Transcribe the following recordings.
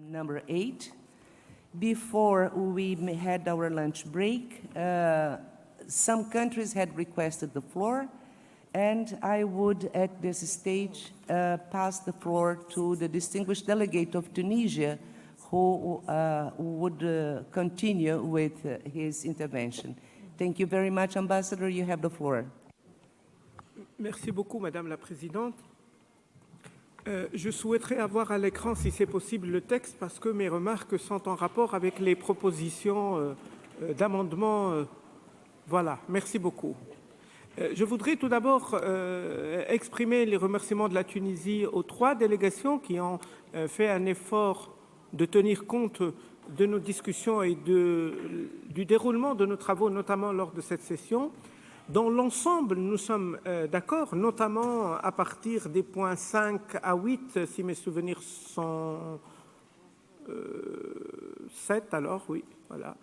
Number 8. Before we had our lunch break, some countries had requested the floor, and I would, at this stage, pass the floor to the distinguished delegate of Tunisia, who would continue with his intervention. Thank you very much, Ambassador. You have the floor. Merci beaucoup, Madame la Présidente. Je souhaiterais avoir à l'écran, si c'est possible, le texte parce que mes remarques sont en rapport avec les propositions d'amendement. Voilà, merci beaucoup. Je voudrais tout d'abord exprimer les remerciements de la Tunisie aux 3 délégations qui ont fait un effort de tenir compte de nos discussions et du déroulement de nos travaux, notamment lors de cette session. Dans l'ensemble, nous sommes d'accord, notamment à partir des points 5 à 8, si mes souvenirs sont 7, alors oui, voilà.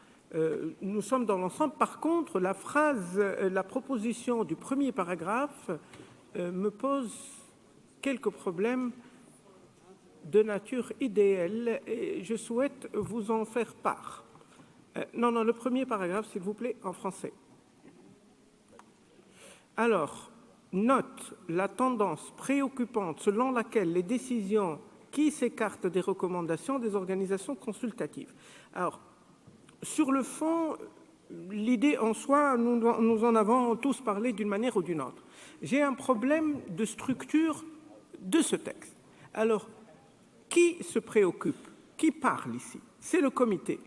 Nous sommes dans l'ensemble. Par contre, la proposition du premier paragraphe me pose quelques problèmes de nature idéale et je souhaite vous en faire part. Non, le premier paragraphe, s'il vous plaît, en français. Alors, note la tendance préoccupante selon laquelle les décisions qui s'écartent des recommandations des organisations consultatives. Alors, sur le fond, l'idée en soi, nous en avons tous parlé d'une manière ou d'une autre. J'ai un problème de structure de ce texte. Alors, qui se préoccupe? Qui parle ici? C'est le comité.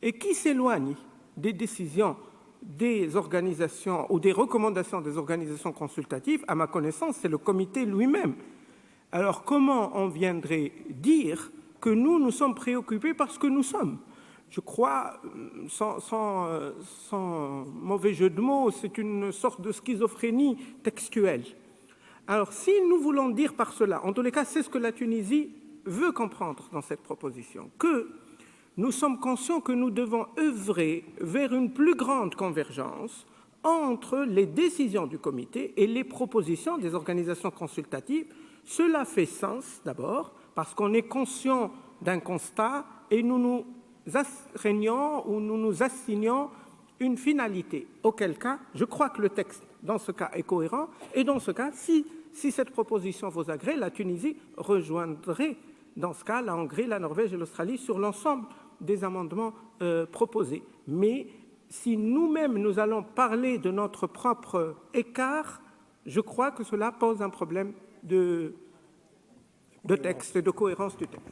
Et qui s'éloigne des décisions des organisations ou des recommandations des organisations consultatives, à ma connaissance, c'est le comité lui-même. Alors, comment on viendrait dire que nous sommes préoccupés parce que nous sommes? Je crois, sans mauvais jeu de mots, c'est une sorte de schizophrénie textuelle. Alors, si nous voulons dire par cela, en tous les cas, c'est ce que la Tunisie veut comprendre dans cette proposition, que nous sommes conscients que nous devons œuvrer vers une plus grande convergence entre les décisions du comité et les propositions des organisations consultatives. Cela fait sens, d'abord, parce qu'on est conscient d'un constat et nous nous astreignons ou nous nous assignons une finalité. Auquel cas, je crois que le texte, dans ce cas, est cohérent. Et dans ce cas, si cette proposition vous agrée, la Tunisie rejoindrait, dans ce cas, la Hongrie, la Norvège et l'Australie sur l'ensemble des amendements proposés. Mais si nous-mêmes nous allons parler de notre propre écart, je crois que cela pose un problème de texte et de cohérence du texte.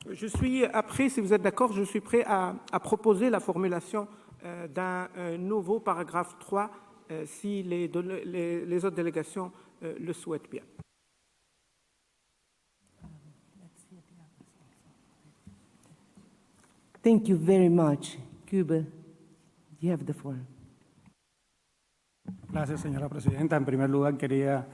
Je suis, après, si vous êtes d'accord, je suis prêt à proposer la formulation d'un nouveau paragraphe 3 si les autres délégations le souhaitent bien. Thank you very much. Cuba, you have the floor. Gracias, señora presidenta. En primer lugar, quería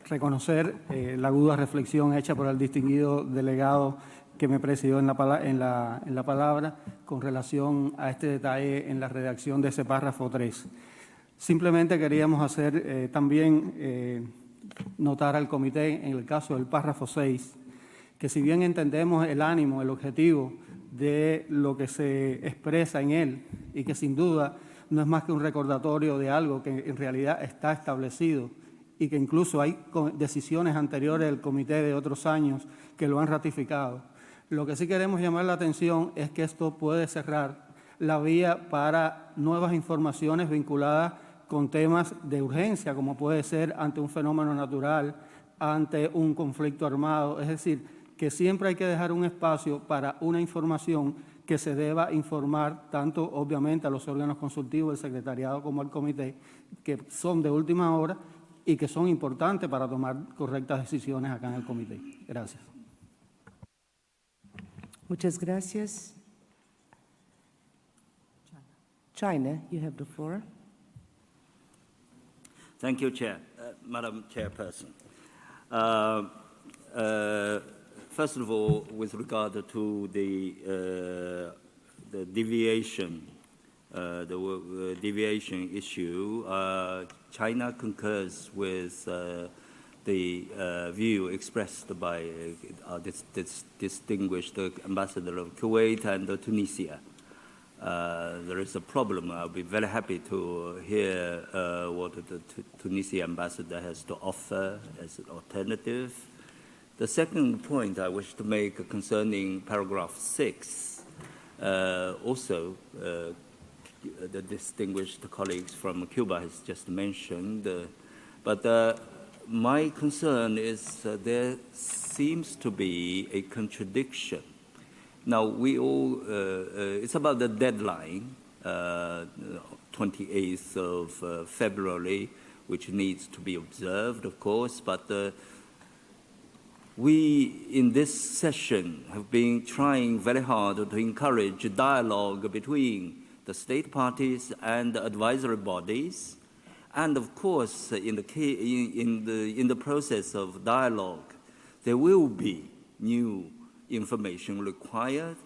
reconocer la aguda reflexión hecha por el distinguido delegado que me presidió en la palabra con relación a este detalle en la redacción de ese párrafo 3. Simplemente queríamos hacer también notar al comité, en el caso del párrafo 6, que si bien entendemos el ánimo, el objetivo de lo que se expresa en él y que sin duda no es más que un recordatorio de algo que en realidad está establecido y que incluso hay decisiones anteriores del comité de otros años que lo han ratificado. Lo que sí queremos llamar la atención es que esto puede cerrar la vía para nuevas informaciones vinculadas con temas de urgencia, como puede ser ante un fenómeno natural, ante un conflicto armado, es decir, que siempre hay que dejar un espacio para una información que se deba informar tanto, obviamente, a los órganos consultivos, el secretariado como al comité, que son de última hora y que son importantes para tomar correctas decisiones acá en el comité. Gracias. Muchas gracias. China, you have the floor. Thank you, Chair, Madam Chairperson. First of all, with regard to the deviation, deviation issue, China concurs with the view expressed by this distinguished ambassador of Kuwait and Tunisia. There is a problem. I'll be very happy to hear what the Tunisia ambassador has to offer as an alternative. The second point I wish to make concerning paragraph 6, also the distinguished colleagues from Cuba has just mentioned, but my concern is there seems to be a contradiction. Now, we all, it's about the deadline, 28th of February, which needs to be observed, of course, but we, in this session, have been trying very hard to encourage dialogue between the state parties and the advisory bodies. And of course, in the process of dialogue, there will be new information required.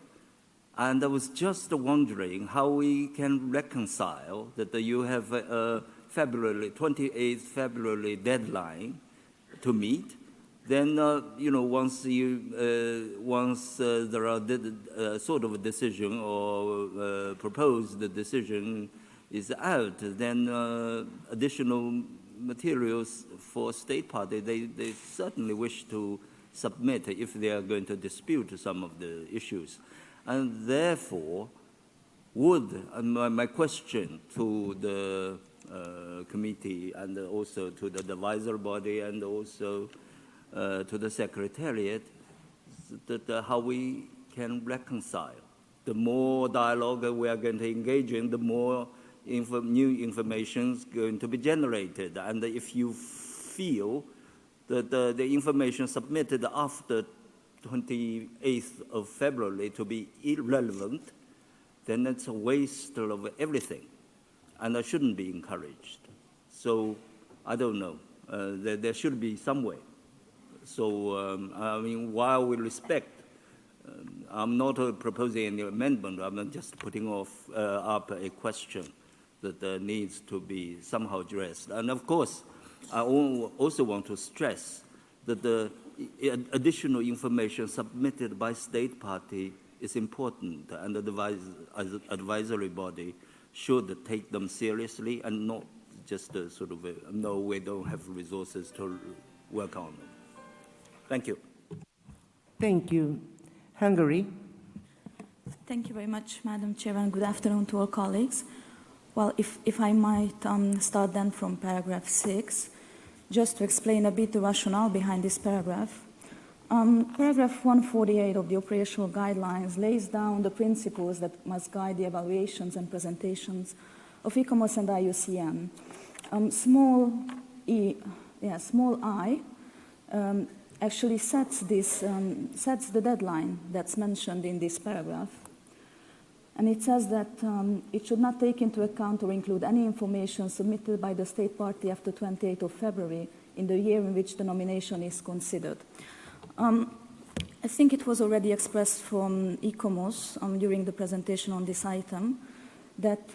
And I was just wondering how we can reconcile that you have a 28th February deadline to meet. Then, once there are sort of a decision or proposed decision is out, then additional materials for state party, they certainly wish to submit if they are going to dispute some of the issues. And therefore, my question to the committee and also to the advisory body and also to the Secretariat, that how we can reconcile. The more dialogue we are going to engage in, the more new information is going to be generated. And if you feel that the information submitted after 28th of February to be irrelevant, then it's a waste of everything, and that shouldn't be encouraged. So I don't know. There should be some way. So, while we respect, I'm not proposing any amendment, I'm just putting up a question that needs to be somehow addressed. And of course, I also want to stress that the additional information submitted by state party is important, and the advisory body should take them seriously and not just sort of, no, we don't have resources to work on them. Thank you. Thank you. Hungary. Thank you very much, Madam Chair, and good afternoon to all colleagues. Well, if I might start then from paragraph 6, just to explain a bit the rationale behind this paragraph. Paragraph 148 of the operational guidelines lays down the principles that must guide the evaluations and presentations of ICOMOS and IUCN. Small I actually sets the deadline that's mentioned in this paragraph. And it says that it should not take into account or include any information submitted by the state party after 28th of February in the year in which the nomination is considered. I think it was already expressed from ICOMOS during the presentation on this item that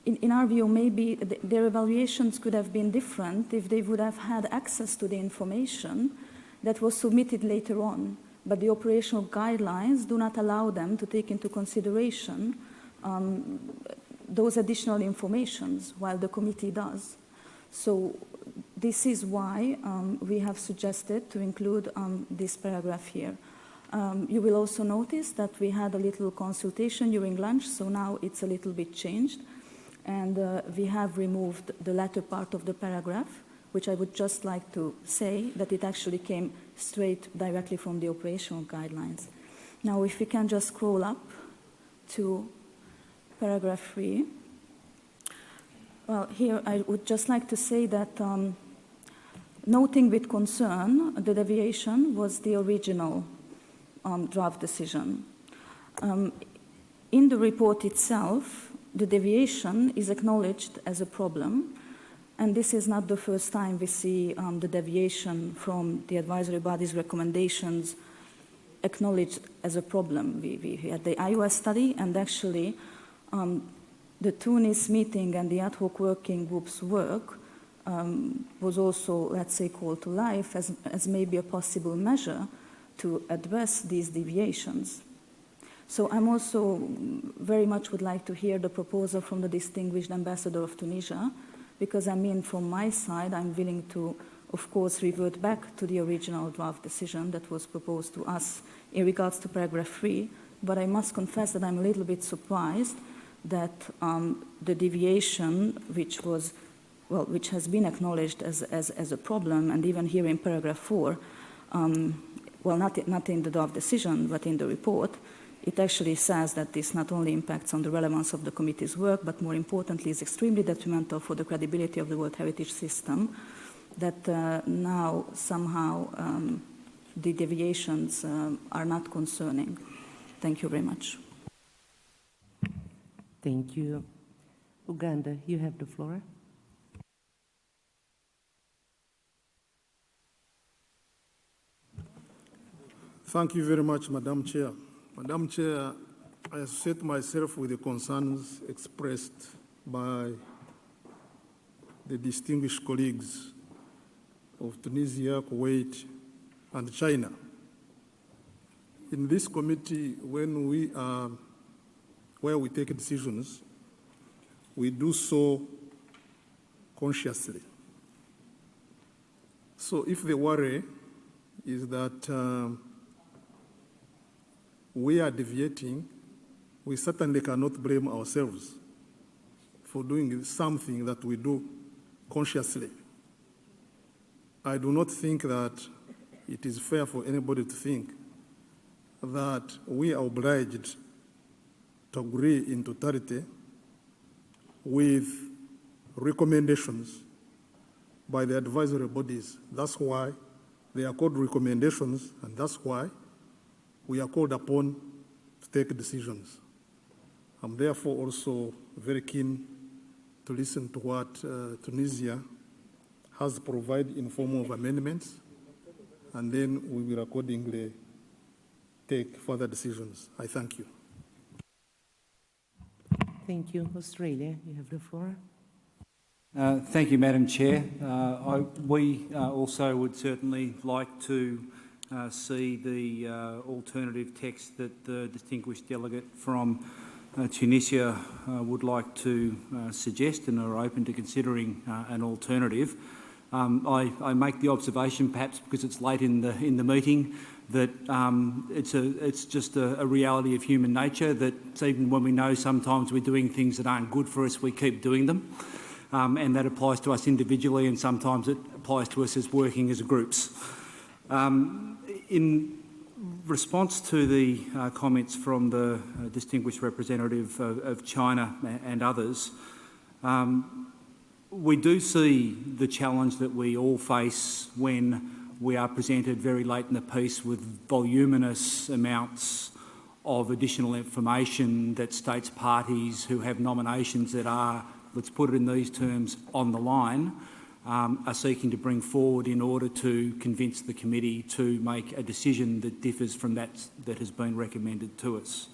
in our view, maybe their evaluations could have been different if they would have had access to the information that was submitted later on. But the operational guidelines do not allow them to take into consideration those additional informations, while the committee does. So this is why we have suggested to include this paragraph here. You will also notice that we had a little consultation during lunch, so now it's a little bit changed. And we have removed the latter part of the paragraph, which I would just like to say that it actually came straight directly from the operational guidelines. Now, if we can just scroll up to paragraph 3. Well, here I would just like to say that noting with concern, the deviation was the original draft decision. In the report itself, the deviation is acknowledged as a problem, and this is not the first time we see the deviation from the advisory body's recommendations acknowledged as a problem. We had the iOS study, and actually the Tunis meeting and the ad hoc working group's work was also, let's say, called to life as maybe a possible measure to address these deviations. So I'm also very much would like to hear the proposal from the distinguished ambassador of Tunisia, because I mean, from my side, I'm willing to, of course, revert back to the original draft decision that was proposed to us in regards to paragraph 3, but I must confess that I'm a little bit surprised that the deviation, which was, well, which has been acknowledged as a problem, and even here in paragraph 4, well, not in the draft decision, but in the report, it actually says that this not only impacts on the relevance of the committee's work, but more importantly is extremely detrimental for the credibility of the World Heritage System, that now somehow the deviations are not concerning. Thank you very much. Thank you. Uganda, you have the floor. Thank you very much, Madam Chair. Madam Chair, I associate myself with the concerns expressed by the distinguished colleagues of Tunisia, Kuwait, and China. In this committee, when where we take decisions, we do so consciously. So if the worry is that we are deviating, we certainly cannot blame ourselves for doing something that we do consciously. I do not think that it is fair for anybody to think that we are obliged to agree in totality with recommendations by the advisory bodies. That's why they are called recommendations, and that's why we are called upon to take decisions. I'm therefore also very keen to listen to what Tunisia has provided in form of amendments, and then we will accordingly take further decisions. I thank you. Thank you. Australia, you have the floor. Thank you, Madam Chair. We also would certainly like to see the alternative text that the distinguished delegate from Tunisia would like to suggest, and are open to considering an alternative. I make the observation, perhaps because it's late in the meeting, that it's just a reality of human nature that even when we know sometimes we're doing things that aren't good for us, we keep doing them. And that applies to us individually, and sometimes it applies to us as working as groups. In response to the comments from the distinguished representative of China and others, we do see the challenge that we all face when we are presented very late in the piece with voluminous amounts of additional information that states parties who have nominations that are, let's put it in these terms, on the line, are seeking to bring forward in order to convince the committee to make a decision that differs from that has been recommended to us.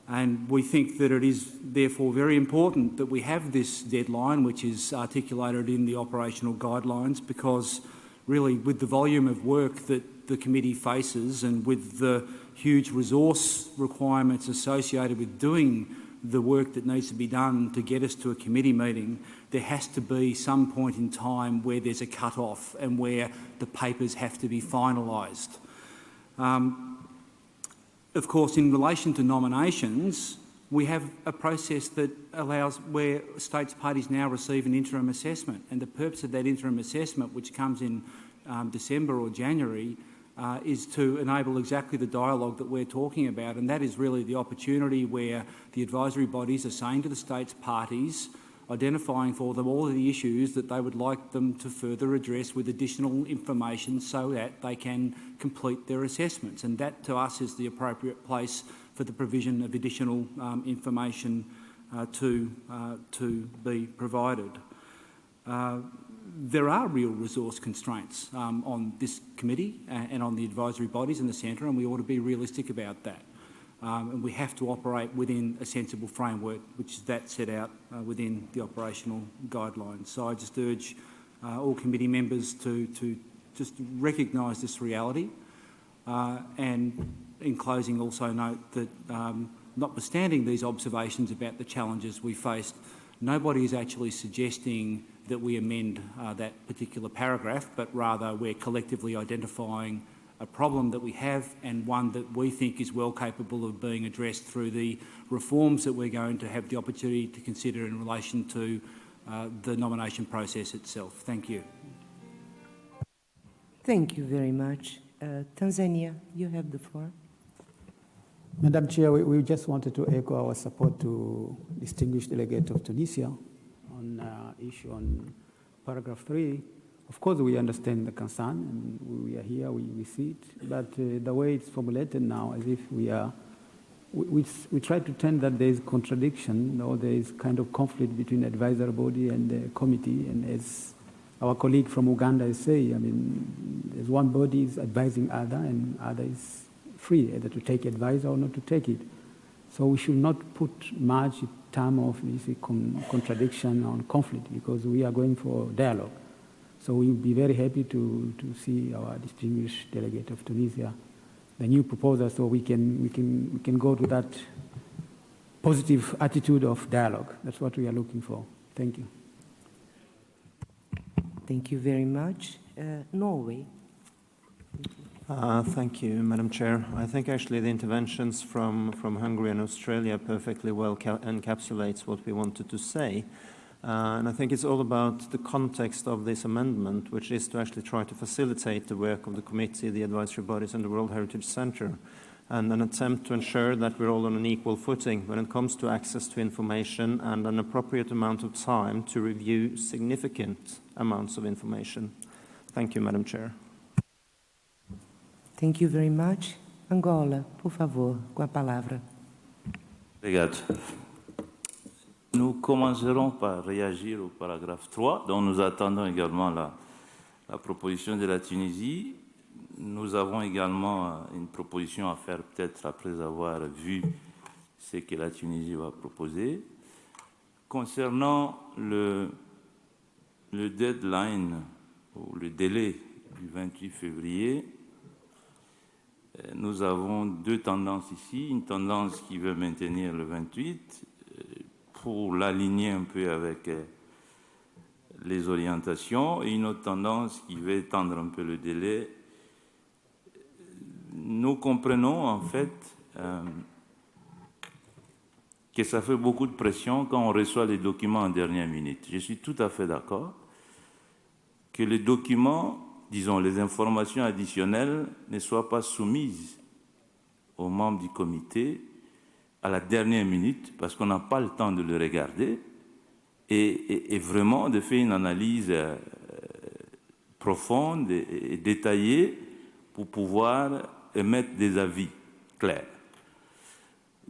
And we think that it is therefore very important that we have this deadline, which is articulated in the operational guidelines, because really with the volume of work that the committee faces and with the huge resource requirements associated with doing the work that needs to be done to get us to a committee meeting, there has to be some point in time where there's a cut-off and where the papers have to be finalised. Of course, in relation to nominations, we have a process that allows where states parties now receive an interim assessment, and the purpose of that interim assessment, which comes in December or January, is to enable exactly the dialogue that we're talking about, and that is really the opportunity where the advisory bodies are saying to the states parties, identifying for them all of the issues that they would like them to further address with additional information so that they can complete their assessments. And that, to us, is the appropriate place for the provision of additional information to be provided. There are real resource constraints on this committee and on the advisory bodies in the centre, and we ought to be realistic about that. And we have to operate within a sensible framework, which is that set out within the operational guidelines. So I just urge all committee members to just recognise this reality, and in closing also note that notwithstanding these observations about the challenges we faced, nobody is actually suggesting that we amend that particular paragraph, but rather we're collectively identifying a problem that we have and one that we think is well capable of being addressed through the reforms that we're going to have the opportunity to consider in relation to the nomination process itself. Thank you. Thank you very much. Tanzania, you have the floor. Madam Chair, we just wanted to echo our support to distinguished delegate of Tunisia on issue on paragraph 3. Of course, we understand the concern, and we are here, we see it, but the way it's formulated now, as if we try to tend that there is contradiction, or there is kind of conflict between the advisory body and the committee, and as our colleague from Uganda is saying, I mean, there's one body is advising other, and other is free either to take advice or not to take it. So we should not put much term of this contradiction or conflict, because we are going for dialogue. So we will be very happy to see our distinguished delegate of Tunisia, the new proposal, so we can go to that positive attitude of dialogue. That's what we are looking for. Thank you. Thank you very much. Norway. Thank you, Madam Chair. I think actually the interventions from Hungary and Australia perfectly well encapsulates what we wanted to say. And I think it's all about the context of this amendment, which is to actually try to facilitate the work of the committee, the advisory bodies, and the World Heritage Centre, and an attempt to ensure that we're all on an equal footing when it comes to access to information and an appropriate amount of time to review significant amounts of information. Thank you, Madam Chair. Thank you very much. Angola, por favor, com a palavra. Obrigado. Nous commencerons par réagir au paragraphe 3, dont nous attendons également la proposition de la Tunisie. Nous avons également une proposition à faire peut-être après avoir vu ce que la Tunisie va proposer. Concernant le deadline ou le délai du 28 février, nous avons deux tendances ici. Une tendance qui veut maintenir le 28 pour l'aligner un peu avec les orientations, et une autre tendance qui veut étendre un peu le délai. Nous comprenons en fait que ça fait beaucoup de pression quand on reçoit les documents en dernière minute. Je suis tout à fait d'accord que les documents, disons les informations additionnelles, ne soient pas soumises aux membres du comité à la dernière minute, parce qu'on n'a pas le temps de le regarder et vraiment de faire une analyse profonde et détaillée pour pouvoir émettre des avis clairs.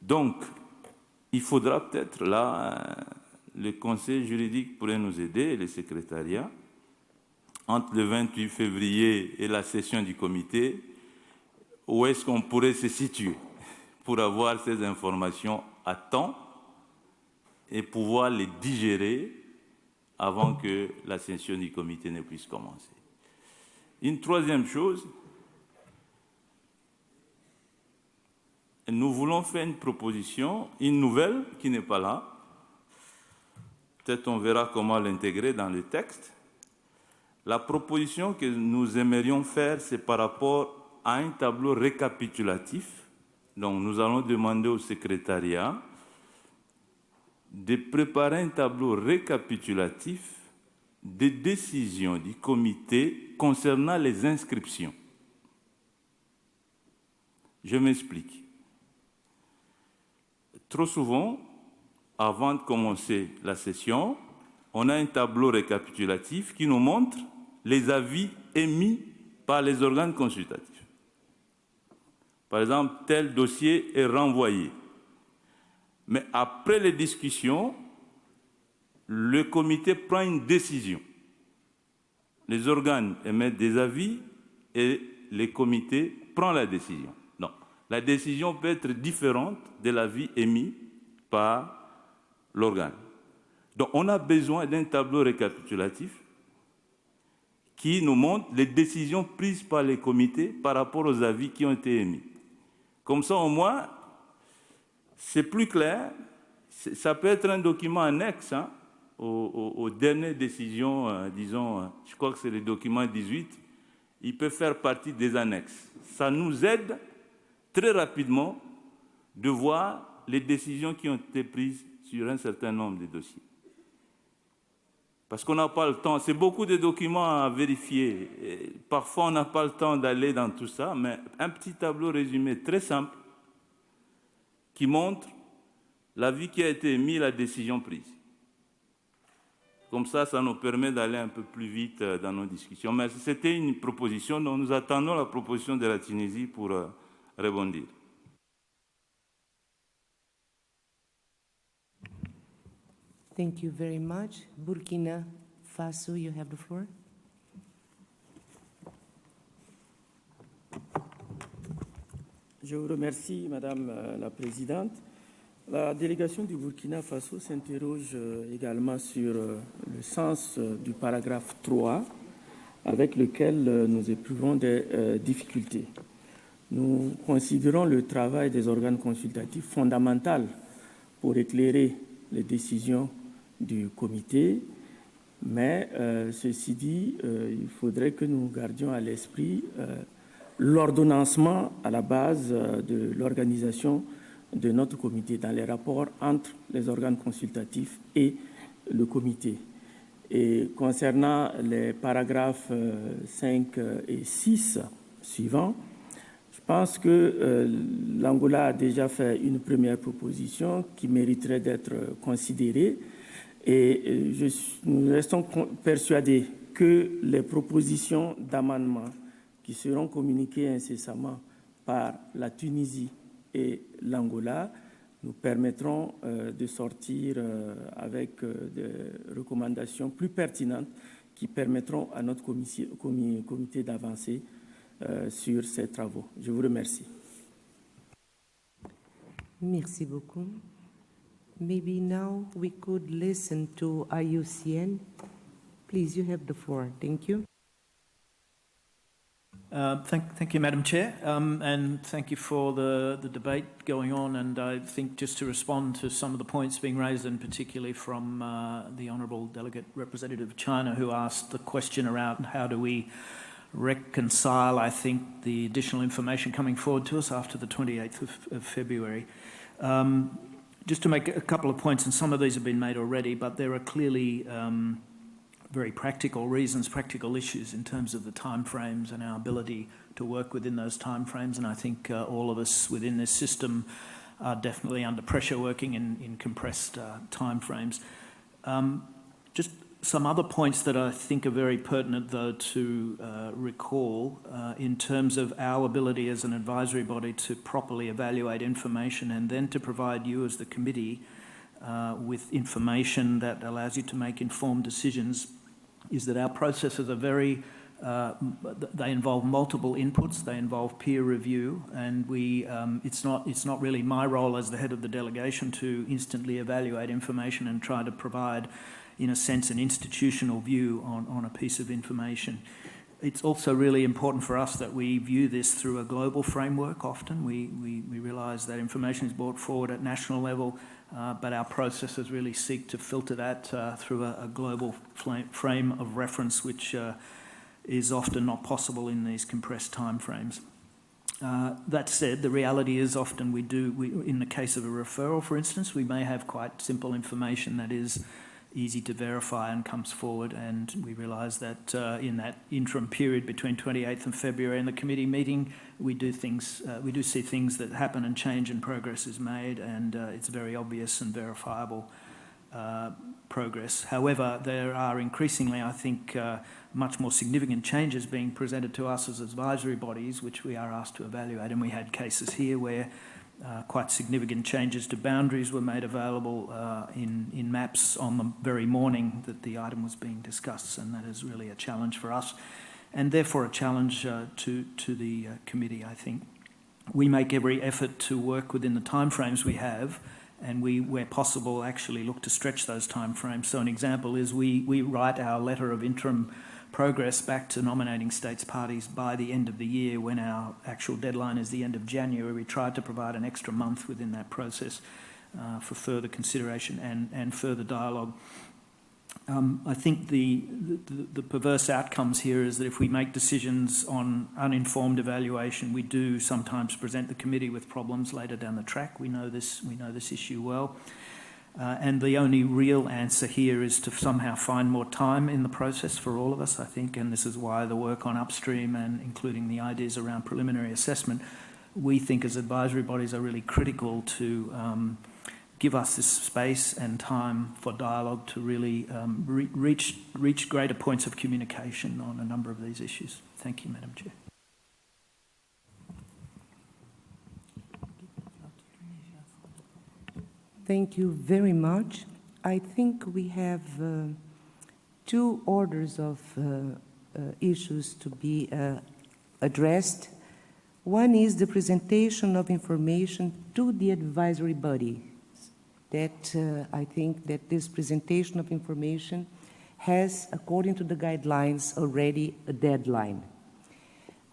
Donc, il faudra peut-être là, le conseil juridique pourrait nous aider, le secrétariat, entre le 28 février et la session du comité, où est-ce qu'on pourrait se situer pour avoir ces informations à temps et pouvoir les digérer avant que la session du comité ne puisse commencer. Une troisième chose, nous voulons faire une proposition, une nouvelle qui n'est pas là. Peut-être on verra comment l'intégrer dans le texte. La proposition que nous aimerions faire, c'est par rapport à un tableau récapitulatif. Donc, nous allons demander au secrétariat de préparer un tableau récapitulatif des décisions du comité concernant les inscriptions. Je m'explique. Trop souvent, avant de commencer la session, on a un tableau récapitulatif qui nous montre les avis émis par les organes consultatifs. Par exemple, tel dossier est renvoyé. Mais après les discussions, le comité prend une décision. Les organes émettent des avis et le comité prend la décision. Non, la décision peut être différente de l'avis émis par l'organe. Donc, on a besoin d'un tableau récapitulatif qui nous montre les décisions prises par les comités par rapport aux avis qui ont été émis. Comme ça, au moins, c'est plus clair. Ça peut être un document annexe aux dernières décisions, disons, je crois que c'est le document 18. Il peut faire partie des annexes. Ça nous aide très rapidement de voir les décisions qui ont été prises sur un certain nombre de dossiers. Parce qu'on n'a pas le temps. C'est beaucoup de documents à vérifier. Et parfois, on n'a pas le temps d'aller dans tout ça, mais un petit tableau résumé très simple qui montre l'avis qui a été émis, la décision prise. Comme ça, ça nous permet d'aller un peu plus vite dans nos discussions. Mais c'était une proposition, donc nous attendons la proposition de la Tunisie pour rebondir. Thank you very much. Burkina Faso, you have the floor. Je vous remercie, Madame la Présidente. La délégation du Burkina Faso s'interroge également sur le sens du paragraphe 3 avec lequel nous éprouvons des difficultés. Nous considérons le travail des organes consultatifs fondamental pour éclairer les décisions du comité, mais ceci dit, il faudrait que nous gardions à l'esprit l'ordonnancement à la base de l'organisation de notre comité dans les rapports entre les organes consultatifs et le comité. Et concernant les paragraphes 5 et 6 suivants, je pense que l'Angola a déjà fait une première proposition qui mériterait d'être considérée et nous restons persuadés que les propositions d'amendement qui seront communiquées incessamment par la Tunisie et l'Angola nous permettront de sortir avec des recommandations plus pertinentes qui permettront à notre comité d'avancer sur ces travaux. Je vous remercie. Merci beaucoup. Maybe now we could listen to IUCN. Please, you have the floor. Thank you. Thank you, Madam Chair, and thank you for the debate going on. And I think just to respond to some of the points being raised, and particularly from the Honourable Delegate Representative of China, who asked the question around how do we reconcile, I think, the additional information coming forward to us after the 28th of February. Just to make a couple of points, and some of these have been made already, but there are clearly very practical reasons, practical issues in terms of the timeframes and our ability to work within those timeframes. And I think all of us within this system are definitely under pressure working in compressed timeframes. Just some other points that I think are very pertinent, though, to recall in terms of our ability as an advisory body to properly evaluate information and then to provide you as the committee with information that allows you to make informed decisions, is that our processes are very, they involve multiple inputs, they involve peer review, and it's not really my role as the head of the delegation to instantly evaluate information and try to provide, in a sense, an institutional view on a piece of information. It's also really important for us that we view this through a global framework often. We realise that information is brought forward at national level, but our processes really seek to filter that through a global frame of reference, which is often not possible in these compressed timeframes. That said, the reality is often in the case of a referral, for instance, we may have quite simple information that is easy to verify and comes forward, and we realise that in that interim period between 28th of February and the committee meeting, we do see things that happen and change and progress is made, and it's very obvious and verifiable progress. However, there are increasingly, I think, much more significant changes being presented to us as advisory bodies, which we are asked to evaluate, and we had cases here where quite significant changes to boundaries were made available in maps on the very morning that the item was being discussed, and that is really a challenge for us, and therefore a challenge to the committee, I think. We make every effort to work within the timeframes we have, and we, where possible, actually look to stretch those timeframes. So an example is we write our letter of interim progress back to nominating states parties by the end of the year, when our actual deadline is the end of January. We tried to provide an extra month within that process for further consideration and further dialogue. I think the perverse outcomes here is that if we make decisions on uninformed evaluation, we do sometimes present the committee with problems later down the track. We know this issue well. And the only real answer here is to somehow find more time in the process for all of us, I think, and this is why the work on Upstream and including the ideas around preliminary assessment, we think as advisory bodies are really critical to give us this space and time for dialogue to really reach greater points of communication on a number of these issues. Thank you, Madam Chair. Thank you very much. I think we have two orders of issues to be addressed. One is the presentation of information to the advisory body. That I think that this presentation of information has, according to the guidelines, already a deadline.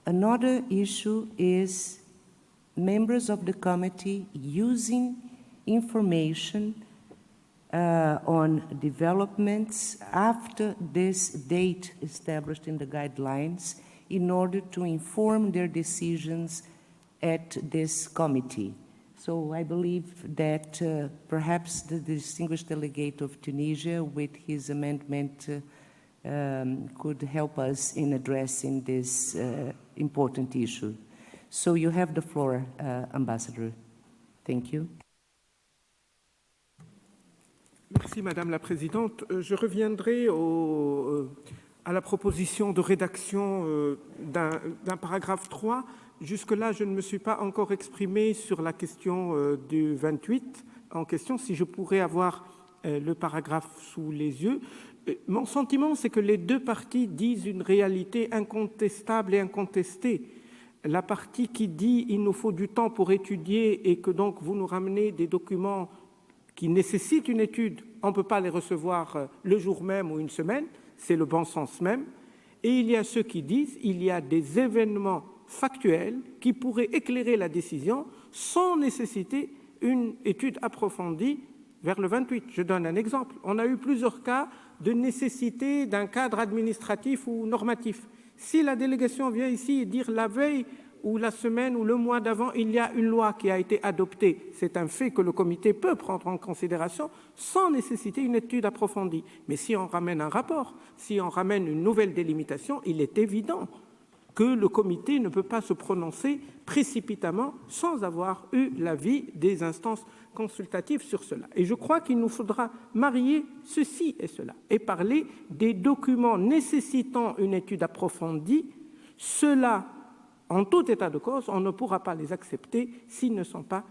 Another issue is members of the committee using information on developments after this date established in the guidelines in order to inform their decisions at this committee. So I believe that perhaps the distinguished delegate of Tunisia with his amendment could help us in addressing this important issue. So you have the floor, Ambassador. Thank you. Merci Madame la Présidente. Je reviendrai à la proposition de rédaction d'un paragraphe 3. Jusque-là, je ne me suis pas encore exprimé sur la question du 28 en question, si je pourrais avoir le paragraphe sous les yeux. Mon sentiment, c'est que les deux parties disent une réalité incontestable et incontestée. La partie qui dit « il nous faut du temps pour étudier » et que donc vous nous ramenez des documents qui nécessitent une étude, on ne peut pas les recevoir le jour même ou une semaine, c'est le bon sens même. Et il y a ceux qui disent il y a des événements factuels qui pourraient éclairer la décision sans nécessiter une étude approfondie vers le 28. Je donne un exemple. On a eu plusieurs cas de nécessité d'un cadre administratif ou normatif. Si la délégation vient ici et dire la veille ou la semaine ou le mois d'avant, il y a une loi qui a été adoptée, c'est un fait que le comité peut prendre en considération sans nécessiter une étude approfondie. Mais si on ramène un rapport, si on ramène une nouvelle délimitation, il est évident que le comité ne peut pas se prononcer précipitamment sans avoir eu l'avis des instances consultatives sur cela. Et je crois qu'il nous faudra marier ceci et cela et parler des documents nécessitant une étude approfondie. Cela, en tout état de cause, on ne pourra pas les accepter s'ils ne sont pas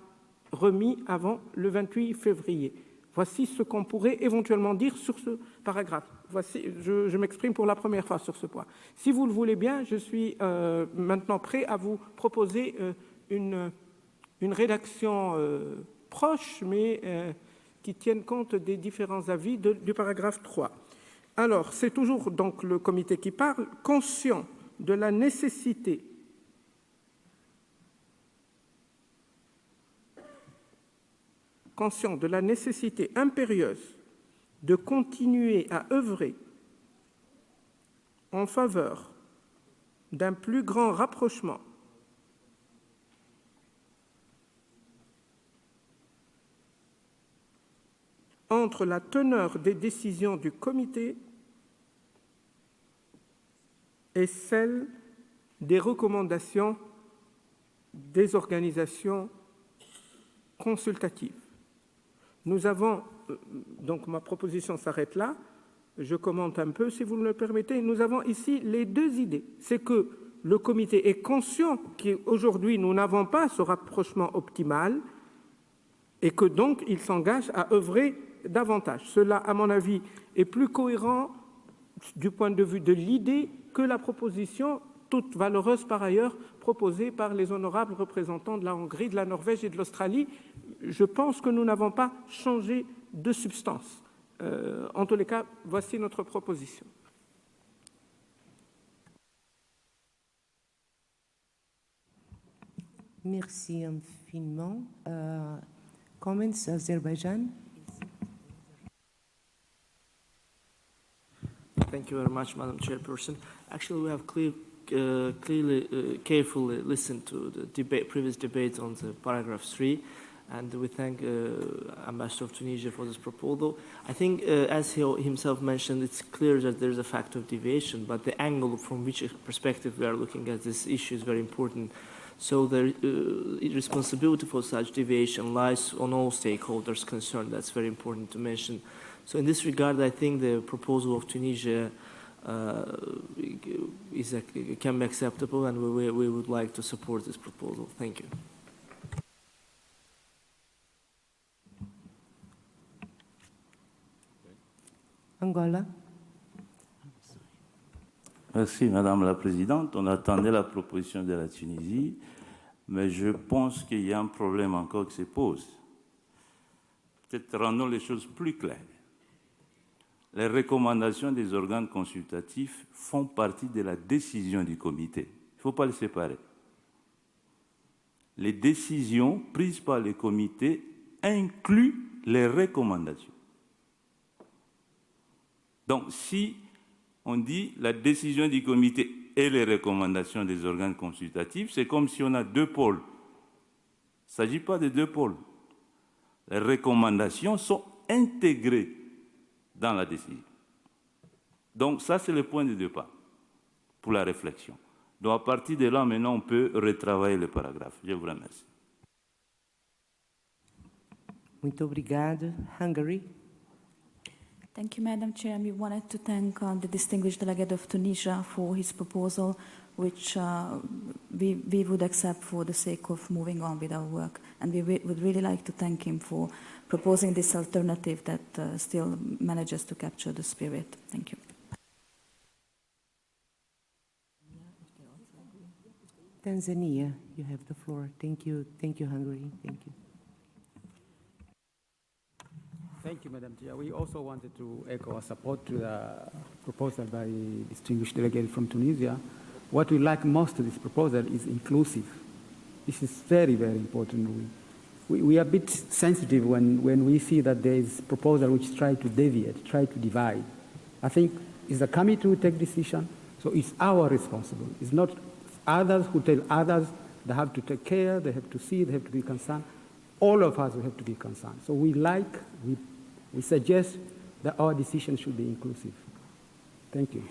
remis avant le 28 février. Voici ce qu'on pourrait éventuellement dire sur ce paragraphe. Voici, je m'exprime pour la première fois sur ce point. Si vous le voulez bien, je suis maintenant prêt à vous proposer une rédaction proche, mais qui tienne compte des différents avis du paragraphe 3. Alors, c'est toujours donc le comité qui parle, conscient de la nécessité impérieuse de continuer à œuvrer en faveur d'un plus grand rapprochement entre la teneur des décisions du comité et celle des recommandations des organisations consultatives. Nous avons, donc ma proposition s'arrête là, je commente un peu si vous me le permettez, nous avons ici les deux idées. C'est que le comité est conscient qu'aujourd'hui nous n'avons pas ce rapprochement optimal et que donc il s'engage à œuvrer davantage. Cela, à mon avis, est plus cohérent du point de vue de l'idée que la proposition, toute valeureuse par ailleurs, proposée par les honorables représentants de la Hongrie, de la Norvège et de l'Australie. Je pense que nous n'avons pas changé de substance. En tous les cas, voici notre proposition. Merci infiniment. Comments, Azerbaijan? Thank you very much, Madam Chairperson. Actually, we have carefully listened to the previous debate on the paragraph 3, and we thank Ambassador of Tunisia for this proposal. I think, as he himself mentioned, it's clear that there's a factor of deviation, but the angle from which perspective we are looking at this issue is very important. So the responsibility for such deviation lies on all stakeholders concerned. That's very important to mention. So in this regard, I think the proposal of Tunisia can be acceptable, and we would like to support this proposal. Thank you. Angola? Merci, Madame la Présidente. On attendait la proposition de la Tunisie, mais je pense qu'il y a un problème encore qui se pose. Peut-être rendons les choses plus claires. Les recommandations des organes consultatifs font partie de la décision du comité. Il ne faut pas les séparer. Les décisions prises par le comité incluent les recommandations. Donc, si on dit la décision du comité et les recommandations des organes consultatifs, c'est comme si on a deux pôles. Il ne s'agit pas de deux pôles. Les recommandations sont intégrées dans la décision. Donc, ça, c'est le point de départ pour la réflexion. Donc, à partir de là, maintenant, on peut retravailler le paragraphe. Je vous remercie. Muito obrigado. Hungary? Thank you, Madam Chair. We wanted to thank the distinguished delegate of Tunisia for his proposal, which we would accept for the sake of moving on with our work. And we would really like to thank him for proposing this alternative that still manages to capture the spirit. Thank you. Tanzania, you have the floor. Thank you. Thank you, Hungary. Thank you. Thank you, Madam Chair. We also wanted to echo our support to the proposal by the distinguished delegate from Tunisia. What we like most of this proposal is inclusive. This is very, very important. We are a bit sensitive when we see that there is a proposal which tries to deviate, try to divide. I think it's the committee who take decision, so it's our responsibility. It's not others who tell others they have to take care, they have to see, they have to be concerned. All of us will have to be concerned. So we suggest that our decision should be inclusive. Thank you.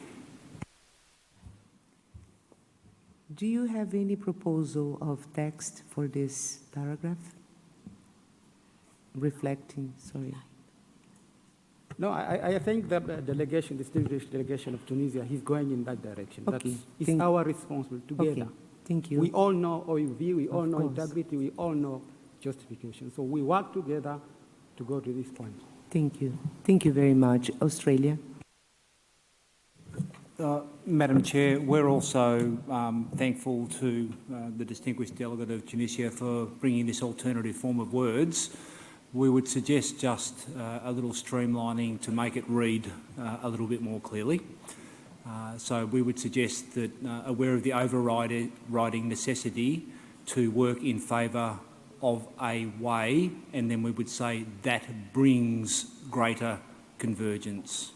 Do you have any proposal of text for this paragraph? Reflecting, sorry. No, I think the delegation, the distinguished delegation of Tunisia, he's going in that direction. Okay. It's our responsibility together. Okay. Thank you. We all know OUV, we all know integrity, we all know justification. So we work together to go to this point. Thank you. Thank you very much. Australia? Madam Chair, we're also thankful to the distinguished delegate of Tunisia for bringing this alternative form of words. We would suggest just a little streamlining to make it read a little bit more clearly. So we would suggest that aware of the overriding necessity to work in favour of a way, and then we would say that brings greater convergence.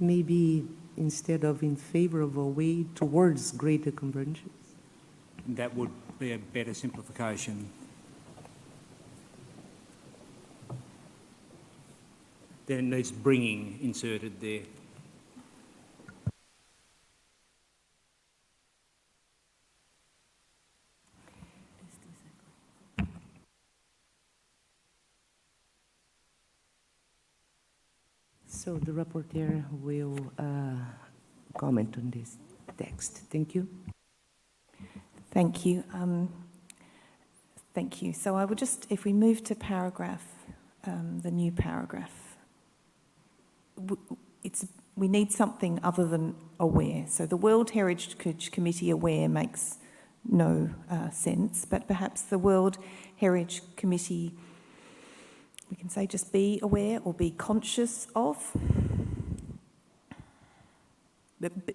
Maybe instead of in favor of a way towards greater convergence? That would be a better simplification. Then it needs bringing inserted there. So the rapporteur will comment on this text. Thank you. Thank you. Thank you. So I would just, if we move to paragraph, the new paragraph, we need something other than aware. So the World Heritage Committee aware makes no sense, but perhaps the World Heritage Committee, we can say just be aware or be conscious of.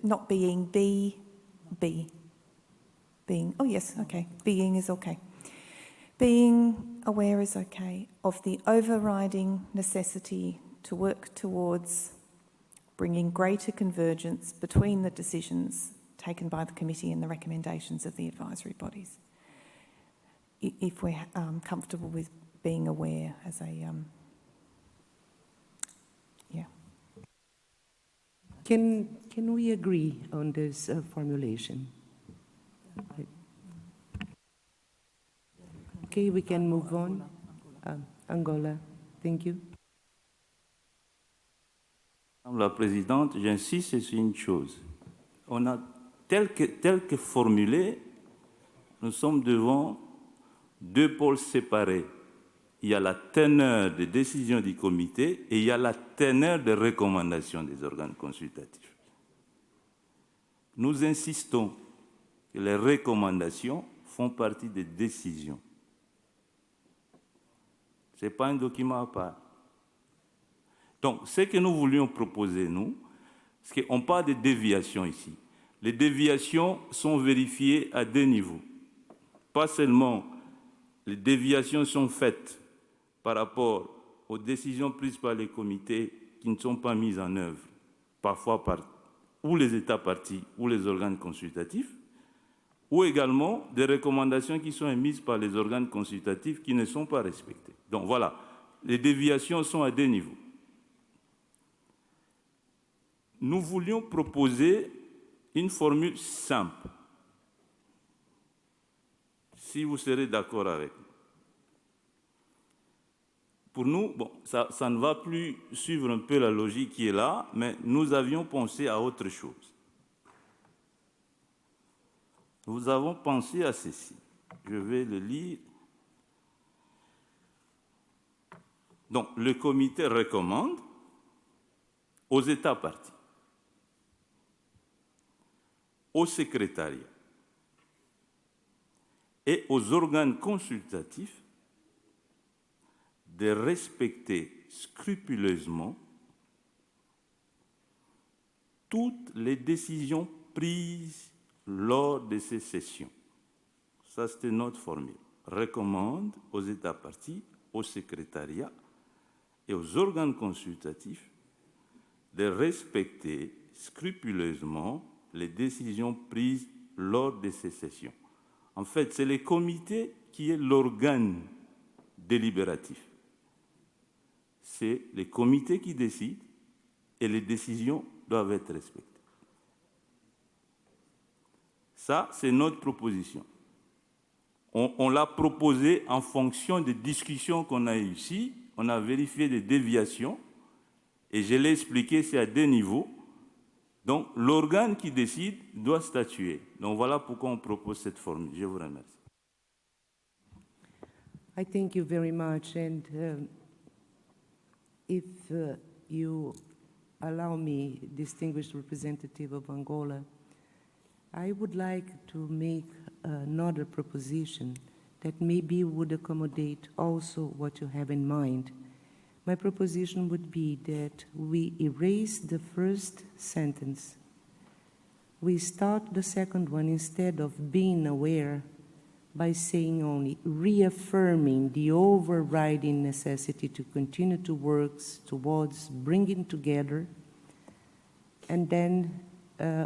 not being, be. Being, oh yes, okay, being is okay. Being aware is okay of the overriding necessity to work towards bringing greater convergence between the decisions taken by the committee and the recommendations of the advisory bodies. If we're comfortable with being aware as a, yeah. Can we agree on this formulation? Okay, we can move on. Angola, thank you. Madame la Présidente, j'insiste sur une chose. On a, tel que formulé, nous sommes devant deux pôles séparés. Il y a la teneur des décisions du comité et il y a la teneur des recommandations des organes consultatifs. Nous insistons que les recommandations font partie des décisions. Ce n'est pas un document à part. Donc, ce que nous voulions proposer, nous, c'est qu'on parle de déviations ici. Les déviations sont vérifiées à deux niveaux. Pas seulement les déviations sont faites par rapport aux décisions prises par les comités qui ne sont pas mises en œuvre, parfois par ou les États parties ou les organes consultatifs, ou également des recommandations qui sont émises par les organes consultatifs qui ne sont pas respectées. Donc voilà, les déviations sont à deux niveaux. Nous voulions proposer une formule simple, si vous serez d'accord avec nous. Pour nous, bon, ça ne va plus suivre un peu la logique qui est là, mais nous avions pensé à autre chose. Nous avons pensé à ceci. Je vais le lire. Donc, le comité recommande aux États parties, au secrétariat et aux organes consultatifs de respecter scrupuleusement toutes les décisions prises lors de ces sessions. Ça, c'était notre formule. Recommande aux États parties, au secrétariat et aux organes consultatifs de respecter scrupuleusement les décisions prises lors de ces sessions. En fait, c'est le comité qui est l'organe délibératif. C'est le comité qui décide et les décisions doivent être respectées. Ça, c'est notre proposition. On l'a proposé en fonction des discussions qu'on a eues ici. On a vérifié des déviations et je l'ai expliqué, c'est à deux niveaux. Donc, l'organe qui décide doit statuer. Donc, voilà pourquoi on propose cette formule. Je vous remercie. I thank you very much. And if you allow me, distinguished representative of Angola, I would like to make another proposition that maybe would accommodate also what you have in mind. My proposition would be that we erase the first sentence. We start the second one instead of being aware by saying only reaffirming the overriding necessity to continue to work towards bringing together, and then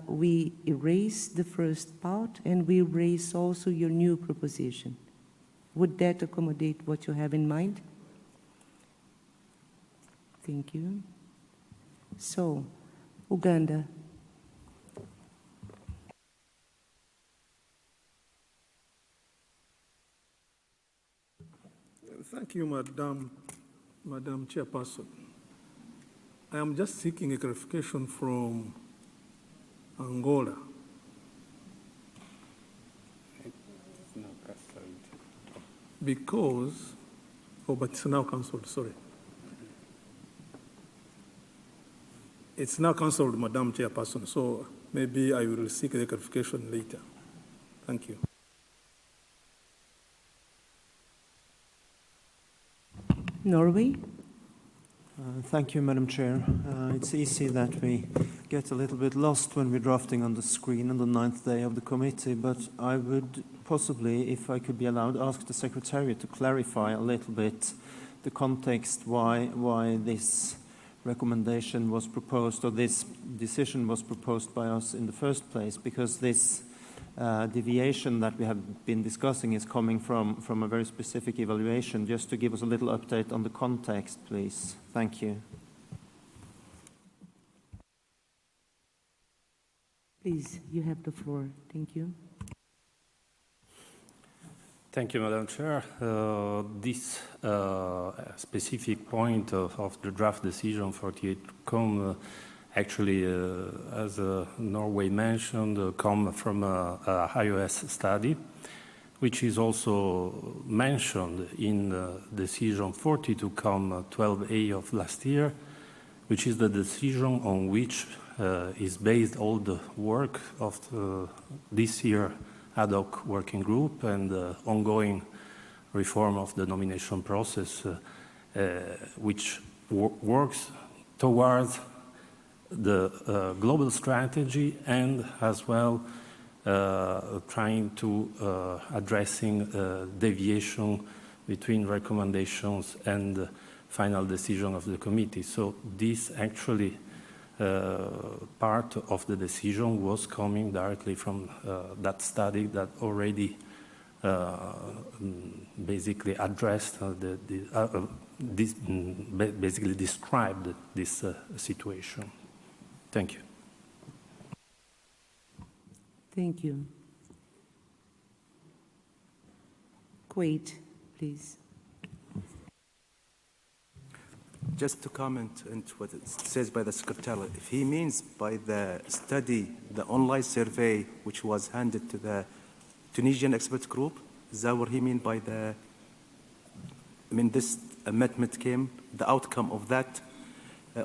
we erase the first part and we erase also your new proposition. Would that accommodate what you have in mind? Thank you. So, Uganda. Thank you, Madam Chairperson. I am just seeking a clarification from Angola. Because, but it's now cancelled, sorry. It's now cancelled, Madam Chairperson, so maybe I will seek the clarification later. Thank you. Norway? Thank you, Madam Chair. It's easy that we get a little bit lost when we're drafting on the screen on the 9th day of the committee, but I would possibly, if I could be allowed, ask the Secretariat to clarify a little bit the context why this recommendation was proposed, or this decision was proposed by us in the first place, because this deviation that we have been discussing is coming from a very specific evaluation. Just to give us a little update on the context, please. Thank you. Please, you have the floor. Thank you. Thank you, Madam Chair. This specific point of the draft decision 48 come actually, as Norway mentioned, come from a iOS study, which is also mentioned in decision 40 to come 12A of last year, which is the decision on which is based all the work of this year ad hoc working group and ongoing reform of the nomination process, which works towards the global strategy and as well trying to addressing deviation between recommendations and final decision of the committee. So this actually part of the decision was coming directly from that study that already basically addressed this basically described this situation. Thank you. Thank you. Kuwait, please. Just to comment on what it says by the Secretariat, if he means by the study, the online survey, which was handed to the Tunisian expert group, is that what he means by the, I mean, this amendment came, the outcome of that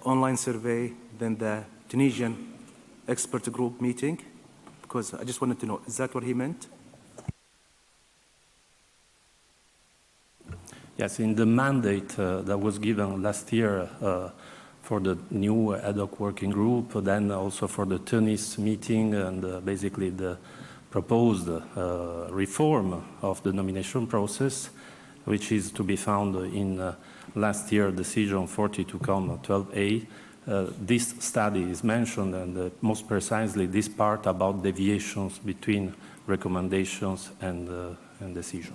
online survey, then the Tunisian expert group meeting? Because I just wanted to know, is that what he meant? Yes, in the mandate that was given last year for the new ad hoc working group, then also for the Tunis meeting and basically the proposed reform of the nomination process, which is to be found in last year decision 40 to come 12A. This study is mentioned, and most precisely this part about deviations between recommendations and decision.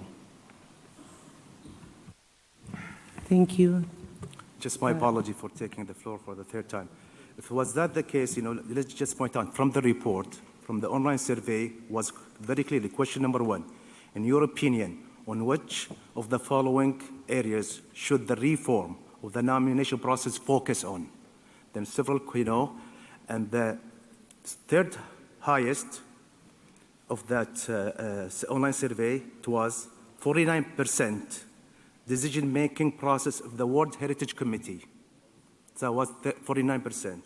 Thank you. Just my apology for taking the floor for the third time. If was that the case, let's just point out from the report, from the online survey, was very clearly question number one. In your opinion, on which of the following areas should the reform of the nomination process focus on? Then several, and the third highest of that online survey, it was 49% decision-making process of the World Heritage Committee. So it was 49%.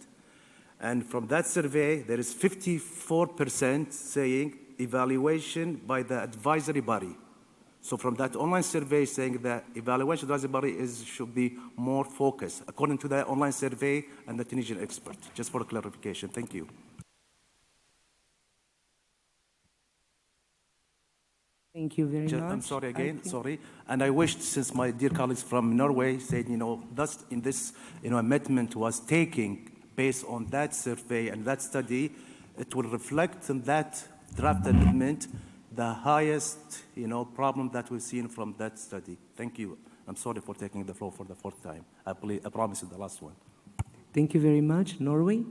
And from that survey, there is 54% saying evaluation by the advisory body. So from that online survey saying that evaluation advisory body should be more focused, according to the online survey and the Tunisian expert. Just for clarification, thank you. Thank you very much. I'm sorry again, sorry. And I wished, since my dear colleagues from Norway said, thus in this, amendment was taking based on that survey and that study, it will reflect in that draft amendment the highest, problem that we've seen from that study. Thank you. I'm sorry for taking the floor for the fourth time. I promise you the last one. Thank you very much. Norway?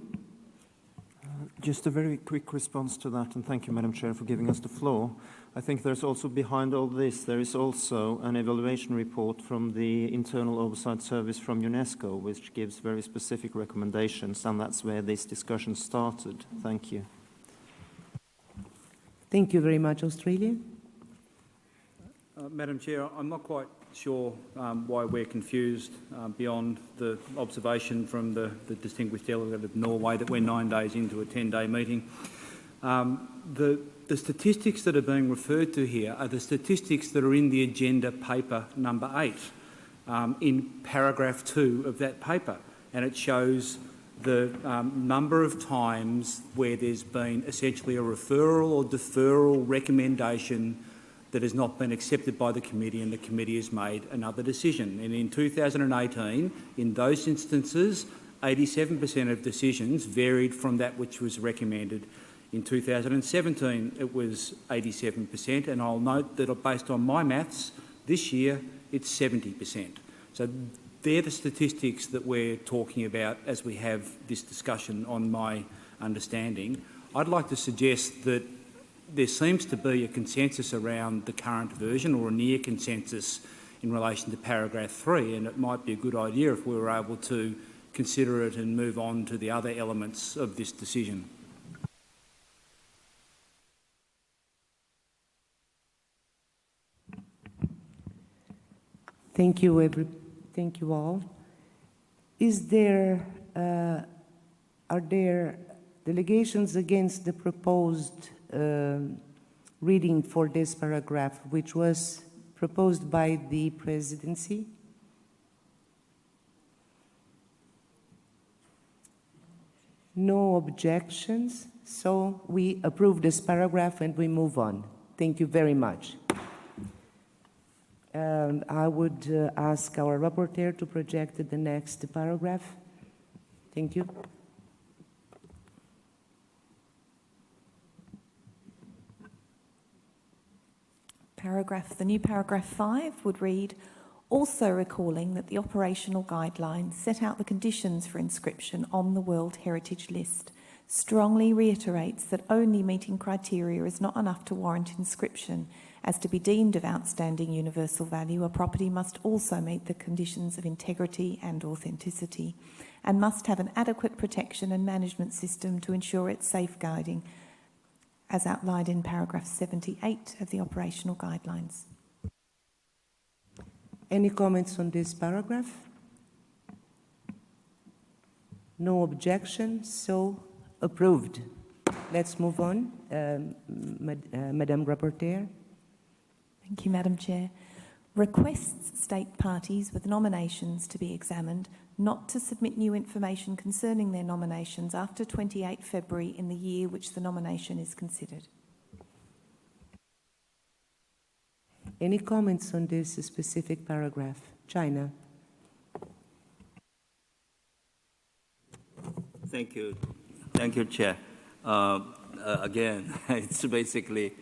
Just a very quick response to that, and thank you, Madam Chair, for giving us the floor. I think there's also behind all this, there is also an evaluation report from the Internal Oversight Service from UNESCO, which gives very specific recommendations, and that's where this discussion started. Thank you. Thank you very much. Australia? Madam Chair, I'm not quite sure why we're confused beyond the observation from the distinguished delegate of Norway that we're 9 days into a 10-day meeting. The statistics that are being referred to here are the statistics that are in the agenda paper number 8. in paragraph 2 of that paper, and it shows the number of times where there's been essentially a referral or deferral recommendation that has not been accepted by the committee, and the committee has made another decision. And in 2018, in those instances, 87% of decisions varied from that which was recommended. In 2017, it was 87%, and I'll note that based on my maths, this year it's 70%. So they're the statistics that we're talking about as we have this discussion, on my understanding. I'd like to suggest that there seems to be a consensus around the current version, or a near consensus, in relation to paragraph 3, and it might be a good idea if we were able to consider it and move on to the other elements of this decision. Thank you, thank you all. Are there delegations against the proposed reading for this paragraph, which was proposed by the presidency? No objections, so we approve this paragraph and we move on. Thank you very much. I would ask our rapporteur to project the next paragraph. Thank you. The new paragraph 5 would read, also recalling that the operational guidelines set out the conditions for inscription on the World Heritage List, strongly reiterates that only meeting criteria is not enough to warrant inscription. As to be deemed of outstanding universal value, a property must also meet the conditions of integrity and authenticity, and must have an adequate protection and management system to ensure its safeguarding, as outlined in paragraph 78 of the operational guidelines. Any comments on this paragraph? No objection, so approved. Let's move on. Madame Rapporteur. Thank you, Madam Chair. Requests state parties with nominations to be examined not to submit new information concerning their nominations after 28 February in the year which the nomination is considered. Any comments on this specific paragraph? China. Thank you. Thank you, Chair. Again, it's basically,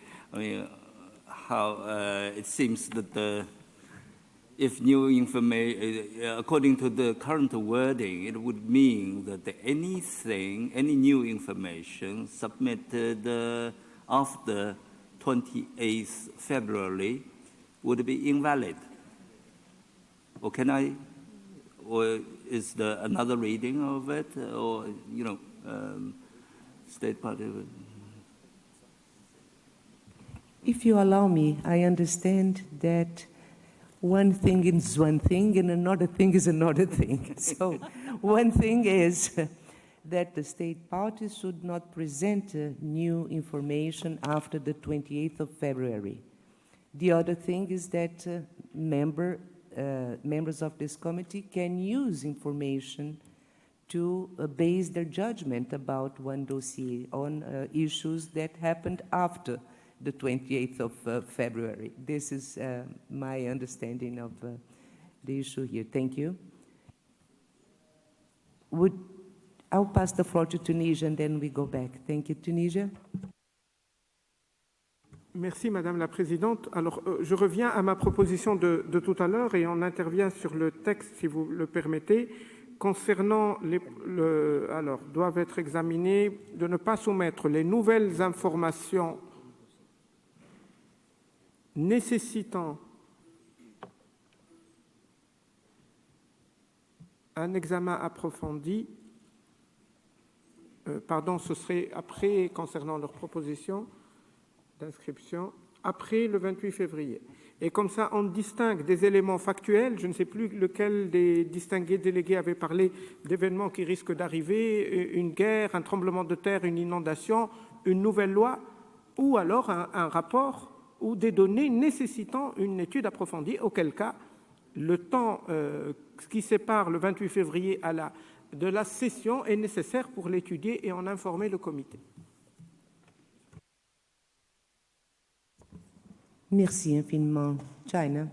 how it seems that if new information, according to the current wording, it would mean that any new information submitted after 28th February would be invalid. Or or is there another reading of it? Or, state party? If you allow me, I understand that one thing is one thing and another thing is another thing. So one thing is that the state parties should not present new information after the 28th of February. The other thing is that members of this committee can use information to base their judgment about one dossier on issues that happened after the 28th of February. This is my understanding of the issue here. Thank you. I'll pass the floor to Tunisia and then we go back. Thank you, Tunisia. Merci, Madame la Présidente. Alors, je reviens à ma proposition de tout à l'heure et on intervient sur le texte, si vous le permettez, concernant doivent être examinés de ne pas soumettre les nouvelles informations nécessitant un examen approfondi, ce serait après, concernant leur proposition d'inscription, après le 28 février. Et comme ça, on distingue des éléments factuels, je ne sais plus lequel des distingués délégués avait parlé d'événements qui risquent d'arriver, une guerre, un tremblement de terre, une inondation, une nouvelle loi, ou alors un rapport ou des données nécessitant une étude approfondie, auquel cas le temps qui sépare le 28 février de la session est nécessaire pour l'étudier et en informer le comité. Merci infiniment. China.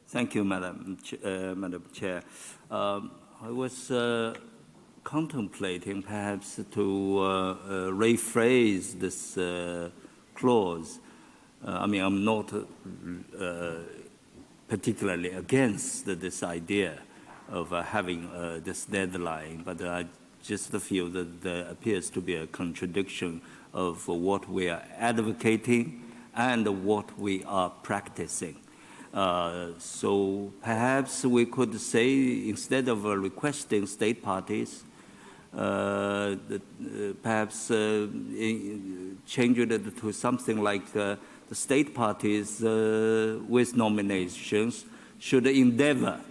Thank you, Madam Chair. I was contemplating perhaps to rephrase this clause. I mean, I'm not particularly against this idea of having this deadline, but I just feel that there appears to be a contradiction of what we are advocating and what we are practicing. So perhaps we could say, instead of requesting state parties, perhaps change it to something like the state parties with nominations should endeavor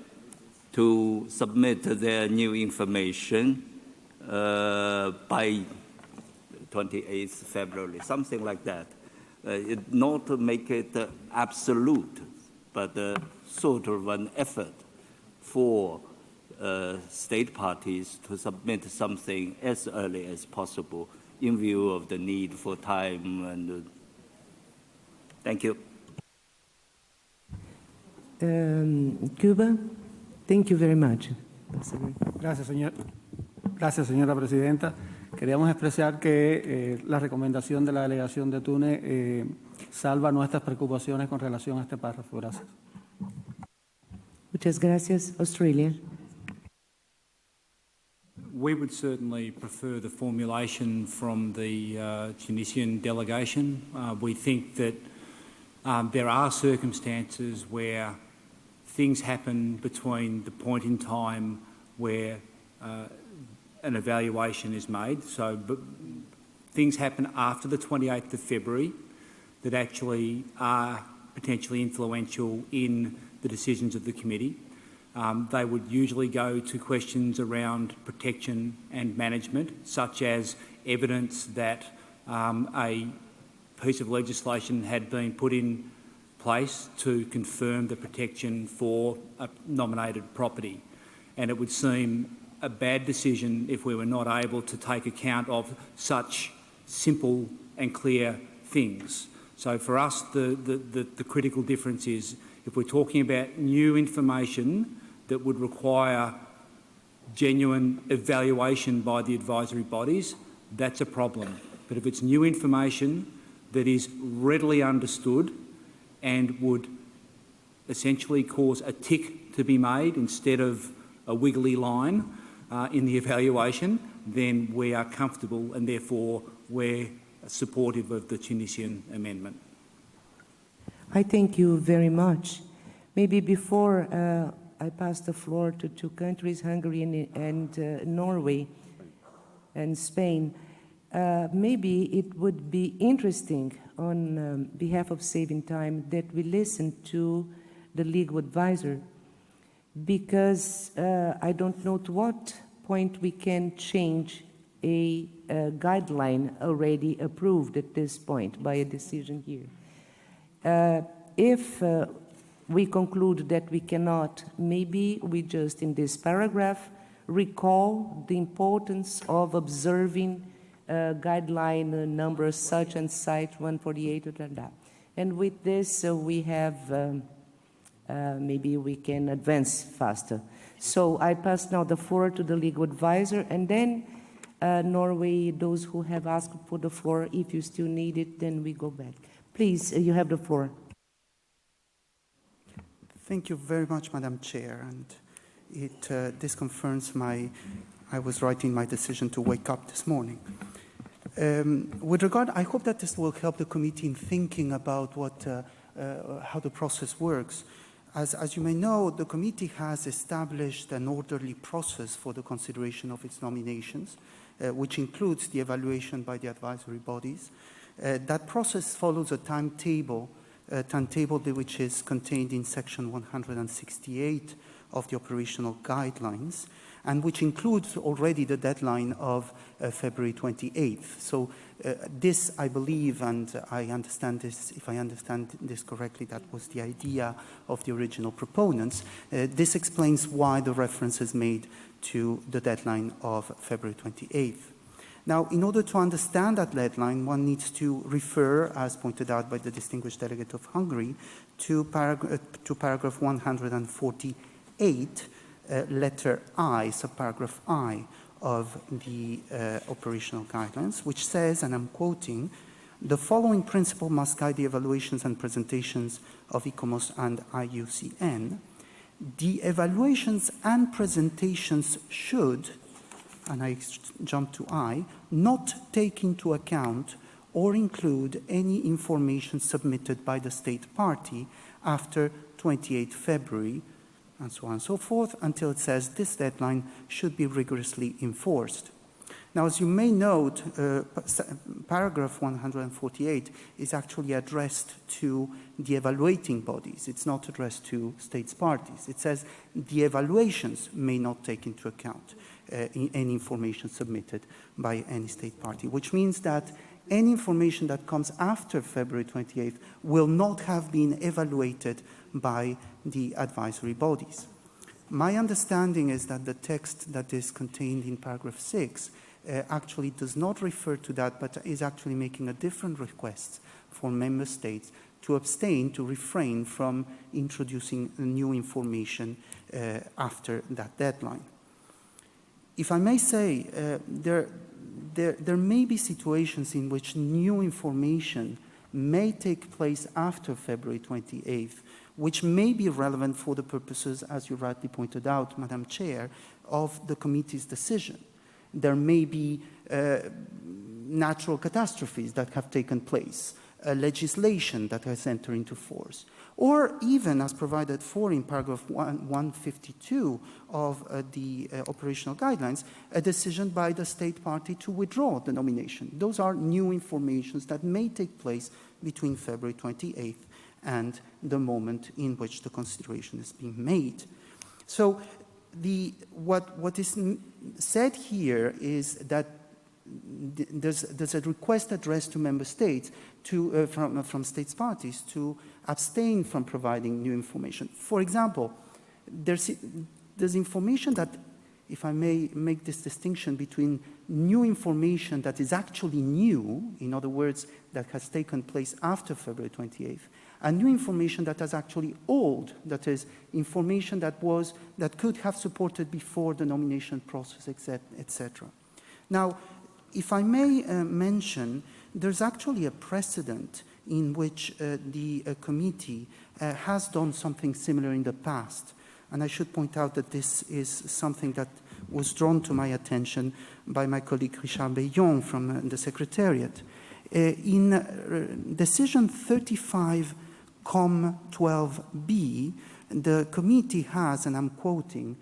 to submit their new information by 28th February, something like that. Not to make it absolute, but sort of an effort for state parties to submit something as early as possible in view of the need for time. And thank you. Cuba, thank you very much. Gracias, señora presidenta. Queríamos expresar que la recomendación de la delegación de Túnez salva nuestras preocupaciones con relación a este párrafo. Gracias. Muchas gracias. Australia. We would certainly prefer the formulation from the Tunisian delegation. We think that there are circumstances where things happen between the point in time where an evaluation is made. So things happen after the 28th of February that actually are potentially influential in the decisions of the committee. They would usually go to questions around protection and management, such as evidence that a piece of legislation had been put in place to confirm the protection for a nominated property. And it would seem a bad decision if we were not able to take account of such simple and clear things. So for us, the critical difference is if we're talking about new information that would require genuine evaluation by the advisory bodies, that's a problem. But if it's new information that is readily understood and would essentially cause a tick to be made instead of a wiggly line in the evaluation, then we are comfortable and therefore we're supportive of the Tunisian amendment. I thank you very much. Maybe before I pass the floor to two countries, Hungary and Norway and Spain, maybe it would be interesting on behalf of saving time that we listen to the legal advisor, because I don't know to what point we can change a guideline already approved at this point by a decision here. If we conclude that we cannot, maybe we just in this paragraph recall the importance of observing guideline numbers such and such 148, and with this we have maybe we can advance faster. So I pass now the floor to the legal advisor, and then Norway, those who have asked for the floor, if you still need it, then we go back. Please, you have the floor. Thank you very much, Madam Chair, and this confirms I was right in my decision to wake up this morning. With regard, I hope that this will help the committee in thinking about how the process works. As you may know, the committee has established an orderly process for the consideration of its nominations, which includes the evaluation by the advisory bodies. That process follows a timetable which is contained in section 168 of the operational guidelines, and which includes already the deadline of February 28th. So this, I believe, and I understand this, if I understand this correctly, that was the idea of the original proponents. This explains why the reference is made to the deadline of February 28th. Now, in order to understand that deadline, one needs to refer, as pointed out by the distinguished delegate of Hungary, to paragraph 148, letter I, subparagraph I, of the operational guidelines, which says, and I'm quoting, the following principle must guide the evaluations and presentations of ICOMOS and IUCN. The evaluations and presentations should, and I jump to I, not take into account or include any information submitted by the state party after 28 February, and so on and so forth, until it says this deadline should be rigorously enforced. Now, as you may note, paragraph 148 is actually addressed to the evaluating bodies. It's not addressed to states parties. It says the evaluations may not take into account any information submitted by any state party, which means that any information that comes after February 28th will not have been evaluated by the advisory bodies. My understanding is that the text that is contained in paragraph 6 actually does not refer to that, but is actually making a different request for member states to abstain, to refrain from introducing new information after that deadline. If I may say, there may be situations in which new information may take place after February 28th, which may be relevant for the purposes, as you rightly pointed out, Madam Chair, of the committee's decision. There may be natural catastrophes that have taken place, legislation that has entered into force, or even, as provided for in paragraph 152 of the operational guidelines, a decision by the state party to withdraw the nomination. Those are new informations that may take place between February 28th and the moment in which the consideration is being made. So what is said here is that there's a request addressed to member states from states parties to abstain from providing new information. For example, there's information that, if I may make this distinction between new information that is actually new, in other words, that has taken place after February 28th, and new information that is actually old, that is information that could have supported before the nomination process, etc. Now, if I may mention, there's actually a precedent in which the committee has done something similar in the past. And I should point out that this is something that was drawn to my attention by my colleague Richard Beillon from the Secretariat. In decision 35-12B, the committee has, and I'm quoting,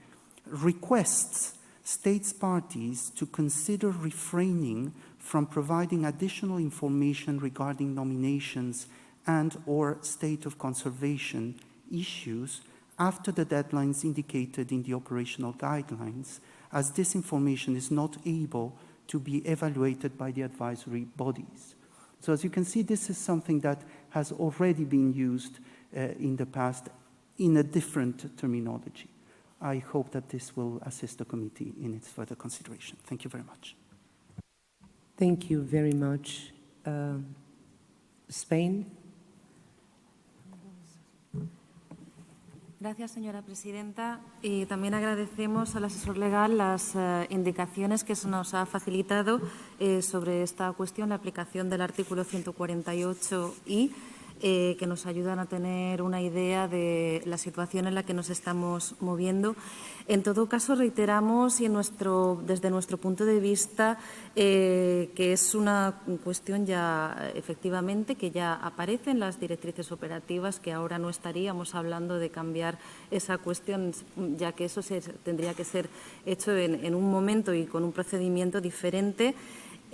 requests states parties to consider refraining from providing additional information regarding nominations and or state of conservation issues after the deadlines indicated in the operational guidelines, as this information is not able to be evaluated by the advisory bodies. So as you can see, this is something that has already been used in the past in a different terminology. I hope that this will assist the committee in its further consideration. Thank you very much. Thank you very much. Spain. Gracias, señora presidenta. Y también agradecemos al asesor legal las indicaciones que se nos ha facilitado sobre esta cuestión, la aplicación del artículo 148I, que nos ayudan a tener una idea de la situación en la que nos estamos moviendo. En todo caso, reiteramos y desde nuestro punto de vista que es una cuestión ya efectivamente que ya aparece en las directrices operativas, que ahora no estaríamos hablando de cambiar esa cuestión, ya que eso tendría que ser hecho en un momento y con un procedimiento diferente.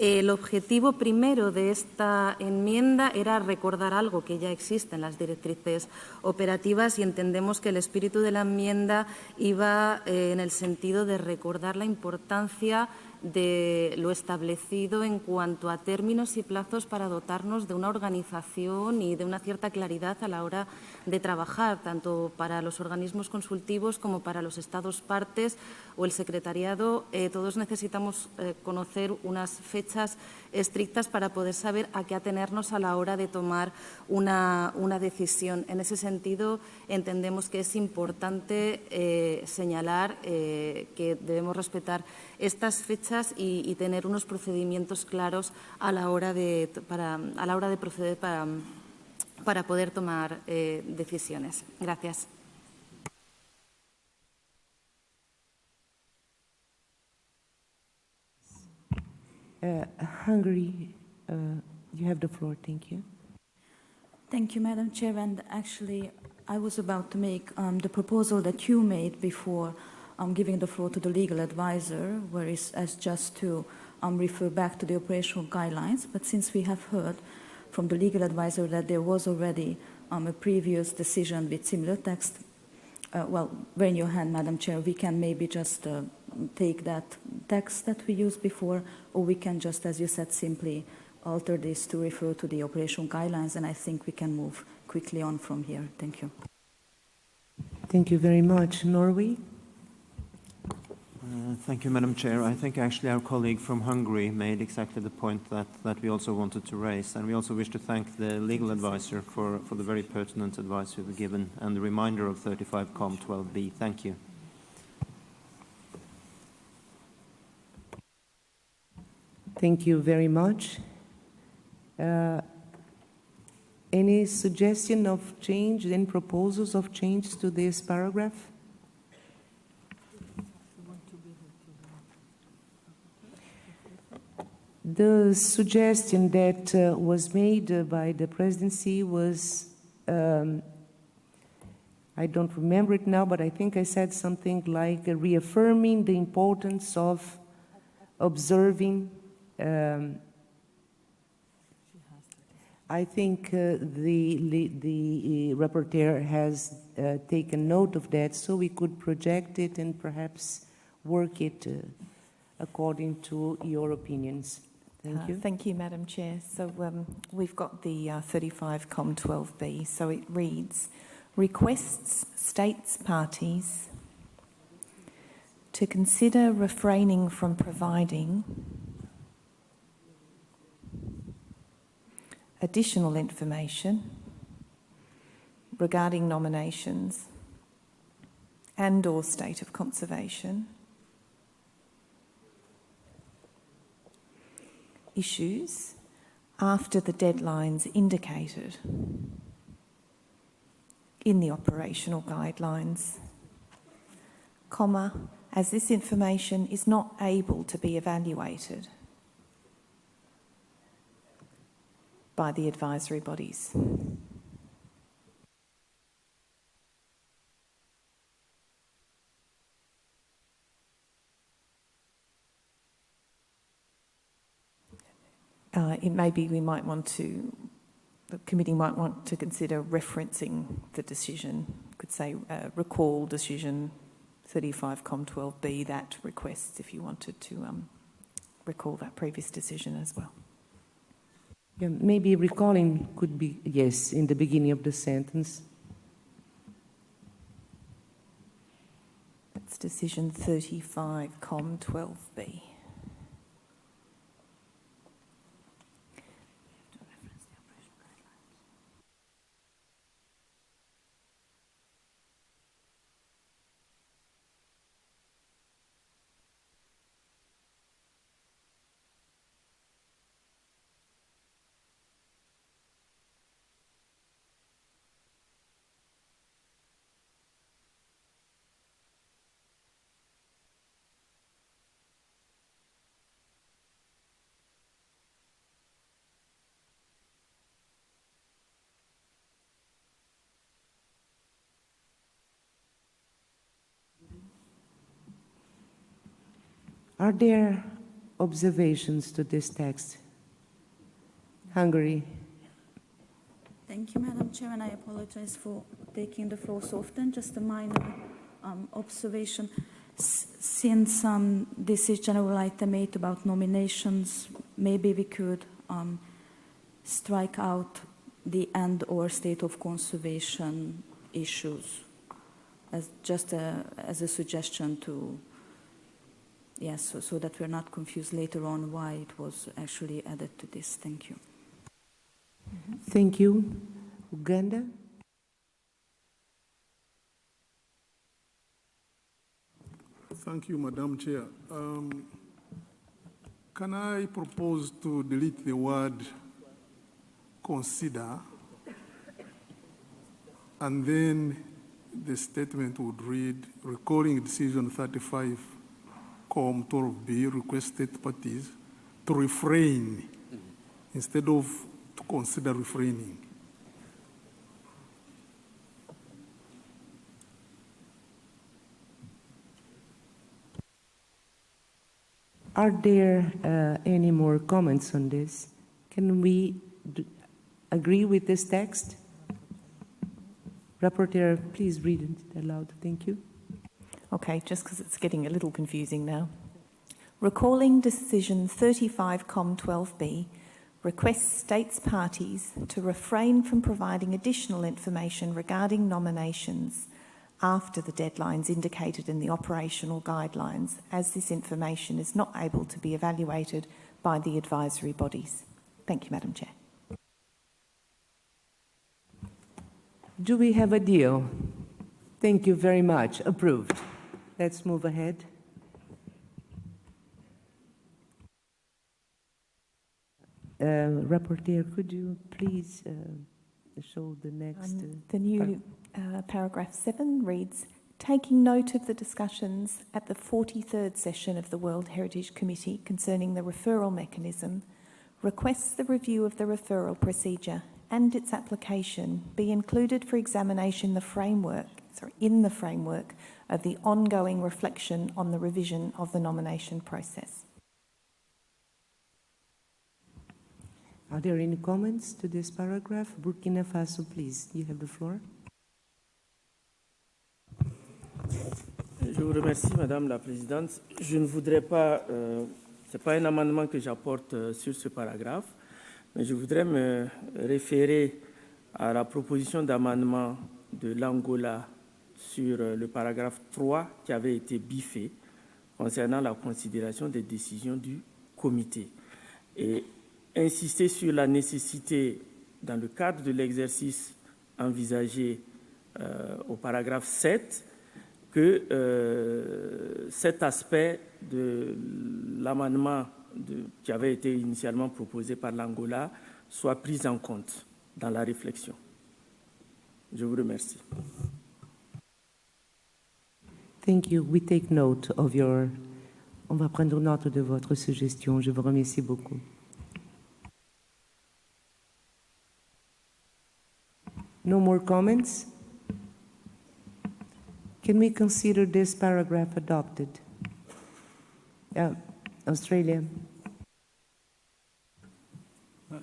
El objetivo primero de esta enmienda era recordar algo que ya existe en las directrices operativas y entendemos que el espíritu de la enmienda iba en el sentido de recordar la importancia de lo establecido en cuanto a términos y plazos para dotarnos de una organización y de una cierta claridad a la hora de trabajar, tanto para los organismos consultivos como para los Estados partes o el secretariado. Todos necesitamos conocer unas fechas estrictas para poder saber a qué atenernos a la hora de tomar una decisión. En ese sentido, entendemos que es importante señalar que debemos respetar estas fechas y tener unos procedimientos claros a la hora de proceder para poder tomar decisiones. Gracias. Hungary, you have the floor. Thank you. Thank you, Madam Chair. And actually, I was about to make the proposal that you made before giving the floor to the legal advisor, where it's as just to refer back to the operational guidelines. But since we have heard from the legal advisor that there was already a previous decision with similar text, well, raise your hand, Madam Chair. We can maybe just take that text that we used before, or we can just, as you said, simply alter this to refer to the operational guidelines, and I think we can move quickly on from here. Thank you. Thank you very much. Norway? Thank you, Madam Chair. I think actually our colleague from Hungary made exactly the point that we also wanted to raise, and we also wish to thank the legal advisor for the very pertinent advice you've given and the reminder of 35 Com 12B. Thank you. Thank you very much. Any suggestion of change, any proposals of change to this paragraph? The suggestion that was made by the presidency was, I don't remember it now, but I think I said something like reaffirming the importance of observing. I think the rapporteur has taken note of that, so we could project it and perhaps work it according to your opinions. Thank you. Thank you, Madam Chair. So we've got the 35 Com 12B. So it reads, requests states parties to consider refraining from providing additional information regarding nominations and/or state of conservation issues after the deadlines indicated in the operational guidelines, comma, as this information is not able to be evaluated by the advisory bodies. It may be the committee might want to consider referencing the decision. Could say recall decision 35 Com 12B, that request, if you wanted to recall that previous decision as well. Yeah, maybe recalling could be, yes, in the beginning of the sentence. That's decision 35 Com 12B. Are there observations to this text? Hungary. Thank you, Madam Chair, and I apologize for taking the floor so often. Just a minor observation. Since this is general item 8 about nominations, maybe we could strike out the and/or state of conservation issues as just as a suggestion to, yes, so that we're not confused later on why it was actually added to this. Thank you. Thank you. Uganda? Thank you, Madam Chair. Can I propose to delete the word consider, and then the statement would read, recalling decision 35 Com 12B request state parties to refrain instead of to consider refraining. Are there any more comments on this? Can we agree with this text? Rapporteur, please read it aloud. Thank you. Okay, just because it's getting a little confusing now. Recalling Decision 35 Com 12B requests states parties to refrain from providing additional information regarding nominations after the deadlines indicated in the operational guidelines, as this information is not able to be evaluated by the advisory bodies. Thank you, Madam Chair. Do we have a deal? Thank you very much. Approved. Let's move ahead. Rapporteur, could you please show the next... the new paragraph 7 reads, taking note of the discussions at the 43rd session of the World Heritage Committee concerning the referral mechanism, requests the review of the referral procedure and its application be included for examination in the framework of the ongoing reflection on the revision of the nomination process. Are there any comments to this paragraph? Burkina Faso, please. You have the floor. Je vous remercie, Madame la Présidente. Je ne voudrais pas, ce n'est pas un amendement que j'apporte sur ce paragraphe, mais je voudrais me référer à la proposition d'amendement de l'Angola sur le paragraphe 3 qui avait été biffé concernant la considération des décisions du comité. Et insister sur la nécessité, dans le cadre de l'exercice envisagé au paragraphe 7, que cet aspect de l'amendement qui avait été initialement proposé par l'Angola soit pris en compte dans la réflexion. Je vous remercie. Thank you. We take note of your... On va prendre note de votre suggestion. Je vous remercie beaucoup. No more comments? Can we consider this paragraph adopted? Australia.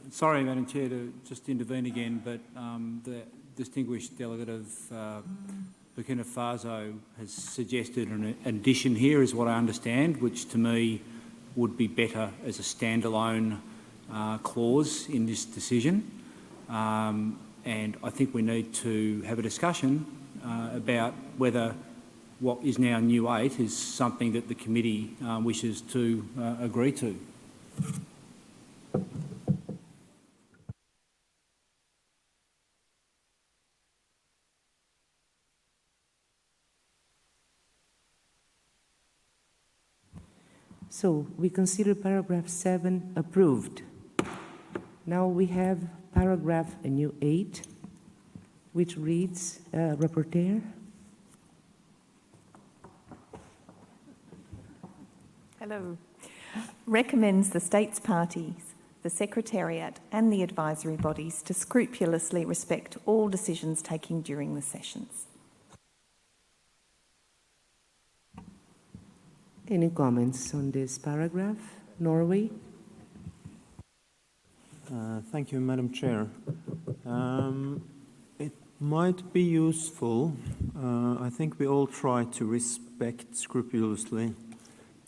Sorry, Madam Chair, to just intervene again, but the distinguished delegate of Burkina Faso has suggested an addition here, is what I understand, which to me would be better as a standalone clause in this decision. And I think we need to have a discussion about whether what is now New 8 is something that the committee wishes to agree to. So we consider paragraph 7 approved. Now we have paragraph a new 8, which reads, Rapporteur. Hello. Recommends the states parties, the Secretariat and the advisory bodies to scrupulously respect all decisions taken during the sessions. Any comments on this paragraph? Norway. Thank you, Madam Chair. It might be useful. I think we all try to respect scrupulously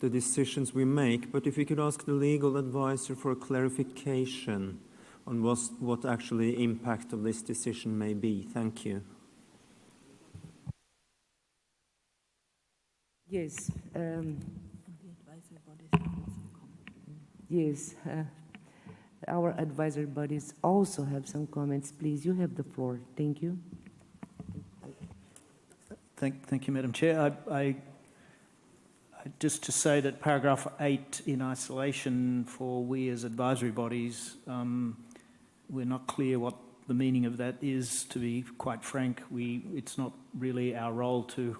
the decisions we make, but if we could ask the legal advisor for a clarification on what actually impact of this decision may be. Thank you. Yes. Yes. Our advisory bodies also have some comments. Please, you have the floor. Thank you. Thank you, Madam Chair. Just to say that paragraph 8 in isolation for we as advisory bodies, we're not clear what the meaning of that is, to be quite frank. It's not really our role to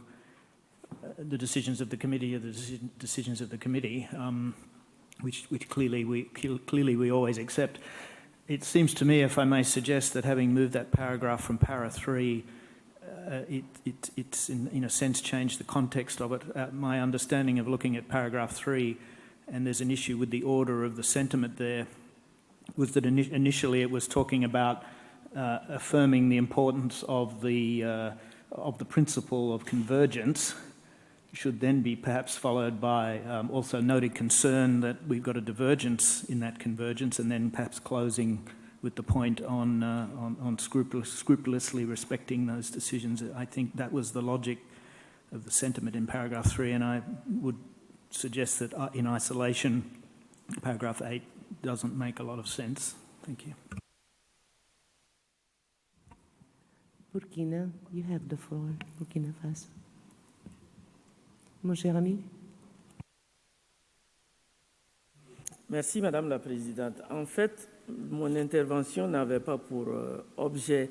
the decisions of the committee or the decisions of the committee, which clearly we always accept. It seems to me, if I may suggest, that having moved that paragraph from para 3, it's in a sense changed the context of it. My understanding of looking at paragraph 3, and there's an issue with the order of the sentiment there, was that initially it was talking about affirming the importance of the principle of convergence, should then be perhaps followed by also noted concern that we've got a divergence in that convergence, and then perhaps closing with the point on scrupulously respecting those decisions. I think that was the logic of the sentiment in paragraph 3, and I would suggest that in isolation, paragraph 8 doesn't make a lot of sense. Thank you. Burkina, you have the floor. Burkina Faso. Mon cher ami. Merci, Madame la Présidente. En fait, mon intervention n'avait pas pour objet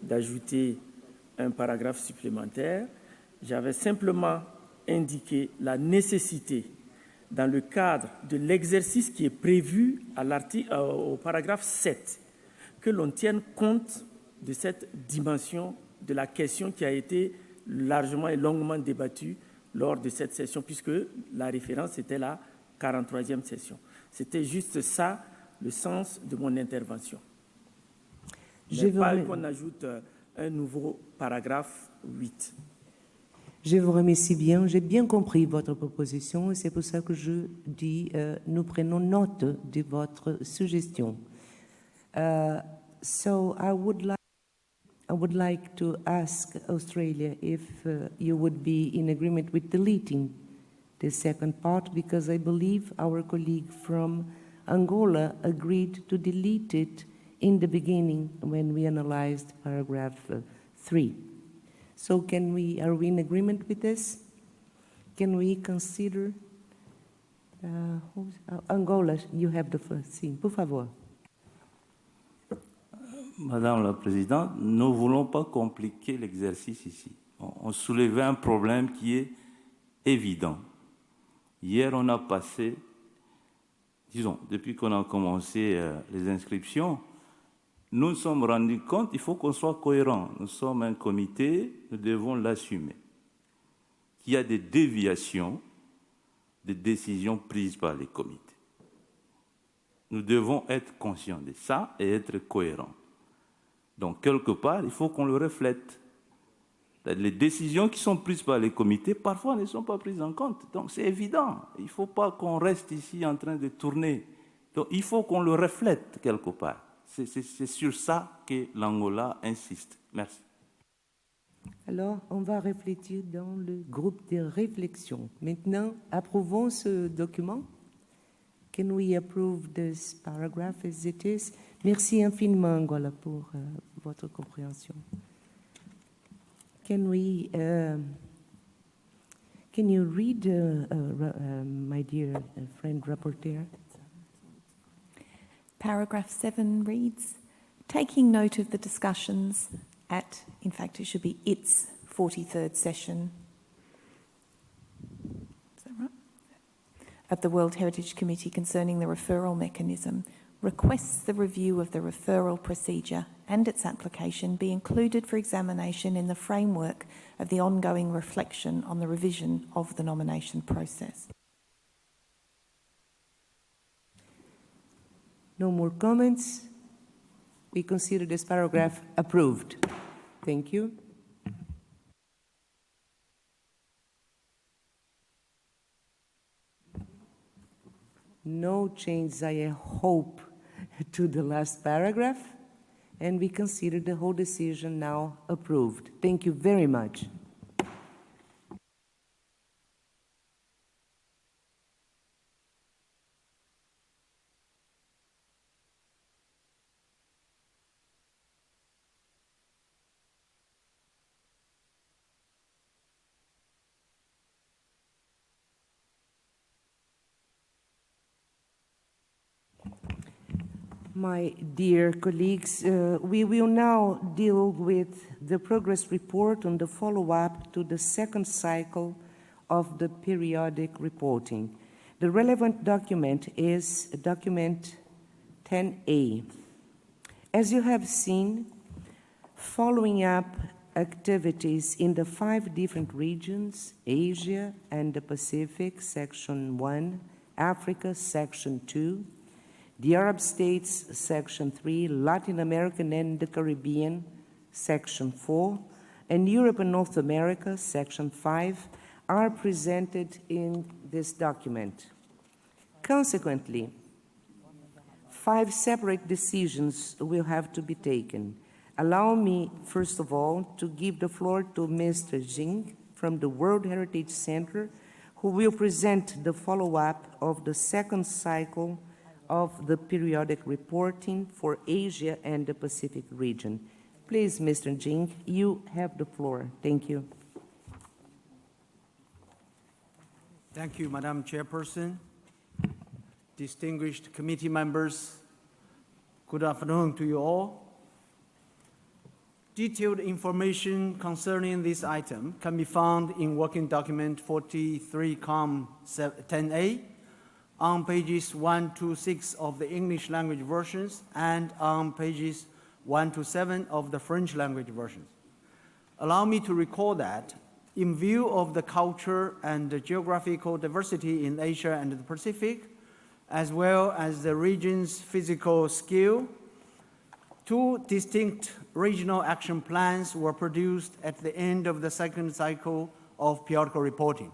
d'ajouter un paragraphe supplémentaire. J'avais simplement indiqué la nécessité, dans le cadre de l'exercice qui est prévu au paragraphe 7, que l'on tienne compte de cette dimension de la question qui a été largement et longuement débattue lors de cette session, puisque la référence était la 43e session. C'était juste ça, le sens de mon intervention. Mais pas qu'on ajoute un nouveau paragraphe 8. Je vous remercie bien. J'ai bien compris votre proposition et c'est pour ça que je dis nous prenons note de votre suggestion. So I would like to ask Australia if you would be in agreement with deleting the second part, because I believe our colleague from Angola agreed to delete it in the beginning when we analyzed paragraph 3. So are we in agreement with this? Can we consider Angola, you have the first thing. Por favor. Madame la Présidente, nous ne voulons pas compliquer l'exercice ici. On soulevait un problème qui est évident. Hier, on a passé, disons, depuis qu'on a commencé les inscriptions, nous nous sommes rendus compte qu'il faut qu'on soit cohérent. Nous sommes un comité, nous devons l'assumer. Il y a des déviations des décisions prises par les comités. Nous devons être conscients de ça et être cohérents. Donc, quelque part, il faut qu'on le reflète. Les décisions qui sont prises par les comités, parfois, ne sont pas prises en compte. Donc, c'est évident. Il ne faut pas qu'on reste ici en train de tourner. Donc, il faut qu'on le reflète quelque part. C'est sur ça que l'Angola insiste. Merci. Alors, on va réfléchir dans le groupe de réflexion. Maintenant, approuvons ce document. Can we approve this paragraph as it is? Merci infiniment, Angola, pour votre compréhension. Can you read, my dear friend rapporteur? Paragraph 7 reads, taking note of the discussions at, in fact, it should be its 43rd session. Is that right? Of the World Heritage Committee concerning the referral mechanism, requests the review of the referral procedure and its application be included for examination in the framework of the ongoing reflection on the revision of the nomination process. Can we approve this paragraph as it is? Can we approve this paragraph as it is? Merci. Alors, on va réfléchir dans le groupe des réflexions. Maintenant, approuvons ce document. Can we approve this paragraph as it is? Merci infiniment, Angola, pour votre compréhension. No more comments. We consider this paragraph approved. Thank you. No changes, I hope, to the last paragraph, and we consider the whole decision now approved. Thank you very much. My dear colleagues, we will now deal with the progress report on the follow-up to the second cycle of the periodic reporting. The relevant document is document 10A. As you have seen, following up activities in the 5 different regions, Asia and the Pacific, Section 1, Africa, Section 2, the Arab States, Section 3, Latin America and the Caribbean, Section 4, and Europe and North America, Section 5, are presented in this document. Consequently, 5 separate decisions will have to be taken. Allow me, first of all, to give the floor to Mr. Jing from the World Heritage Center, who will present the follow-up of the second cycle of the periodic reporting for Asia and the Pacific region. Please, Mr. Jing, you have the floor. Thank you. Thank you, Madam Chairperson. Distinguished committee members, good afternoon to you all. Detailed information concerning this item can be found in Working Document 43-10A on pages 1 to 6 of the English language versions and on pages 1 to 7 of the French language versions. Allow me to recall that in view of the culture and the geographical diversity in Asia and the Pacific, as well as the region's physical scale, 2 distinct regional action plans were produced at the end of the second cycle of periodical reporting.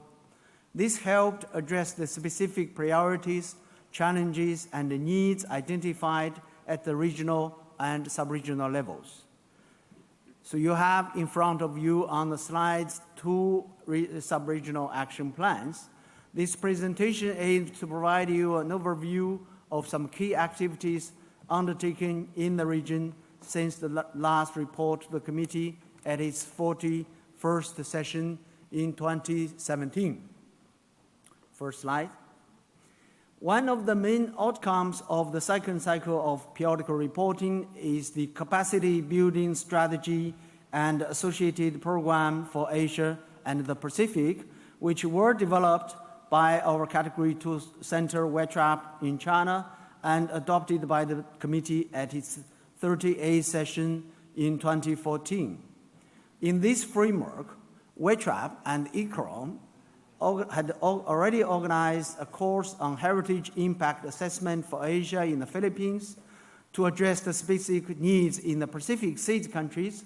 This helped address the specific priorities, challenges, and the needs identified at the regional and sub-regional levels. So you have in front of you on the slides 2 sub-regional action plans. This presentation aims to provide you an overview of some key activities undertaken in the region since the last report to the committee at its 41st session in 2017. First slide. One of the main outcomes of the second cycle of periodical reporting is the capacity building strategy and associated program for Asia and the Pacific, which were developed by our Category 2 Center, WETRAP, in China and adopted by the committee at its 38th session in 2014. In this framework, WETRAP and ICROM had already organized a course on heritage impact assessment for Asia in the Philippines to address the specific needs in the Pacific SEED countries,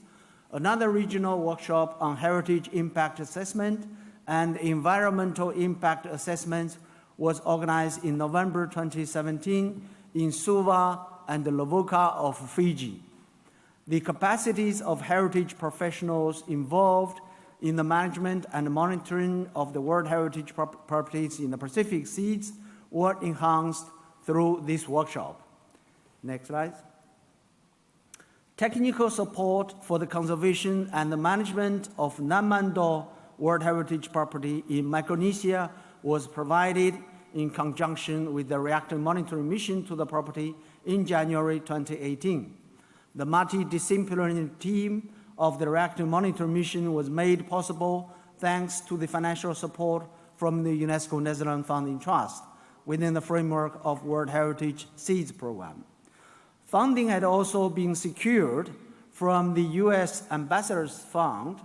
another regional workshop on heritage impact assessment and environmental impact assessment was organized in November 2017 in Suva and Lavoka of Fiji. The capacities of heritage professionals involved in the management and monitoring of the World Heritage properties in the Pacific Seas were enhanced through this workshop. Next slide. Technical support for the conservation and the management of Namando World Heritage property in Micronesia was provided in conjunction with the reactor monitoring mission to the property in January 2018. The multidisciplinary team of the reactor monitoring mission was made possible thanks to the financial support from the UNESCO Netherlands Funding Trust within the framework of World Heritage Seeds Program. Funding had also been secured from the U.S. Ambassador's Fund,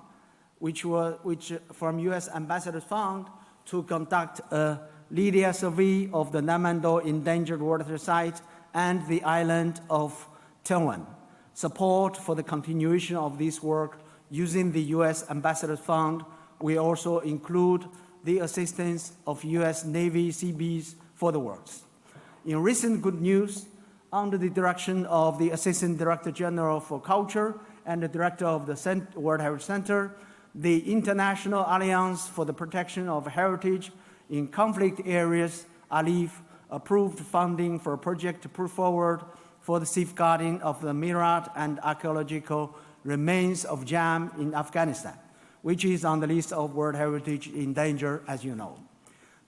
from U.S. Ambassador's Fund to conduct a Lydia survey of the Namando endangered water site and the island of Taiwan. Support for the continuation of this work using the U.S. Ambassador Fund will also include the assistance of U.S. Navy Seabees for the works. In recent good news, under the direction of the Assistant Director General for Culture and the Director of the World Heritage Center, the International Alliance for the Protection of Heritage in Conflict Areas, ALIF, approved funding for a project to put forward for the safeguarding of the Mirat and archaeological remains of Jam in Afghanistan, which is on the list of World Heritage in danger, as you know.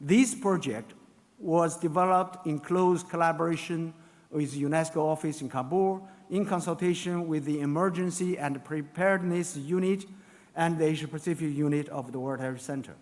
This project was developed in close collaboration with the UNESCO office in Kabul, in consultation with the Emergency and Preparedness Unit and the Asia Pacific Unit of the World Heritage Center.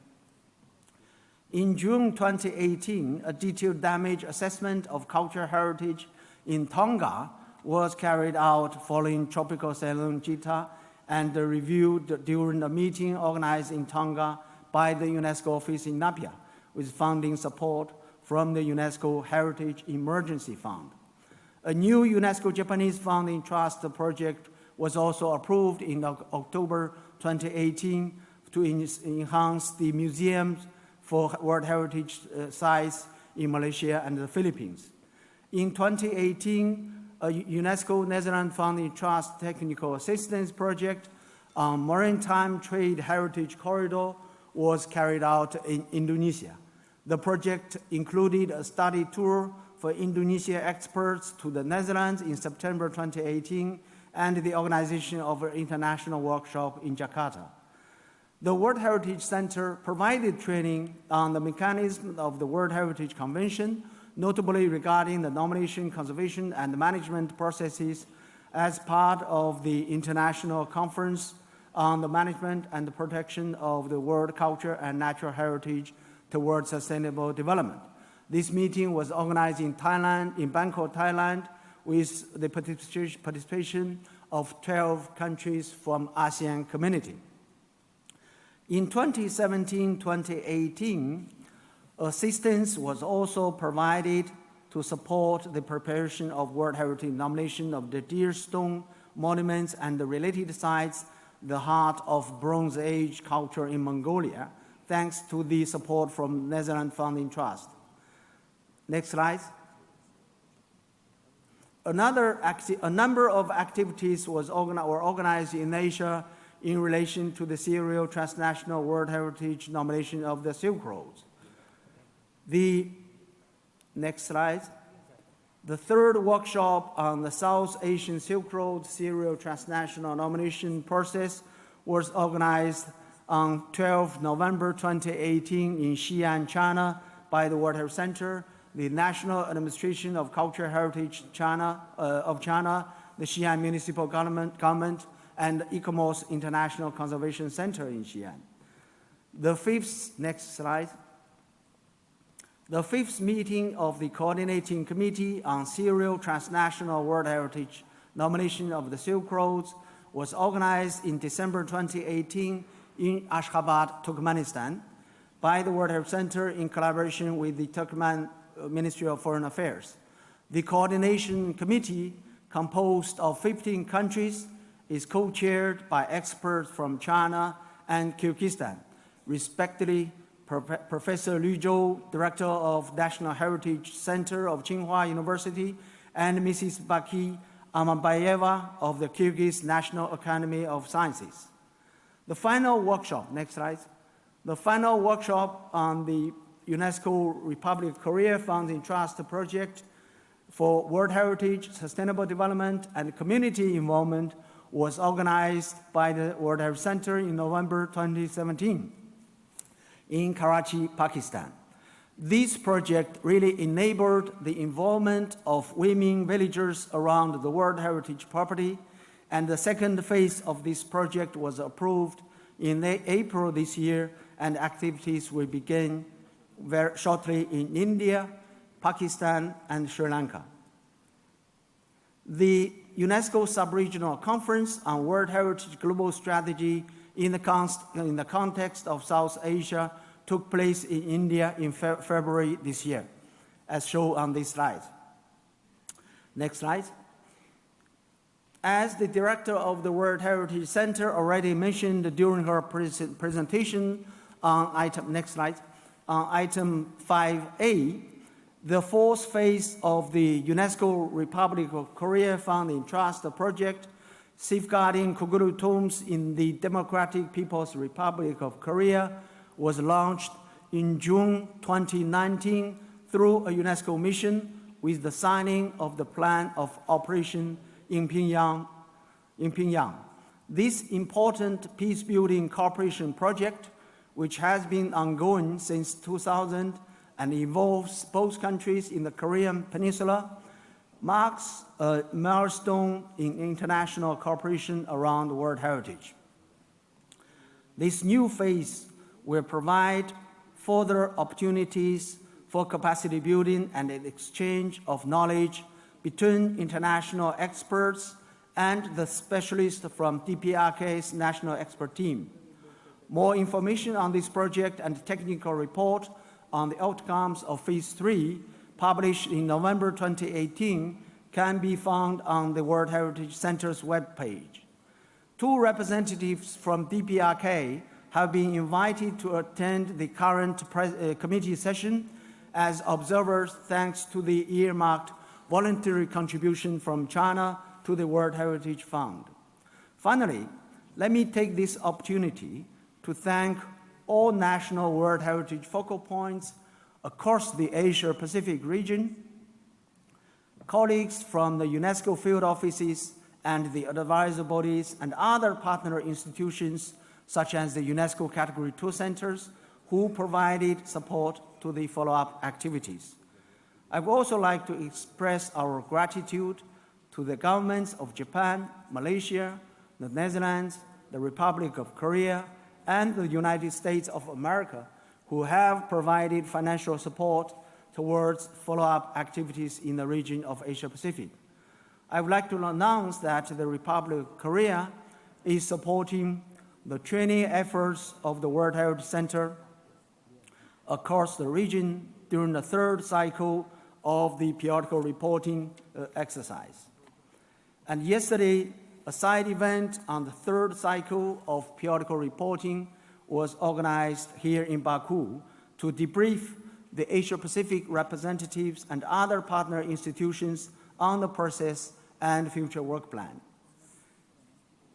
In June 2018, a detailed damage assessment of cultural heritage in Tonga was carried out following Tropical Cyclone Gita and reviewed during a meeting organized in Tonga by the UNESCO office in Napier, with funding support from the UNESCO Heritage Emergency Fund. A new UNESCO Japanese Funding Trust project was also approved in October 2018 to enhance the museums for World Heritage sites in Malaysia and the Philippines. In 2018, a UNESCO Netherlands Funding Trust technical assistance project on maritime trade heritage corridor was carried out in Indonesia. The project included a study tour for Indonesia experts to the Netherlands in September 2018 and the organization of an international workshop in Jakarta. The World Heritage Center provided training on the mechanism of the World Heritage Convention, notably regarding the nomination, conservation, and management processes as part of the International Conference on the Management and the Protection of the World Culture and Natural Heritage towards Sustainable Development. This meeting was organized in Thailand, in Bangkok, Thailand, with the participation of 12 countries from ASEAN community. In 2017-2018, assistance was also provided to support the preparation of World Heritage nomination of the Deer Stone monuments and the related sites, the heart of Bronze Age culture in Mongolia, thanks to the support from Netherlands Funding Trust. Next slide. A number of activities were organized in Asia in relation to the serial transnational World Heritage nomination of the Silk Roads. Next slide. The third workshop on the South Asian Silk Road serial transnational nomination process was organized on 12 November 2018 in Xi'an, China by the World Heritage Center, the National Administration of Cultural Heritage of China, the Xi'an Municipal Government, and ICOMOS International Conservation Center in Xi'an. Next slide. The fifth meeting of the Coordinating Committee on Serial Transnational World Heritage nomination of the Silk Roads was organized in December 2018 in Ashgabat, Turkmenistan, by the World Heritage Center in collaboration with the Turkmen Ministry of Foreign Affairs. The Coordination Committee, composed of 15 countries, is co-chaired by experts from China and Kyrgyzstan, respectively Professor Liu Zhou, Director of National Heritage Center of Tsinghua University, and Mrs. Baki Amanbayeva of the Kyrgyz National Academy of Sciences. The final workshop, next slide. The final workshop on the UNESCO Republic of Korea Funding Trust project for World Heritage, Sustainable Development, and Community Involvement was organized by the World Heritage Center in November 2017 in Karachi, Pakistan. This project really enabled the involvement of women villagers around the World Heritage property, and the second phase of this project was approved in April this year, and activities will begin very shortly in India, Pakistan, and Sri Lanka. The UNESCO Sub-Regional Conference on World Heritage Global Strategy in the context of South Asia took place in India in February this year, as shown on this slide. Next slide. As the director of the World Heritage Center already mentioned during her presentation on next slide, on item 5A, the fourth phase of the UNESCO Republic of Korea Founding Trust project, Safeguarding Koguru Tombs in the Democratic People's Republic of Korea, was launched in June 2019 through a UNESCO mission with the signing of the Plan of Operation in Pyongyang. This important peace-building cooperation project, which has been ongoing since 2000 and involves both countries in the Korean Peninsula, marks a milestone in international cooperation around World Heritage. This new phase will provide further opportunities for capacity building and an exchange of knowledge between international experts and the specialists from DPRK's National Expert Team. More information on this project and technical report on the outcomes of Phase 3, published in November 2018, can be found on the World Heritage Center's webpage. 2 representatives from DPRK have been invited to attend the current committee session as observers thanks to the earmarked voluntary contribution from China to the World Heritage Fund. Finally, let me take this opportunity to thank all national World Heritage focal points across the Asia-Pacific region, colleagues from the UNESCO field offices and the advisory bodies and other partner institutions such as the UNESCO Category 2 centers who provided support to the follow-up activities. I would also like to express our gratitude to the governments of Japan, Malaysia, the Netherlands, the Republic of Korea, and the United States of America, who have provided financial support towards follow-up activities in the region of Asia-Pacific. I would like to announce that the Republic of Korea is supporting the training efforts of the World Heritage Center across the region during the 3rd cycle of the periodical reporting exercise. And yesterday, a side event on the 3rd cycle of periodical reporting was organized here in Baku to debrief the Asia-Pacific representatives and other partner institutions on the process and future work plan.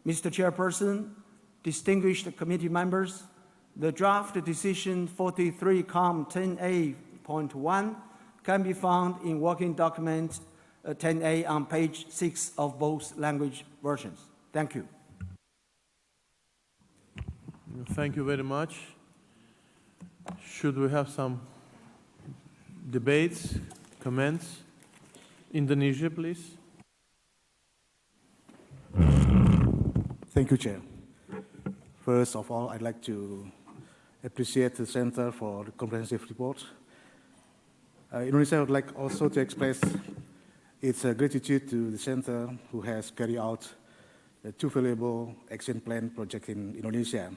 Mr. Chairperson, distinguished committee members, the draft decision 43-10A.1 can be found in working document 10A on page 6 of both language versions. Thank you. Thank you very much. Should we have some debates, comments? Indonesia, please. Thank you, Chair. First of all, I'd like to appreciate the Center for the comprehensive report. Indonesia would like also to express its gratitude to the Center who has carried out the 2 valuable action plan projects in Indonesia.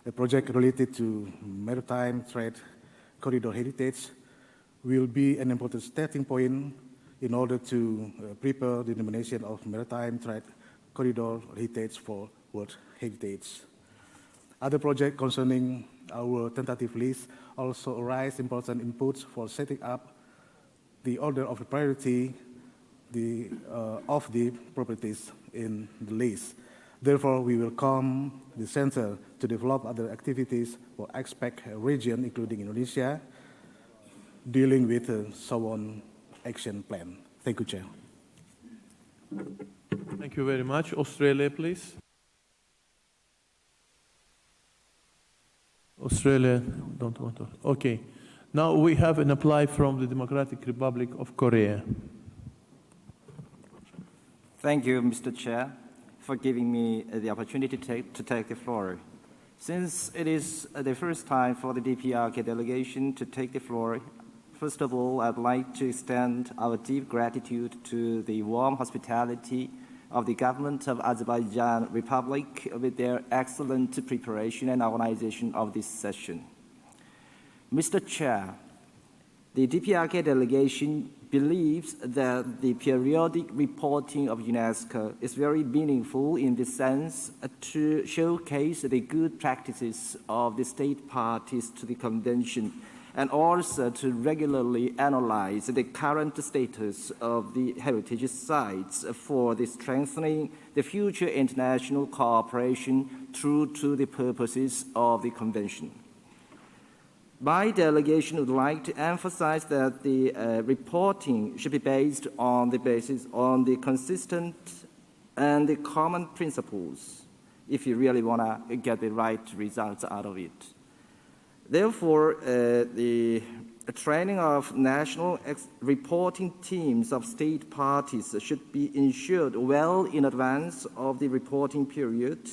A project related to maritime trade corridor heritage will be an important starting point in order to prepare the nomination of maritime trade corridor heritage for World Heritage. Other projects concerning our tentative list also arise important inputs for setting up the order of priority of the properties in the list. Therefore, we welcome the Center to develop other activities for ASPEC region, including Indonesia, dealing with the SAWON action plan. Thank you, Chair. Thank you very much. Australia, please. Australia don't want to. Okay. Now we have an apply from the Democratic Republic of Korea. Thank you, Mr. Chair, for giving me the opportunity to take the floor. Since it is the first time for the DPRK delegation to take the floor, first of all, I'd like to extend our deep gratitude to the warm hospitality of the government of Azerbaijan Republic with their excellent preparation and organization of this session. Mr. Chair, the DPRK delegation believes that the periodic reporting of UNESCO is very meaningful in the sense to showcase the good practices of the state parties to the convention, and also to regularly analyze the current status of the heritage sites for the strengthening the future international cooperation true to the purposes of the convention. My delegation would like to emphasize that the reporting should be based on the consistent and the common principles if you really want to get the right results out of it. Therefore, the training of national reporting teams of state parties should be ensured well in advance of the reporting period,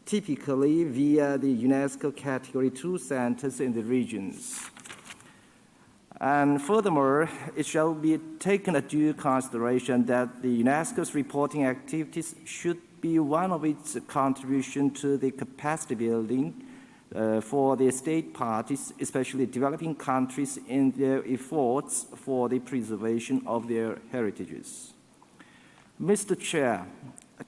typically via the UNESCO Category 2 centers in the regions. And furthermore, it shall be taken into due consideration that the UNESCO's reporting activities should be one of its contribution to the capacity building for the state parties, especially developing countries, in their efforts for the preservation of their heritages. Mr. Chair,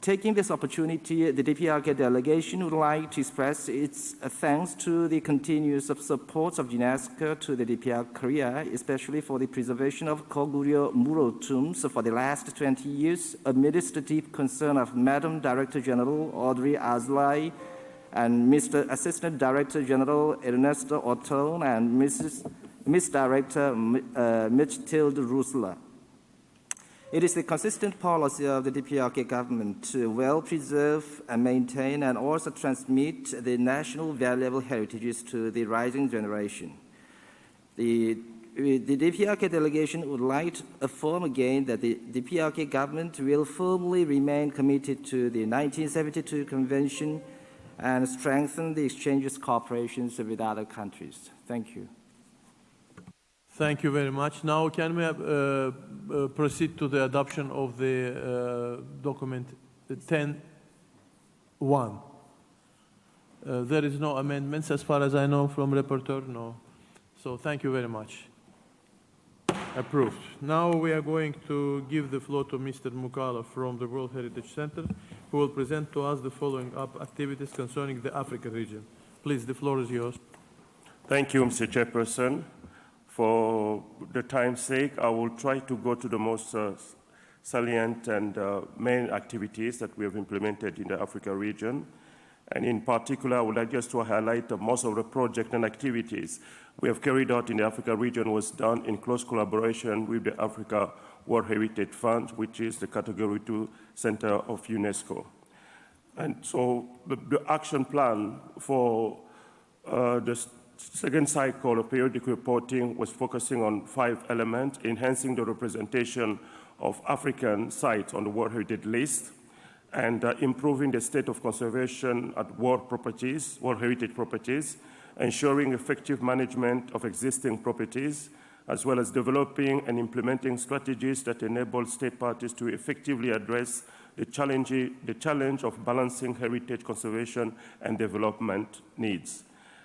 taking this opportunity, the DPRK delegation would like to express its thanks to the continuous support of UNESCO to the DPR Korea, especially for the preservation of Koguryo mural tombs for the last 20 years, amidst the deep concern of Madam Director General Audrey Azoulay and Mr. Assistant Director General Ernesto Oton and Miss Director Mechtilde Rousseler. It is the consistent policy of the DPRK government to well preserve and maintain and also transmit the national valuable heritages to the rising generation. The DPRK delegation would like to affirm again that the DPRK government will firmly remain committed to the 1972 Convention and strengthen the exchanges cooperations with other countries. Thank you. Thank you very much. Now can we proceed to the adoption of the document 10.1? There is no amendments as far as I know from rapporteur, no. So thank you very much. Approved. Now we are going to give the floor to Mr. Mukala from the World Heritage Center, who will present to us the following up activities concerning the Africa region. Please, the floor is yours. Thank you, Mr. Chairperson. For the time's sake, I will try to go to the most salient and main activities that we have implemented in the Africa region. And in particular, I would like just to highlight that most of the projects and activities we have carried out in the Africa region was done in close collaboration with the Africa World Heritage Fund, which is the Category 2 Center of UNESCO. And so the action plan for the second cycle of periodic reporting was focusing on 5 elements: enhancing the representation of African sites on the World Heritage List, and improving the state of conservation at World Heritage properties, ensuring effective management of existing properties, as well as developing and implementing strategies that enable state parties to effectively address the challenge of balancing heritage conservation and development needs.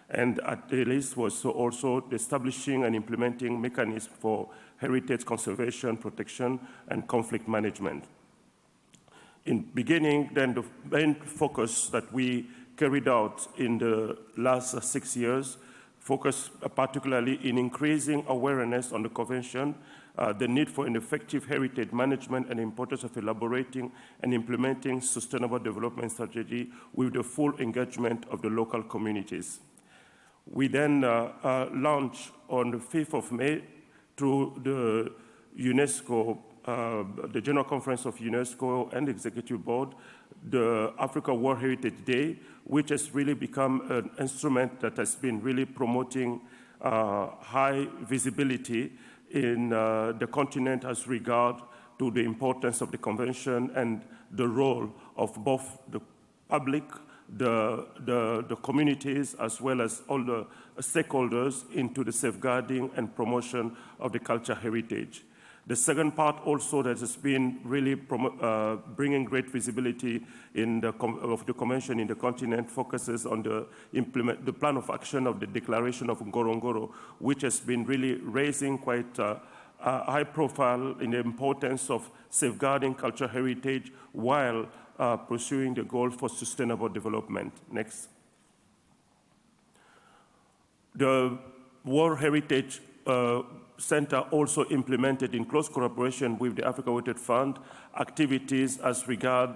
And at the list was also establishing and implementing mechanisms for heritage conservation, protection, and conflict management. In beginning, then the main focus that we carried out in the last 6 years focused particularly in increasing awareness on the Convention, the need for an effective heritage management, and the importance of elaborating and implementing sustainable development strategy with the full engagement of the local communities. We then launched on the 5th of May through the UNESCO, the General Conference of UNESCO and the Executive Board, the Africa World Heritage Day, which has really become an instrument that has been really promoting high visibility in the continent as regard to the importance of the Convention and the role of both the public, the communities, as well as all the stakeholders into the safeguarding and promotion of the cultural heritage. The second part also that has been really bringing great visibility of the Convention in the continent focuses on the plan of action of the Declaration of Ngorongoro, which has been really raising quite high profile in the importance of safeguarding cultural heritage while pursuing the goals for sustainable development. Next. The World Heritage Center also implemented, in close collaboration with the Africa Heritage Fund, activities as regard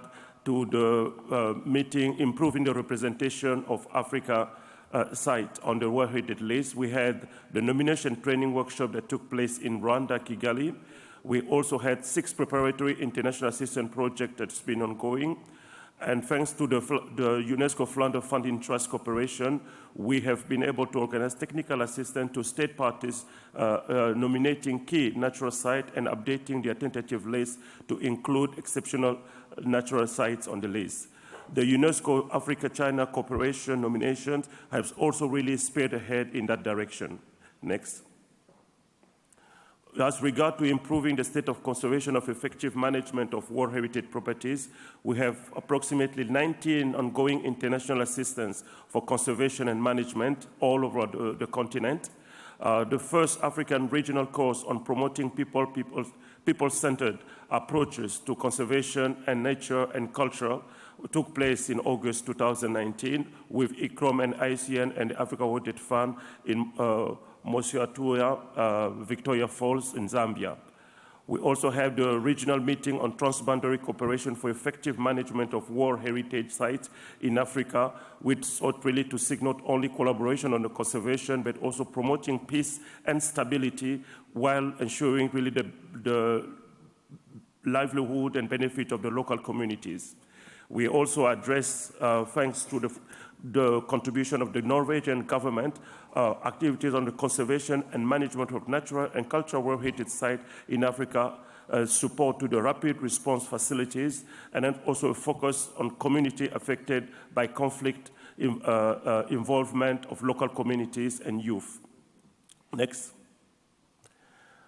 to the meeting, improving the representation of Africa site on the World Heritage list. We had the nomination training workshop that took place in Rwanda, Kigali. We also had 6 preparatory international assistance projects that's been ongoing. And thanks to the UNESCO Flounder Funding Trust Corporation, we have been able to organize technical assistance to state parties nominating key natural sites and updating their tentative list to include exceptional natural sites on the list. The UNESCO Africa-China Cooperation nominations have also really speared ahead in that direction. Next. As regard to improving the state of conservation of effective management of World Heritage properties, we have approximately 19 ongoing international assistance for conservation and management all over the continent. The first African regional course on promoting people-centered approaches to conservation and nature and culture took place in August 2019 with ICROM and ICN and the Africa Heritage Fund in Mosiatua, Victoria Falls in Zambia. We also have the regional meeting on transboundary cooperation for effective management of World Heritage sites in Africa, which sought really to seek not only collaboration on the conservation, but also promoting peace and stability while ensuring really the livelihood and benefit of the local communities. We also address, thanks to the contribution of the Norwegian government, activities on the conservation and management of natural and cultural World Heritage sites in Africa, support to the rapid response facilities, and then also a focus on community affected by conflict, involvement of local communities and youth. Next.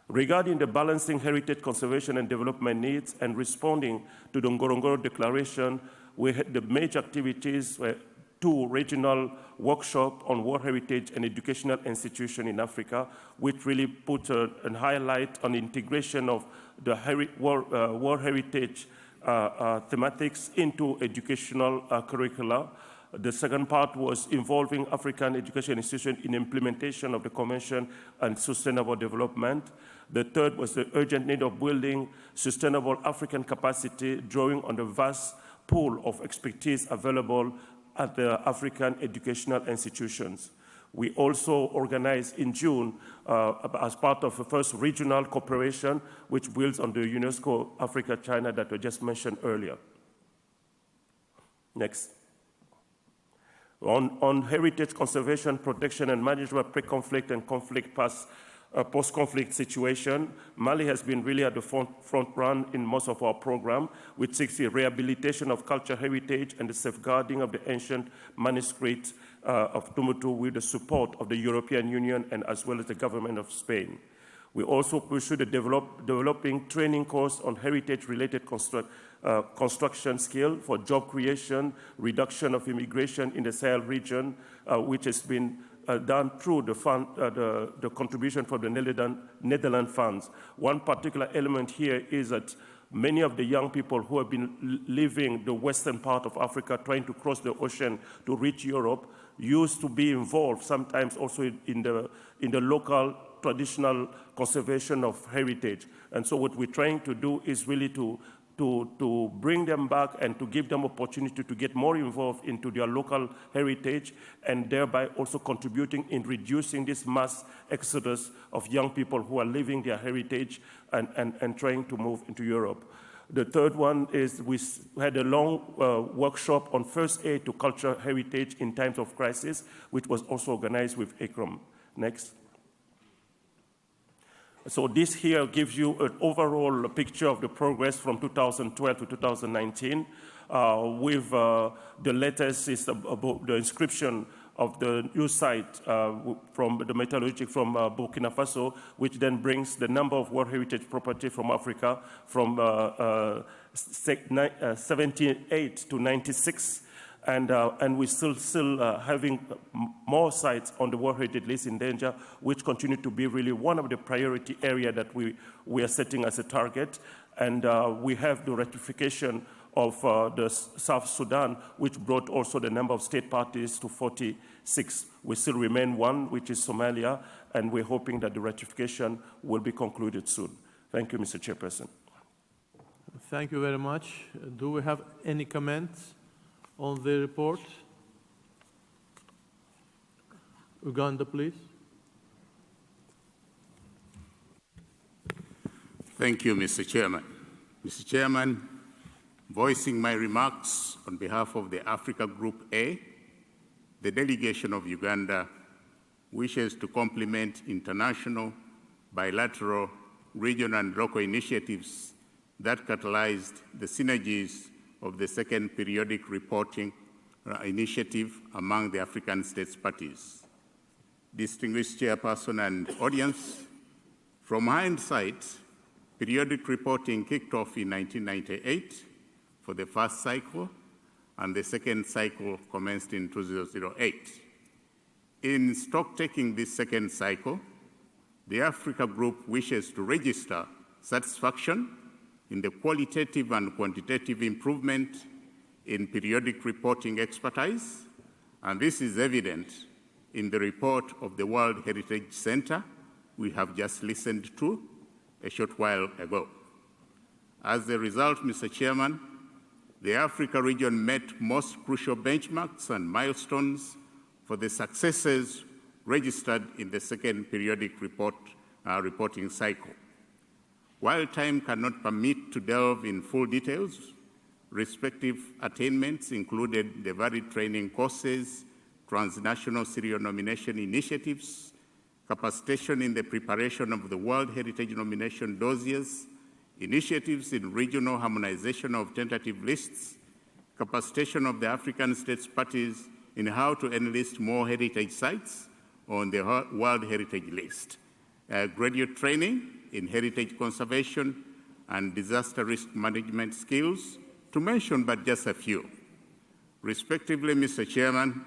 Regarding the balancing heritage conservation and development needs and responding to the Ngorongoro Declaration, we had the major activities were 2 regional workshops on World Heritage and educational institutions in Africa, which really put a highlight on the integration of the World Heritage thematics into educational curricula. The second part was involving African education institutions in implementation of the Convention on Sustainable Development. The third was the urgent need of building sustainable African capacity, drawing on the vast pool of expertise available at the African educational institutions. We also organized in June, as part of the first regional cooperation, which builds on the UNESCO Africa-China that I just mentioned earlier. Next. On heritage conservation, protection, and management pre-conflict and conflict post-conflict situation, Mali has been really at the front run in most of our program, which seeks the rehabilitation of cultural heritage and the safeguarding of the ancient manuscripts of Timbuktu with the support of the European Union and as well as the government of Spain. We also pursue the developing training course on heritage-related construction skill for job creation, reduction of immigration in the Sahel region, which has been done through the contribution from the Netherlands funds. One particular element here is that many of the young people who have been leaving the western part of Africa, trying to cross the ocean to reach Europe, used to be involved sometimes also in the local traditional conservation of heritage. And so what we're trying to do is really to bring them back and to give them opportunity to get more involved into their local heritage and thereby also contributing in reducing this mass exodus of young people who are leaving their heritage and trying to move into Europe. The third one is we had a long workshop on first aid to cultural heritage in times of crisis, which was also organized with ICROM. Next. So this here gives you an overall picture of the progress from 2012 to 2019. With the latest is about the inscription of the new site from the metallurgic from Burkina Faso, which then brings the number of World Heritage property from Africa from 78 to 96. and we're still having more sites on the World Heritage List in danger, which continue to be really one of the priority areas that we are setting as a target. And we have the ratification of the South Sudan, which brought also the number of state parties to 46. We still remain one, which is Somalia, and we're hoping that the ratification will be concluded soon. Thank you, Mr. Chairperson. Thank you very much. Do we have any comments on the report? Uganda, please. Thank you, Mr. Chairman. Mr. Chairman, voicing my remarks on behalf of the Africa Group A, the delegation of Uganda wishes to complement international, bilateral, regional, and local initiatives that catalyzed the synergies of the second periodic reporting initiative among the African states parties. Distinguished chairperson and audience, from hindsight, periodic reporting kicked off in 1998 for the first cycle, and the second cycle commenced in 2008. In stock-taking this second cycle, the Africa Group wishes to register satisfaction in the qualitative and quantitative improvement in periodic reporting expertise, and this is evident in the report of the World Heritage Center we have just listened to a short while ago. As a result, Mr. Chairman, the Africa region met most crucial benchmarks and milestones for the successes registered in the second periodic reporting cycle. While time cannot permit to delve in full details, respective attainments included the varied training courses, transnational serial nomination initiatives, capacitation in the preparation of the World Heritage nomination dossiers, initiatives in regional harmonization of tentative lists, capacitation of the African states parties in how to enlist more heritage sites on the World Heritage List, graduate training in heritage conservation and disaster risk management skills, to mention but just a few. Respectively, Mr. Chairman,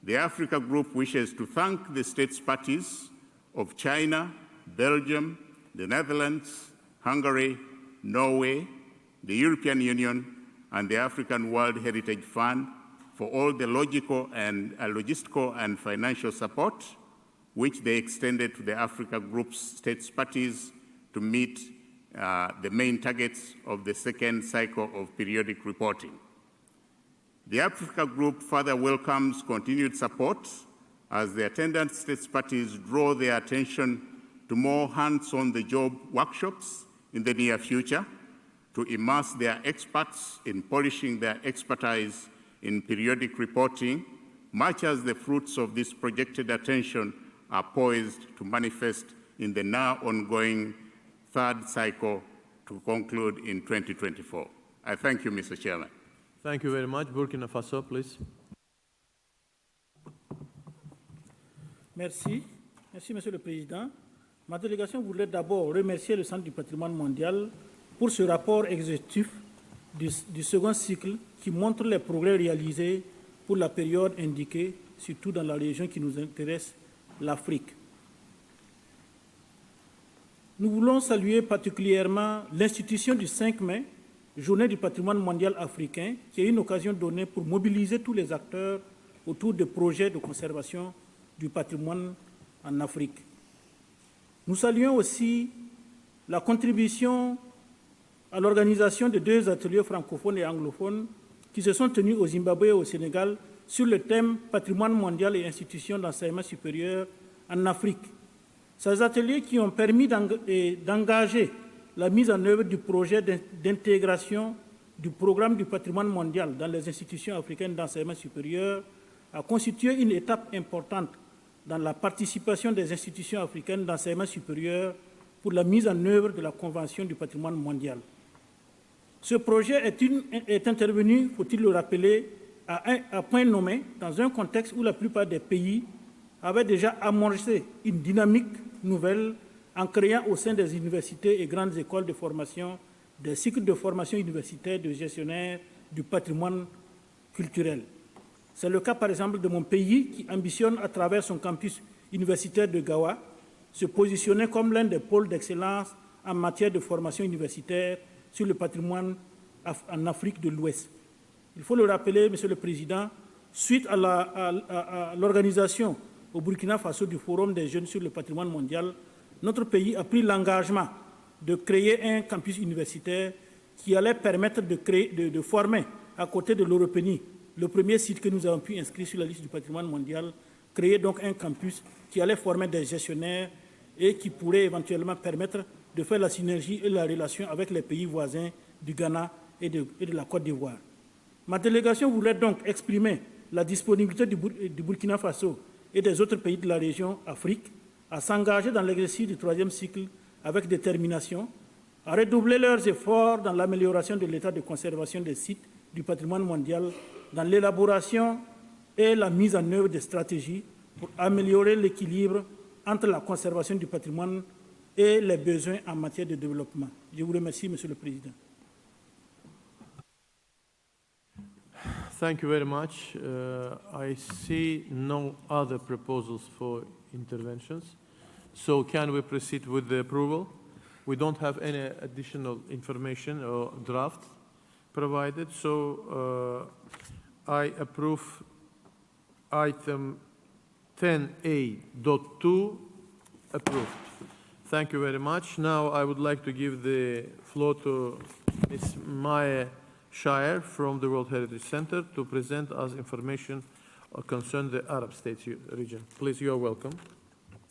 the Africa Group wishes to thank the states parties of China, Belgium, the Netherlands, Hungary, Norway, the European Union, and the African World Heritage Fund for all the logistical and financial support which they extended to the Africa Group's states parties to meet the main targets of the second cycle of periodic reporting. The Africa Group further welcomes continued support as the attendant states parties draw their attention to more hands-on-the-job workshops in the near future to immerse their experts in polishing their expertise in periodic reporting, much as the fruits of this projected attention are poised to manifest in the now ongoing third cycle to conclude in 2024. I thank you, Mr. Chairman. Thank you very much. Burkina Faso, please. Merci. Merci, Monsieur le Président. Ma délégation voudrait d'abord remercier le Centre du patrimoine mondial pour ce rapport exhaustif du second cycle qui montre les progrès réalisés pour la période indiquée, surtout dans la région qui nous intéresse, l'Afrique. Nous voulons saluer particulièrement l'institution du 5 mai, Journée du patrimoine mondial africain, qui est une occasion donnée pour mobiliser tous les acteurs autour de projets de conservation du patrimoine en Afrique. Nous saluons aussi la contribution à l'organisation de 2 ateliers francophones et anglophones qui se sont tenus au Zimbabwe et au Sénégal sur le thème patrimoine mondial et institutions d'enseignement supérieur en Afrique. Ces ateliers qui ont permis d'engager la mise en œuvre du projet d'intégration du programme du patrimoine mondial dans les institutions africaines d'enseignement supérieur a constitué une étape importante dans la participation des institutions africaines d'enseignement supérieur pour la mise en œuvre de la Convention du patrimoine mondial. Ce projet est intervenu, faut-il le rappeler, à point nommé, dans un contexte où la plupart des pays avaient déjà amorcé une dynamique nouvelle en créant au sein des universités et grandes écoles de formation des cycles de formation universitaire de gestionnaires du patrimoine culturel. C'est le cas, par exemple, de mon pays qui ambitionne, à travers son campus universitaire de Gawa, se positionner comme l'un des pôles d'excellence en matière de formation universitaire sur le patrimoine en Afrique de l'Ouest. Il faut le rappeler, Monsieur le Président, suite à l'organisation au Burkina Faso du Forum des jeunes sur le patrimoine mondial, notre pays a pris l'engagement de créer un campus universitaire qui allait permettre de former, à côté de l'Europénie, le premier site que nous avons pu inscrire sur la liste du patrimoine mondial, créer donc un campus qui allait former des gestionnaires et qui pourrait éventuellement permettre de faire la synergie et la relation avec les pays voisins du Ghana et de la Côte d'Ivoire. Ma délégation voulait donc exprimer la disponibilité du Burkina Faso et des autres pays de la région Afrique à s'engager dans l'exercice du 3e cycle avec détermination, à redoubler leurs efforts dans l'amélioration de l'état de conservation des sites du patrimoine mondial, dans l'élaboration et la mise en œuvre des stratégies pour améliorer l'équilibre entre la conservation du patrimoine et les besoins en matière de développement. Je vous remercie, Monsieur le Président. Thank you very much. I see no other proposals for interventions. So can we proceed with the approval? We don't have any additional information or draft provided, so I approve item 10A.2 approved. Thank you very much. Now I would like to give the floor to Ms. Maya Shire from the World Heritage Center to present us information concerning the Arab States region. Please, you are welcome.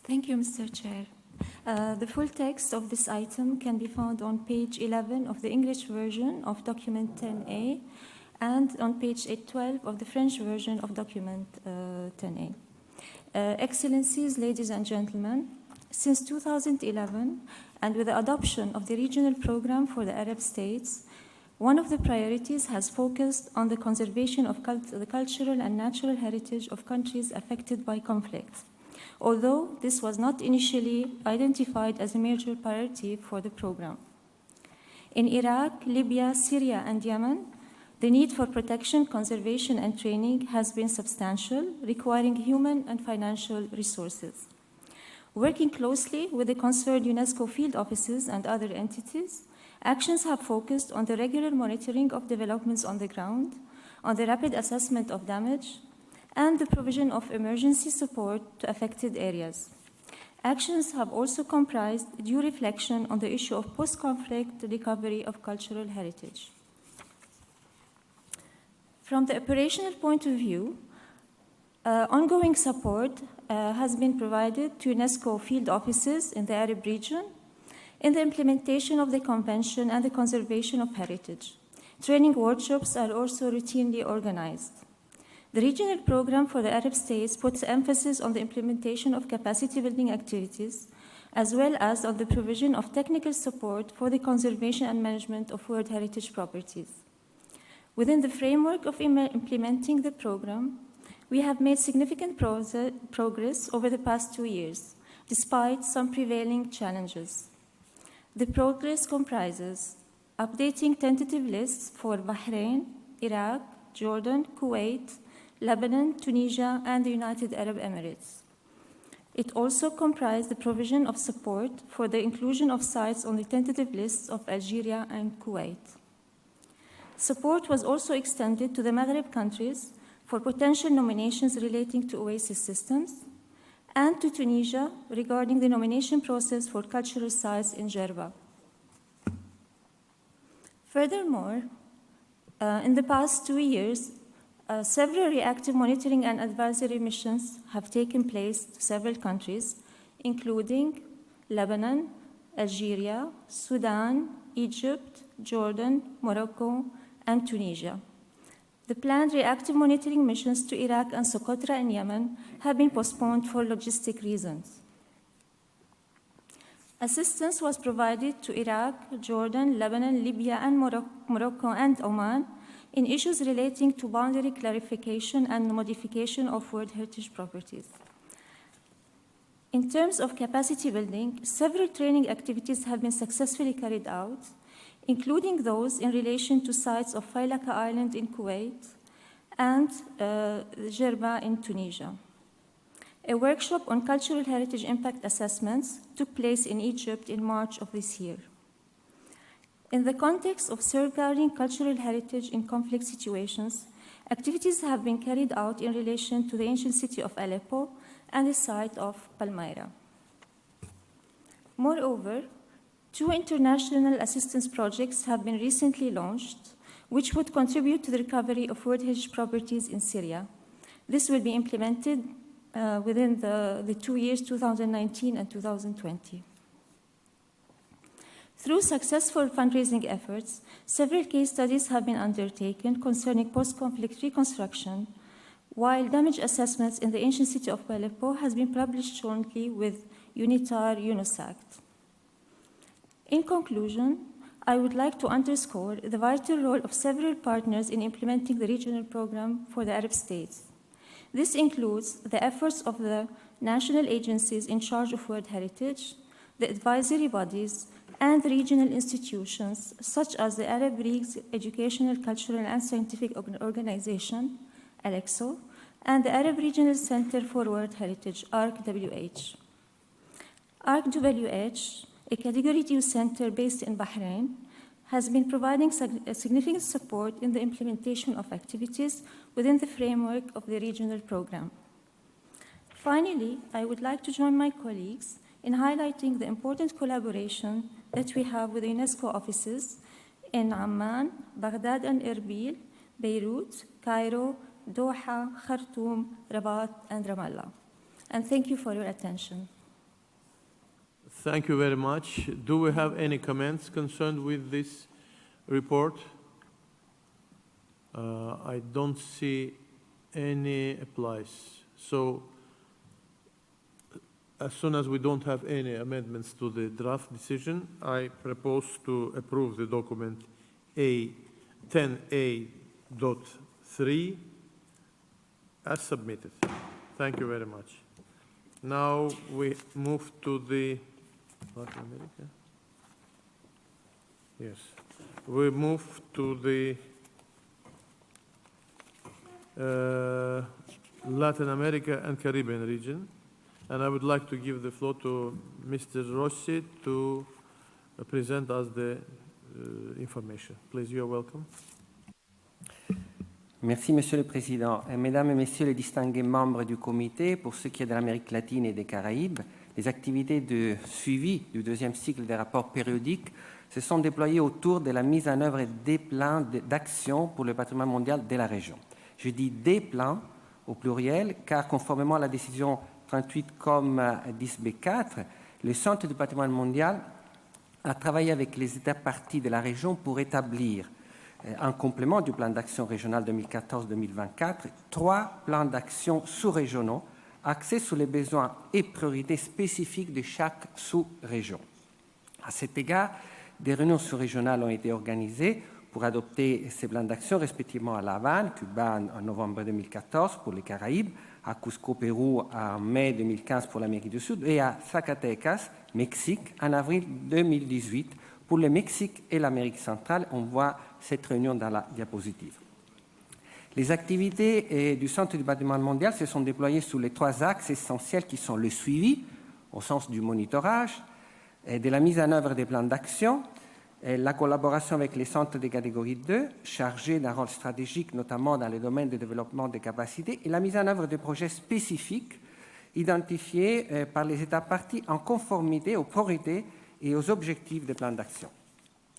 Thank you, Mr. Chair. The full text of this item can be found on page 11 of the English version of document 10A and on page 812 of the French version of document 10A. Excellencies, ladies and gentlemen, since 2011, and with the adoption of the regional program for the Arab states, one of the priorities has focused on the conservation of the cultural and natural heritage of countries affected by conflict, although this was not initially identified as a major priority for the program. In Iraq, Libya, Syria, and Yemen, the need for protection, conservation, and training has been substantial, requiring human and financial resources. Working closely with the concerned UNESCO field offices and other entities, actions have focused on the regular monitoring of developments on the ground, on the rapid assessment of damage, and the provision of emergency support to affected areas. Actions have also comprised due reflection on the issue of post-conflict recovery of cultural heritage. From the operational point of view, ongoing support has been provided to UNESCO field offices in the Arab region in the implementation of the Convention and the conservation of heritage. Training workshops are also routinely organized. The regional program for the Arab states puts emphasis on the implementation of capacity building activities, as well as on the provision of technical support for the conservation and management of World Heritage properties. Within the framework of implementing the program, we have made significant progress over the past 2 years, despite some prevailing challenges. The progress comprises updating tentative lists for Bahrain, Iraq, Jordan, Kuwait, Lebanon, Tunisia, and the United Arab Emirates. It also comprised the provision of support for the inclusion of sites on the tentative lists of Algeria and Kuwait. Support was also extended to the Maghreb countries for potential nominations relating to oasis systems, and to Tunisia regarding the nomination process for cultural sites in Jerba. Furthermore, in the past 2 years, several reactive monitoring and advisory missions have taken place to several countries, including Lebanon, Algeria, Sudan, Egypt, Jordan, Morocco, and Tunisia. The planned reactive monitoring missions to Iraq and Socotra in Yemen have been postponed for logistic reasons. Assistance was provided to Iraq, Jordan, Lebanon, Libya, and Morocco and Oman in issues relating to boundary clarification and modification of World Heritage properties. In terms of capacity building, several training activities have been successfully carried out, including those in relation to sites of Failaka Island in Kuwait and Gerba in Tunisia. A workshop on cultural heritage impact assessments took place in Egypt in March of this year. In the context of safeguarding cultural heritage in conflict situations, activities have been carried out in relation to the ancient city of Aleppo and the site of Palmyra. Moreover, 2 international assistance projects have been recently launched, which would contribute to the recovery of World Heritage properties in Syria. This will be implemented within the 2 years, 2019 and 2020. Through successful fundraising efforts, several case studies have been undertaken concerning post-conflict reconstruction, while damage assessments in the ancient city of Aleppo has been published jointly with UNISACT. In conclusion, I would like to underscore the vital role of several partners in implementing the regional program for the Arab states. This includes the efforts of the national agencies in charge of World Heritage, the advisory bodies, and regional institutions such as the Arab League's Educational, Cultural, and Scientific Organization, ALEXO, and the Arab Regional Center for World Heritage, ARC-WH. ARC-WH, a Category 2 center based in Bahrain, has been providing significant support in the implementation of activities within the framework of the regional program. Finally, I would like to join my colleagues in highlighting the important collaboration that we have with the UNESCO offices in Amman, Baghdad and Erbil, Beirut, Cairo, Doha, Khartoum, Rabat, and Ramallah. And thank you for your attention. Thank you very much. Do we have any comments concerned with this report? I don't see any applies. So as soon as we don't have any amendments to the draft decision, I propose to approve the document A10A.3 as submitted. Thank you very much. Now we move to the Latin America. Yes, we move to the Latin America and Caribbean region. And I would like to give the floor to Mr. Rossi to present us the information. Please, you are welcome. Merci, Monsieur le Président. Mesdames et Messieurs les distingués membres du comité, pour ce qui est de l'Amérique latine et des Caraïbes, les activités de suivi du deuxième cycle des rapports périodiques se sont déployées autour de la mise en œuvre des plans d'action pour le patrimoine mondial de la région. Je dis des plans au pluriel, car conformément à la décision 38,10B4, le Centre du patrimoine mondial a travaillé avec les États parties de la région pour établir, en complément du plan d'action régional 2014-2024, 3 plans d'action sous-régionaux axés sur les besoins et priorités spécifiques de chaque sous-région. À cet égard, des réunions sous-régionales ont été organisées pour adopter ces plans d'action respectivement à La Havane, Cuba en novembre 2014 pour les Caraïbes, à Cusco, Pérou en mai 2015 pour l'Amérique du Sud et à Zacatecas, Mexique, en avril 2018 pour le Mexique et l'Amérique centrale. On voit cette réunion dans la diapositive. Les activités du Centre du patrimoine mondial se sont déployées sous les 3 axes essentiels qui sont le suivi, au sens du monitorage, de la mise en œuvre des plans d'action, la collaboration avec les centres de catégorie 2, chargés d'un rôle stratégique, notamment dans le domaine du développement des capacités, et la mise en œuvre de projets spécifiques identifiés par les États parties en conformité aux priorités et aux objectifs des plans d'action.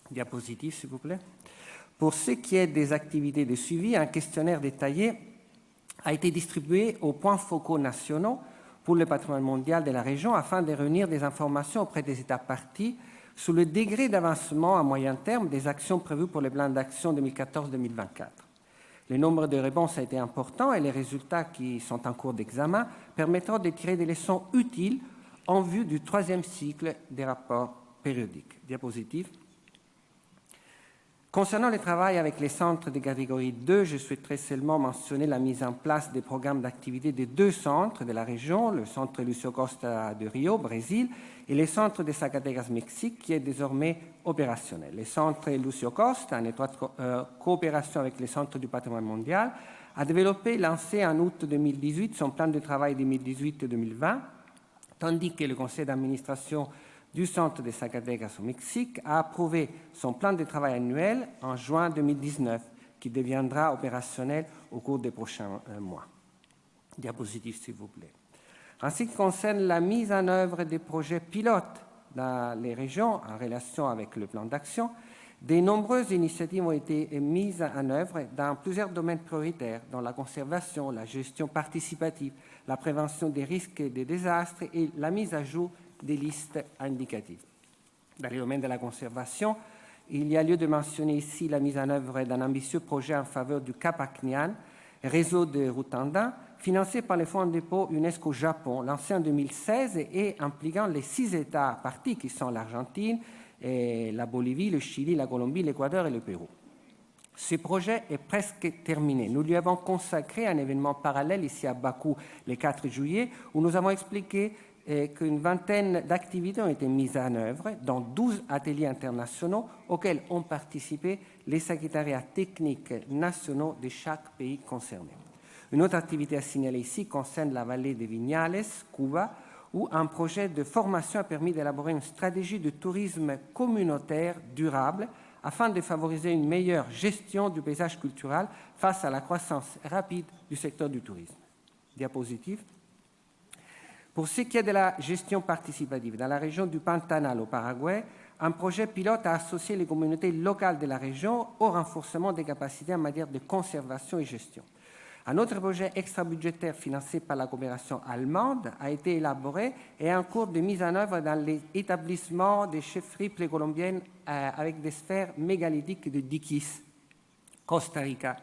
Diapositive, s'il vous plaît. Pour ce qui est des activités de suivi, un questionnaire détaillé a été distribué aux points focaux nationaux pour le patrimoine mondial de la région afin de réunir des informations auprès des États parties sur le degré d'avancement à moyen terme des actions prévues pour le plan d'action 2014-2024. Le nombre de réponses a été important et les résultats qui sont en cours d'examen permettront de tirer des leçons utiles en vue du 3e cycle des rapports périodiques. Diapositive. Concernant le travail avec les centres de catégorie 2, je souhaiterais seulement mentionner la mise en place des programmes d'activité des 2 centres de la région, le centre Lucio Costa de Rio, Brésil, et le centre de Zacatecas, Mexique, qui est désormais opérationnel. Le centre Lucio Costa, en étroite coopération avec les centres du patrimoine mondial, a développé et lancé en août 2018 son plan de travail 2018-2020, tandis que le conseil d'administration du centre de Zacatecas au Mexique a approuvé son plan de travail annuel en juin 2019, qui deviendra opérationnel au cours des prochains mois. Diapositive, s'il vous plaît. En ce qui concerne la mise en œuvre des projets pilotes dans les régions en relation avec le plan d'action, de nombreuses initiatives ont été mises en œuvre dans plusieurs domaines prioritaires, dont la conservation, la gestion participative, la prévention des risques et des désastres et la mise à jour des listes indicatives. Dans le domaine de la conservation, il y a lieu de mentionner ici la mise en œuvre d'un ambitieux projet en faveur du Cap Acnian, réseau de routes andins, financé par le Fonds de dépôt UNESCO Japon, lancé en 2016 et impliquant les 6 États parties qui sont l'Argentine, la Bolivie, le Chili, la Colombie, l'Équateur et le Pérou. Ce projet est presque terminé. Nous lui avons consacré un événement parallèle ici à Baku le 4 juillet où nous avons expliqué qu'une vingtaine d'activités ont été mises en œuvre dans 12 ateliers internationaux auxquels ont participé les secrétariats techniques nationaux de chaque pays concerné. Une autre activité à signaler ici concerne la vallée de Viñales, Cuba, où un projet de formation a permis d'élaborer une stratégie de tourisme communautaire durable afin de favoriser une meilleure gestion du paysage culturel face à la croissance rapide du secteur du tourisme. Diapositive. Pour ce qui est de la gestion participative, dans la région du Pantanal au Paraguay, un projet pilote a associé les communautés locales de la région au renforcement des capacités en matière de conservation et gestion. Un autre projet extra-budgétaire financé par la coopération allemande a été élaboré et est en cours de mise en œuvre dans l'établissement des chefferies précolombiennes avec des sphères mégalithiques de Diquis, Costa Rica,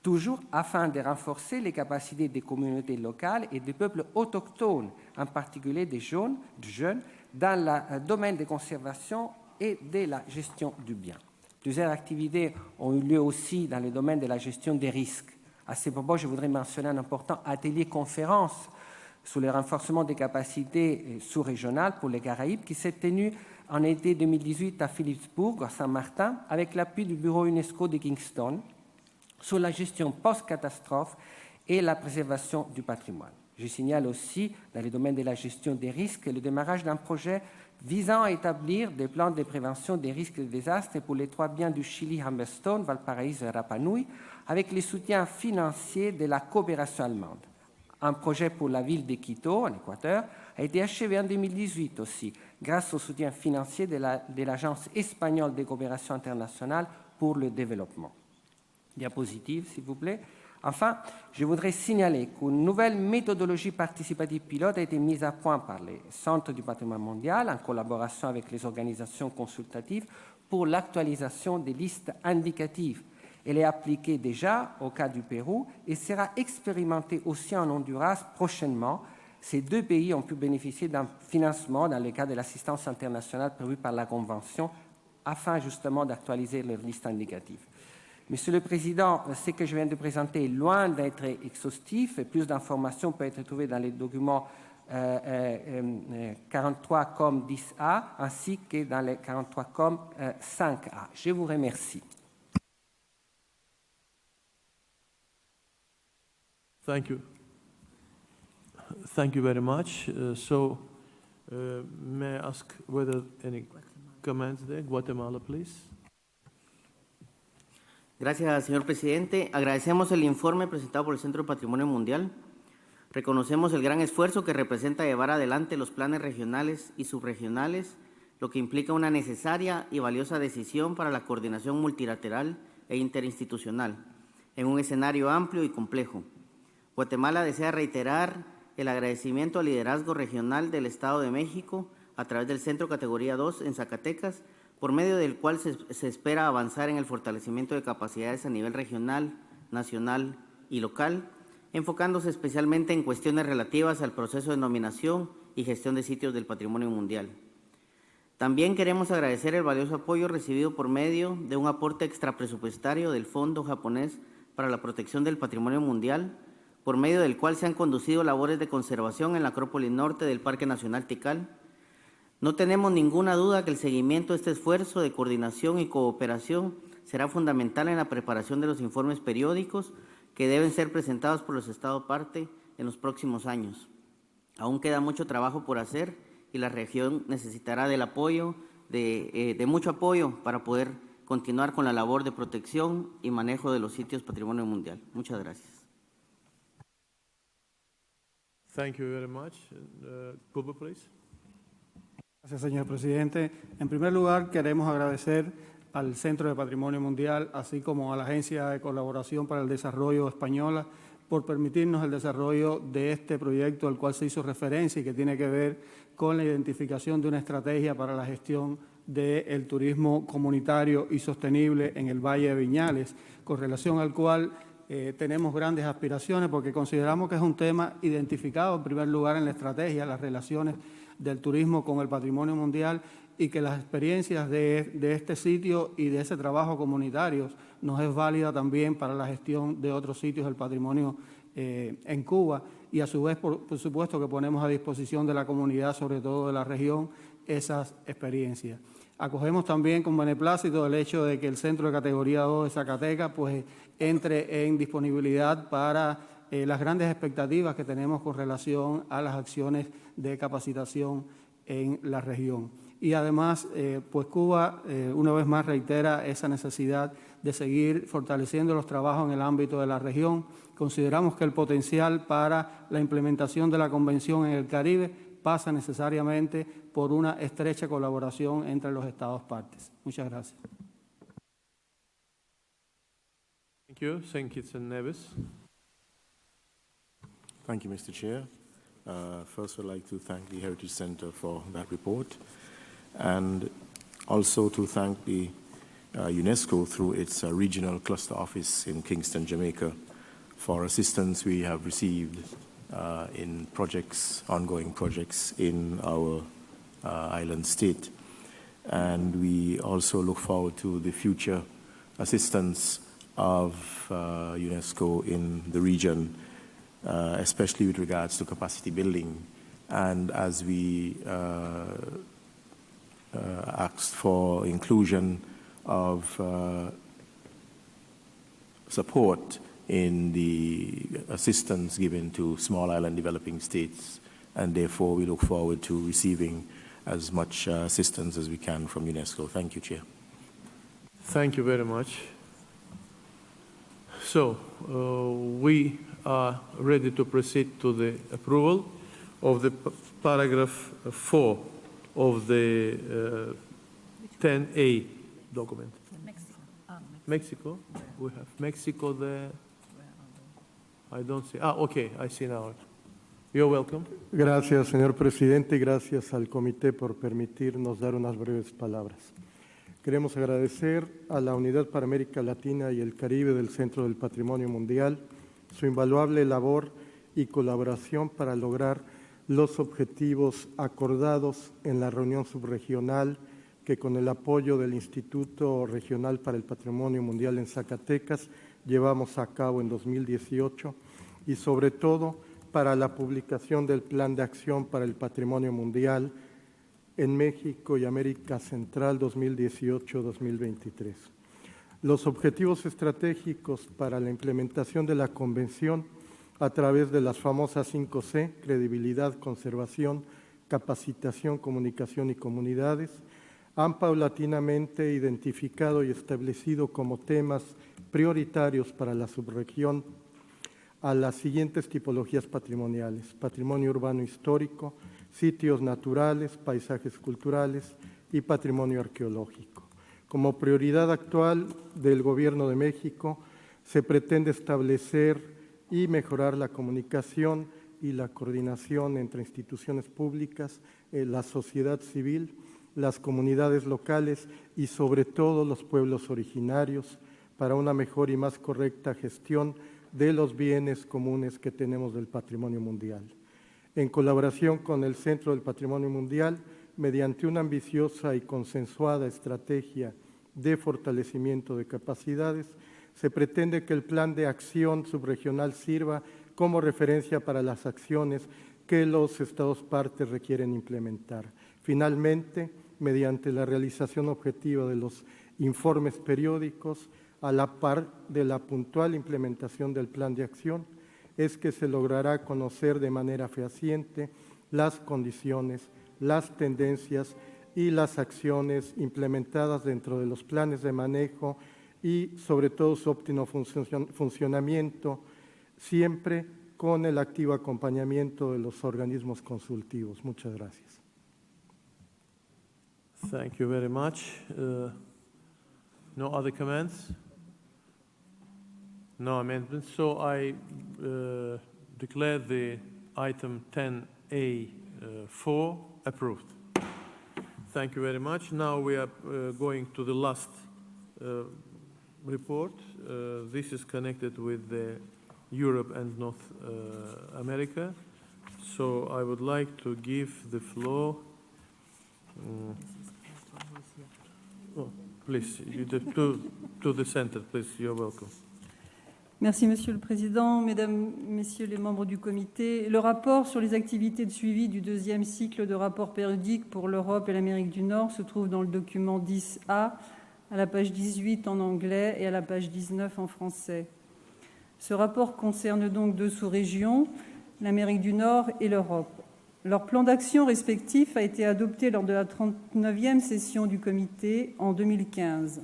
toujours afin de renforcer les capacités des communautés locales et des peuples autochtones, en particulier des jeunes, dans le domaine de conservation et de la gestion du bien. Plusieurs activités ont eu lieu aussi dans le domaine de la gestion des risques. À ce propos, je voudrais mentionner un important atelier-conférence sur le renforcement des capacités sous-régionales pour les Caraïbes qui s'est tenu en été 2018 à Phillipsburg, à Saint-Martin, avec l'appui du bureau UNESCO de Kingston, sur la gestion post-catastrophe et la préservation du patrimoine. Je signale aussi, dans le domaine de la gestion des risques, le démarrage d'un projet visant à établir des plans de prévention des risques de désastres pour les 3 biens du Chili, Humberstone, Valparaíso et Rapa Nui, avec le soutien financier de la coopération allemande. Un projet pour la ville de Quito, en Équateur, a été achevé en 2018 aussi, grâce au soutien financier de l'Agence espagnole de coopération internationale pour le développement. Diapositive, s'il vous plaît. Enfin, je voudrais signaler qu'une nouvelle méthodologie participative pilote a été mise à point par les Centres du patrimoine mondial en collaboration avec les organisations consultatives pour l'actualisation des listes indicatives. Elle est appliquée déjà au cas du Pérou et sera expérimentée aussi en Honduras prochainement. Ces 2 pays ont pu bénéficier d'un financement dans le cadre de l'assistance internationale prévue par la Convention afin justement d'actualiser leurs listes indicatives. Monsieur le Président, ce que je viens de présenter est loin d'être exhaustif et plus d'informations peuvent être trouvées dans les documents 43 com 10A ainsi que dans les 43 com 5A. Je vous remercie. Thank you. Thank you very much. May I ask whether any comments there? Guatemala, please. Gracias, señor presidente. Agradecemos el informe presentado por el Centro de Patrimonio Mundial. Reconocemos el gran esfuerzo que representa llevar adelante los planes regionales y subregionales, lo que implica una necesaria y valiosa decisión para la coordinación multilateral e interinstitucional en un escenario amplio y complejo. Guatemala desea reiterar el agradecimiento al liderazgo regional del Estado de México a través del Centro Categoría 2 en Zacatecas, por medio del cual se espera avanzar en el fortalecimiento de capacidades a nivel regional, nacional y local, enfocándose especialmente en cuestiones relativas al proceso de nominación y gestión de sitios del patrimonio mundial. También queremos agradecer el valioso apoyo recibido por medio de un aporte extrapresupuestario del Fondo Japonés para la Protección del Patrimonio Mundial, por medio del cual se han conducido labores de conservación en la Acrópolis Norte del Parque Nacional Tikal. No tenemos ninguna duda que el seguimiento de este esfuerzo de coordinación y cooperación será fundamental en la preparación de los informes periódicos que deben ser presentados por los Estados parte en los próximos años. Aún queda mucho trabajo por hacer y la región necesitará del apoyo, de mucho apoyo para poder continuar con la labor de protección y manejo de los sitios patrimonio mundial. Muchas gracias. Thank you very much. Kuba, please. Gracias, señor presidente. En primer lugar, queremos agradecer al Centro de Patrimonio Mundial, así como a la Agencia de Colaboración para el Desarrollo Española, por permitirnos el desarrollo de este proyecto al cual se hizo referencia y que tiene que ver con la identificación de una estrategia para la gestión del turismo comunitario y sostenible en el Valle de Viñales, con relación al cual tenemos grandes aspiraciones porque consideramos que es un tema identificado en primer lugar en la estrategia, las relaciones del turismo con el patrimonio mundial y que las experiencias de este sitio y de ese trabajo comunitario nos es válida también para la gestión de otros sitios del patrimonio en Cuba y a su vez, por supuesto, que ponemos a disposición de la comunidad, sobre todo de la región, esas experiencias. Acogemos también con beneplácito el hecho de que el centro de categoría 2 de Zacatecas pues, entre en disponibilidad para las grandes expectativas que tenemos con relación a las acciones de capacitación en la región. Y además, pues Cuba una vez más reitera esa necesidad de seguir fortaleciendo los trabajos en el ámbito de la región. Consideramos que el potencial para la implementación de la Convención en el Caribe pasa necesariamente por una estrecha colaboración entre los Estados partes. Muchas gracias. Thank you. Thank you, Neves. Thank you, Mr. Chair. First, I'd like to thank the Heritage Center for that report and also to thank the UNESCO through its regional cluster office in Kingston, Jamaica, for assistance we have received in projects, ongoing projects in our island state. And we also look forward to the future assistance of UNESCO in the region, especially with regards to capacity building. And as we asked for inclusion of support in the assistance given to small island developing states, and therefore we look forward to receiving as much assistance as we can from UNESCO. Thank you, Chair. Thank you very much. So we are ready to proceed to the approval of the paragraph 4 of the 10A document. Mexico. We have Mexico there. I don't see. Okay, I see now. You're welcome. Gracias, señor presidente, y gracias al comité por permitirnos dar unas breves palabras. Queremos agradecer a la Unidad para América Latina y el Caribe del Centro del Patrimonio Mundial su invaluable labor y colaboración para lograr los objetivos acordados en la reunión subregional que con el apoyo del Instituto Regional para el Patrimonio Mundial en Zacatecas llevamos a cabo en 2018 y sobre todo para la publicación del Plan de Acción para el Patrimonio Mundial en México y América Central 2018-2023. Los objetivos estratégicos para la implementación de la Convención a través de las famosas 5C, credibilidad, conservación, capacitación, comunicación y comunidades, han paulatinamente identificado y establecido como temas prioritarios para la subregión a las siguientes tipologías patrimoniales: patrimonio urbano histórico, sitios naturales, paisajes culturales y patrimonio arqueológico. Como prioridad actual del Gobierno de México, se pretende establecer y mejorar la comunicación y la coordinación entre instituciones públicas, la sociedad civil, las comunidades locales y sobre todo los pueblos originarios para una mejor y más correcta gestión de los bienes comunes que tenemos del patrimonio mundial. En colaboración con el Centro del Patrimonio Mundial, mediante una ambiciosa y consensuada estrategia de fortalecimiento de capacidades, se pretende que el Plan de Acción Subregional sirva como referencia para las acciones que los Estados partes requieren implementar. Finalmente, mediante la realización objetiva de los informes periódicos, a la par de la puntual implementación del plan de acción, es que se logrará conocer de manera fehaciente las condiciones, las tendencias y las acciones implementadas dentro de los planes de manejo y sobre todo su óptimo funcionamiento, siempre con el activo acompañamiento de los organismos consultivos. Muchas gracias. Thank you very much. No other comments? No amendments. So I declare the item 10A4 approved. Thank you very much. Now we are going to the last report. This is connected with the Europe and North America. So I would like to give the floor. Please, to the center, please. You're welcome. Merci, Monsieur le Président, Mesdames, Messieurs les membres du comité. Le rapport sur les activités de suivi du deuxième cycle de rapport périodique pour l'Europe et l'Amérique du Nord se trouve dans le document 10A, à la page 18 en anglais et à la page 19 en français. Ce rapport concerne donc deux sous-régions, l'Amérique du Nord et l'Europe. Leur plan d'action respectif a été adopté lors de la 39e session du comité en 2015.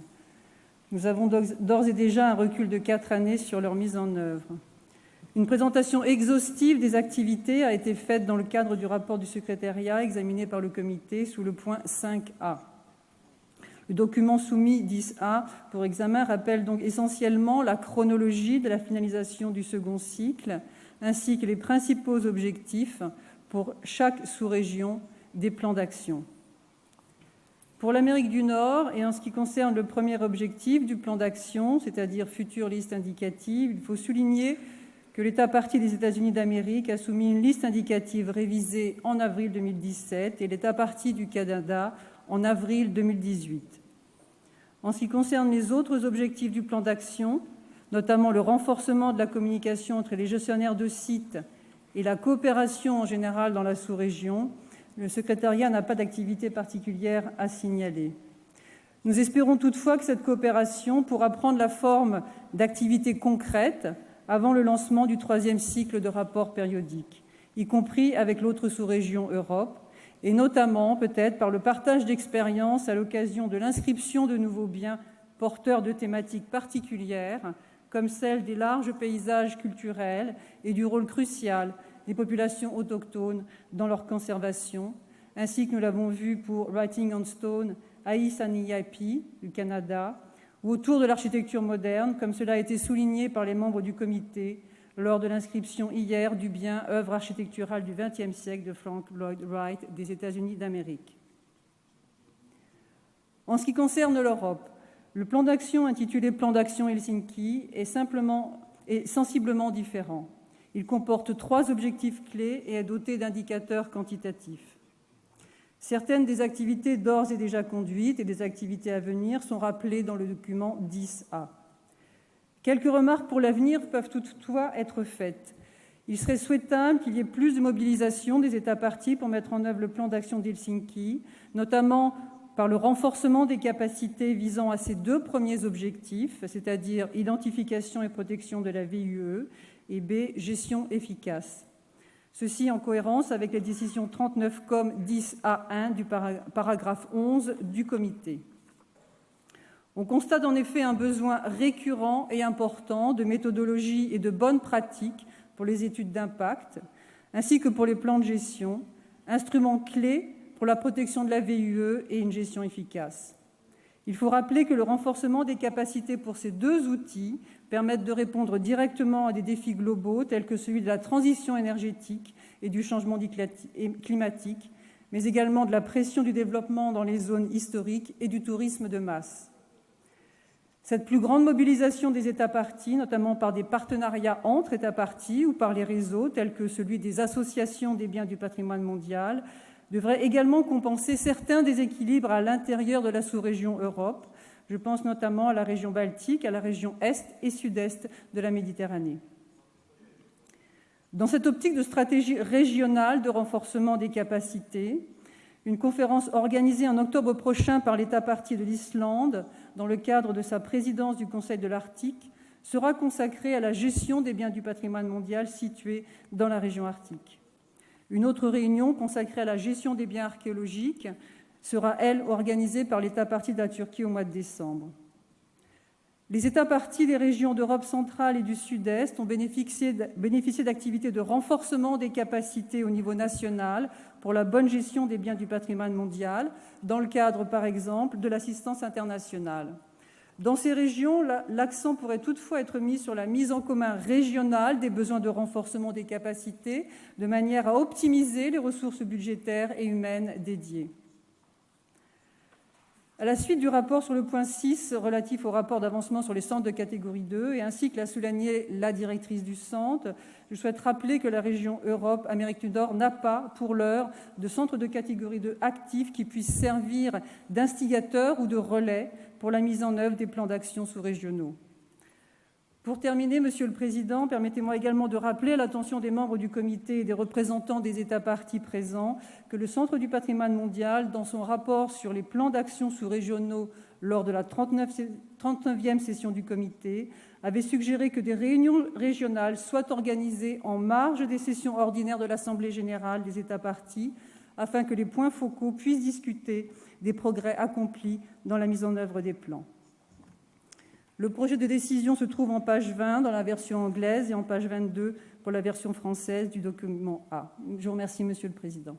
Nous avons d'ores et déjà un recul de 4 années sur leur mise en œuvre. Une présentation exhaustive des activités a été faite dans le cadre du rapport du secrétariat examiné par le comité sous le point 5A. Le document soumis 10A pour examen rappelle donc essentiellement la chronologie de la finalisation du second cycle ainsi que les principaux objectifs pour chaque sous-région des plans d'action. Pour l'Amérique du Nord, et en ce qui concerne le premier objectif du plan d'action, c'est-à-dire future liste indicative, il faut souligner que l'État partie des États-Unis d'Amérique a soumis une liste indicative révisée en avril 2017 et l'État partie du Canada en avril 2018. En ce qui concerne les autres objectifs du plan d'action, notamment le renforcement de la communication entre les gestionnaires de sites et la coopération en général dans la sous-région, le secrétariat n'a pas d'activité particulière à signaler. Nous espérons toutefois que cette coopération pourra prendre la forme d'activités concrètes avant le lancement du troisième cycle de rapports périodiques, y compris avec l'autre sous-région Europe, et notamment peut-être par le partage d'expériences à l'occasion de l'inscription de nouveaux biens porteurs de thématiques particulières, comme celle des larges paysages culturels et du rôle crucial des populations autochtones dans leur conservation, ainsi que nous l'avons vu pour Writing on Stone, Aïs-Aniyapi, du Canada, ou autour de l'architecture moderne, comme cela a été souligné par les membres du comité lors de l'inscription hier du bien œuvre architecturale du XXe siècle de Frank Lloyd Wright des États-Unis d'Amérique. En ce qui concerne l'Europe, le plan d'action intitulé Plan d'action Helsinki est sensiblement différent. Il comporte 3 objectifs clés et est doté d'indicateurs quantitatifs. Certaines des activités d'ores et déjà conduites et des activités à venir sont rappelées dans le document 10A. Quelques remarques pour l'avenir peuvent toutefois être faites. Il serait souhaitable qu'il y ait plus de mobilisation des États parties pour mettre en œuvre le plan d'action d'Helsinki, notamment par le renforcement des capacités visant à ces 2 premiers objectifs, c'est-à-dire identification et protection de la VUE, et B, gestion efficace. Ceci en cohérence avec les décisions 39 COM 10A1 du paragraphe 11 du comité. On constate en effet un besoin récurrent et important de méthodologie et de bonnes pratiques pour les études d'impact, ainsi que pour les plans de gestion, instruments clés pour la protection de la VUE et une gestion efficace. Il faut rappeler que le renforcement des capacités pour ces 2 outils permettent de répondre directement à des défis globaux tels que celui de la transition énergétique et du changement climatique, mais également de la pression du développement dans les zones historiques et du tourisme de masse. Cette plus grande mobilisation des États parties, notamment par des partenariats entre États parties ou par les réseaux tels que celui des associations des biens du patrimoine mondial, devrait également compenser certains déséquilibres à l'intérieur de la sous-région Europe. Je pense notamment à la région Baltique, à la région Est et Sud-Est de la Méditerranée. Dans cette optique de stratégie régionale de renforcement des capacités, Une conférence organisée en octobre prochain par l'État partie de l'Islande, dans le cadre de sa présidence du Conseil de l'Arctique, sera consacrée à la gestion des biens du patrimoine mondial situés dans la région arctique. Une autre réunion consacrée à la gestion des biens archéologiques sera, elle, organisée par l'État partie de la Turquie au mois de décembre. Les États parties des régions d'Europe centrale et du Sud-Est ont bénéficié d'activités de renforcement des capacités au niveau national pour la bonne gestion des biens du patrimoine mondial, dans le cadre, par exemple, de l'assistance internationale. Dans ces régions, l'accent pourrait toutefois être mis sur la mise en commun régionale des besoins de renforcement des capacités, de manière à optimiser les ressources budgétaires et humaines dédiées. À la suite du rapport sur le point 6 relatif au rapport d'avancement sur les centres de catégorie 2, et ainsi que l'a souligné la directrice du centre, je souhaite rappeler que la région Europe-Amérique du Nord n'a pas, pour l'heure, de centre de catégorie 2 actif qui puisse servir d'instigateur ou de relais pour la mise en œuvre des plans d'action sous-régionaux. Pour terminer, Monsieur le Président, permettez-moi également de rappeler à l'attention des membres du comité et des représentants des États parties présents que le Centre du patrimoine mondial, dans son rapport sur les plans d'action sous-régionaux lors de la 39e session du comité, avait suggéré que des réunions régionales soient organisées en marge des sessions ordinaires de l'Assemblée générale des États parties, afin que les points focaux puissent discuter des progrès accomplis dans la mise en œuvre des plans. Le projet de décision se trouve en page 20 dans la version anglaise et en page 22 pour la version française du document A. Je vous remercie, Monsieur le Président.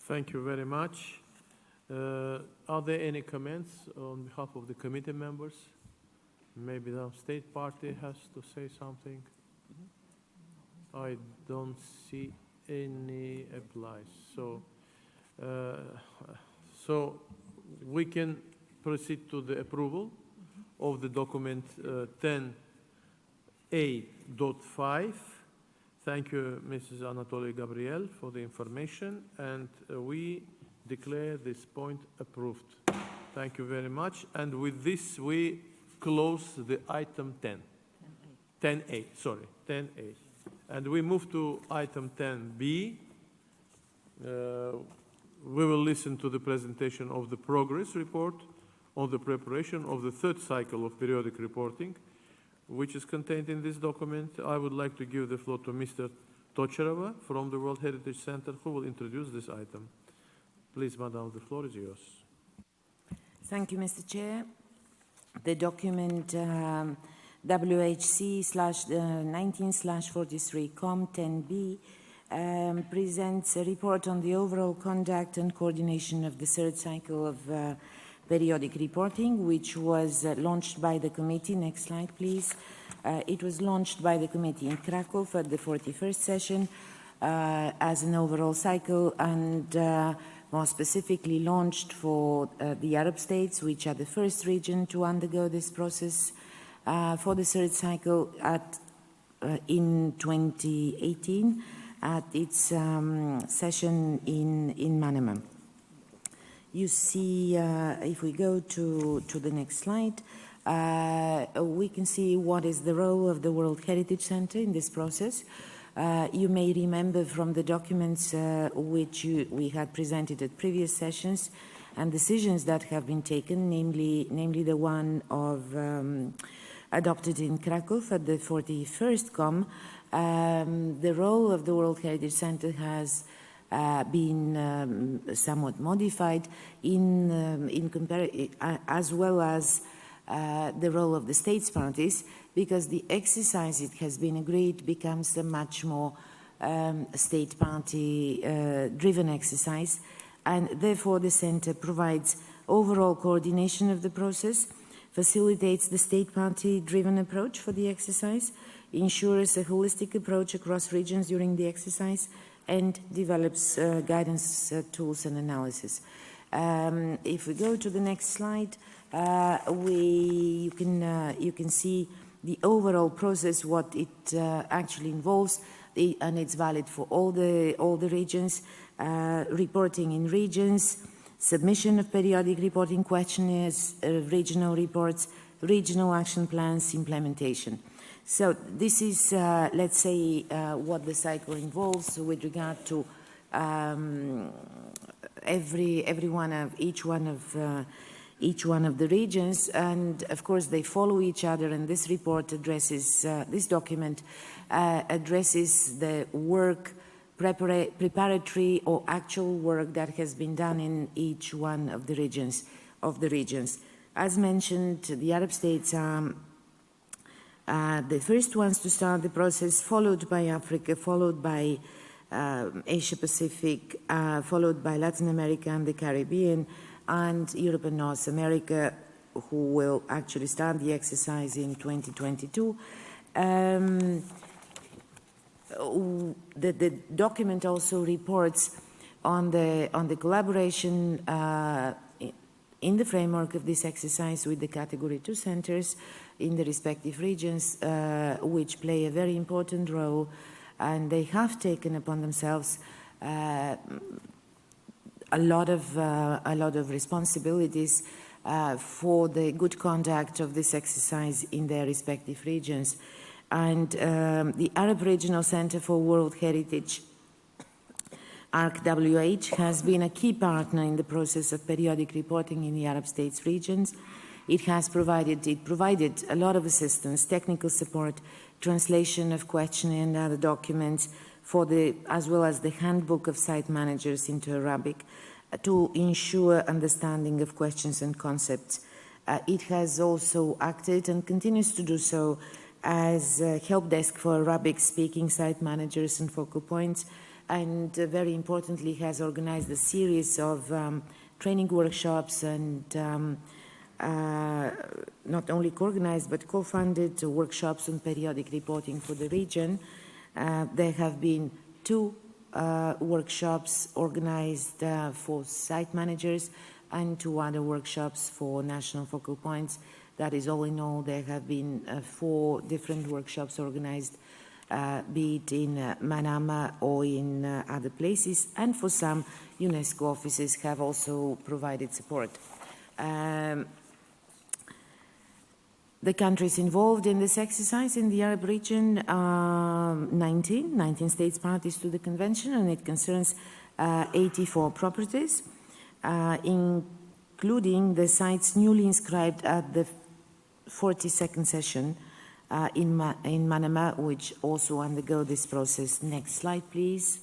Thank you very much. Are there any comments on behalf of the committee members? Maybe the state party has to say something. I don't see any applies. So we can proceed to the approval of the document 10A.5. Thank you, Mrs. Anatoly Gabriel, for the information, and we declare this point approved. Thank you very much. And with this, we close the item 10. 10A, sorry, 10A. And we move to item 10B. We will listen to the presentation of the progress report on the preparation of the third cycle of periodic reporting, which is contained in this document. I would like to give the floor to Mr. Tocherova from the World Heritage Center, who will introduce this item. Please, Madam, the floor is yours. Thank you, Mr. Chair. The document WHC/19/43-COM10B presents a report on the overall conduct and coordination of the third cycle of periodic reporting, which was launched by the committee. Next slide, please. It was launched by the committee in Krakow at the 41st session as an overall cycle, and more specifically launched for the Arab states, which are the first region to undergo this process for the third cycle in 2018 at its session in Manama. You see, if we go to the next slide, we can see what is the role of the World Heritage Center in this process. You may remember from the documents which we had presented at previous sessions and decisions that have been taken, namely the one of adopted in Krakow at the 41st COM. The role of the World Heritage Center has been somewhat modified as well as the role of the states parties, because the exercise, it has been agreed, becomes a much more state party driven exercise, and therefore the center provides overall coordination of the process, facilitates the state party driven approach for the exercise, ensures a holistic approach across regions during the exercise, and develops guidance tools and analysis. If we go to the next slide, you can see the overall process, what it actually involves, and it's valid for all the regions. Reporting in regions, submission of periodic reporting questionnaires, regional reports, regional action plans, implementation. So this is, let's say, what the cycle involves with regard to each one of the regions, and of course they follow each other. And this report addresses this document addresses the work, preparatory or actual work that has been done in each one of the regions. As mentioned, the Arab states are the first ones to start the process, followed by Africa, followed by Asia Pacific, followed by Latin America and the Caribbean, and Europe and North America, who will actually start the exercise in 2022. The document also reports on the collaboration in the framework of this exercise with the Category 2 centers in the respective regions, which play a very important role, and they have taken upon themselves a lot of responsibilities for the good conduct of this exercise in their respective regions. And the Arab Regional Center for World Heritage, ARC-WH, has been a key partner in the process of periodic reporting in the Arab states regions. It provided a lot of assistance, technical support, translation of questionnaire and other documents, as well as the handbook of site managers into Arabic, to ensure understanding of questions and concepts. It has also acted and continues to do so as a help desk for Arabic-speaking site managers and focal points, and very importantly has organized a series of training workshops and not only co-organized but co-funded workshops on periodic reporting for the region. There have been 2 workshops organized for site managers and 2 other workshops for national focal points. That is all in all. There have been 4 different workshops organized, be it in Manama or in other places, and for some, UNESCO offices have also provided support. The countries involved in this exercise in the Arab region are 19 states parties to the convention, and it concerns 84 properties, including the sites newly inscribed at the 42nd session in Manama, which also undergo this process. Next slide, please.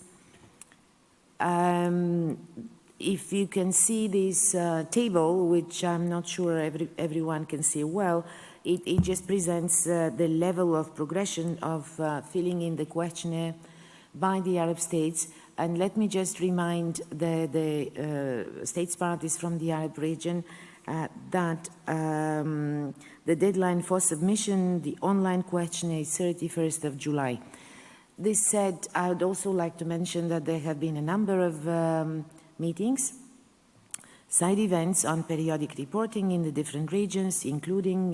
If you can see this table, which I'm not sure everyone can see well, it just presents the level of progression of filling in the questionnaire by the Arab states. And let me just remind the states parties from the Arab region that the deadline for submission, the online questionnaire, is 31st of July. This said, I would also like to mention that there have been a number of meetings, side events on periodic reporting in the different regions, including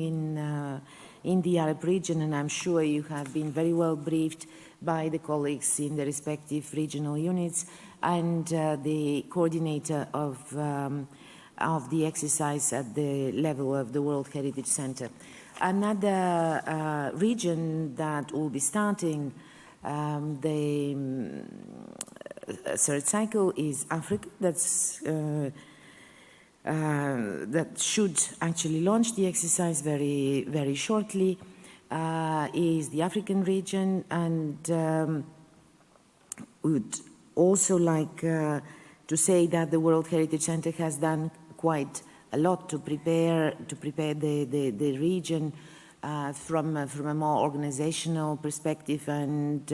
in the Arab region, and I'm sure you have been very well briefed by the colleagues in the respective regional units and the coordinator of the exercise at the level of the World Heritage Center. Another region that will be starting the third cycle is Africa. That should actually launch the exercise very, very shortly, is the African region, and would also like to say that the World Heritage Center has done quite a lot to prepare the region from a more organizational perspective and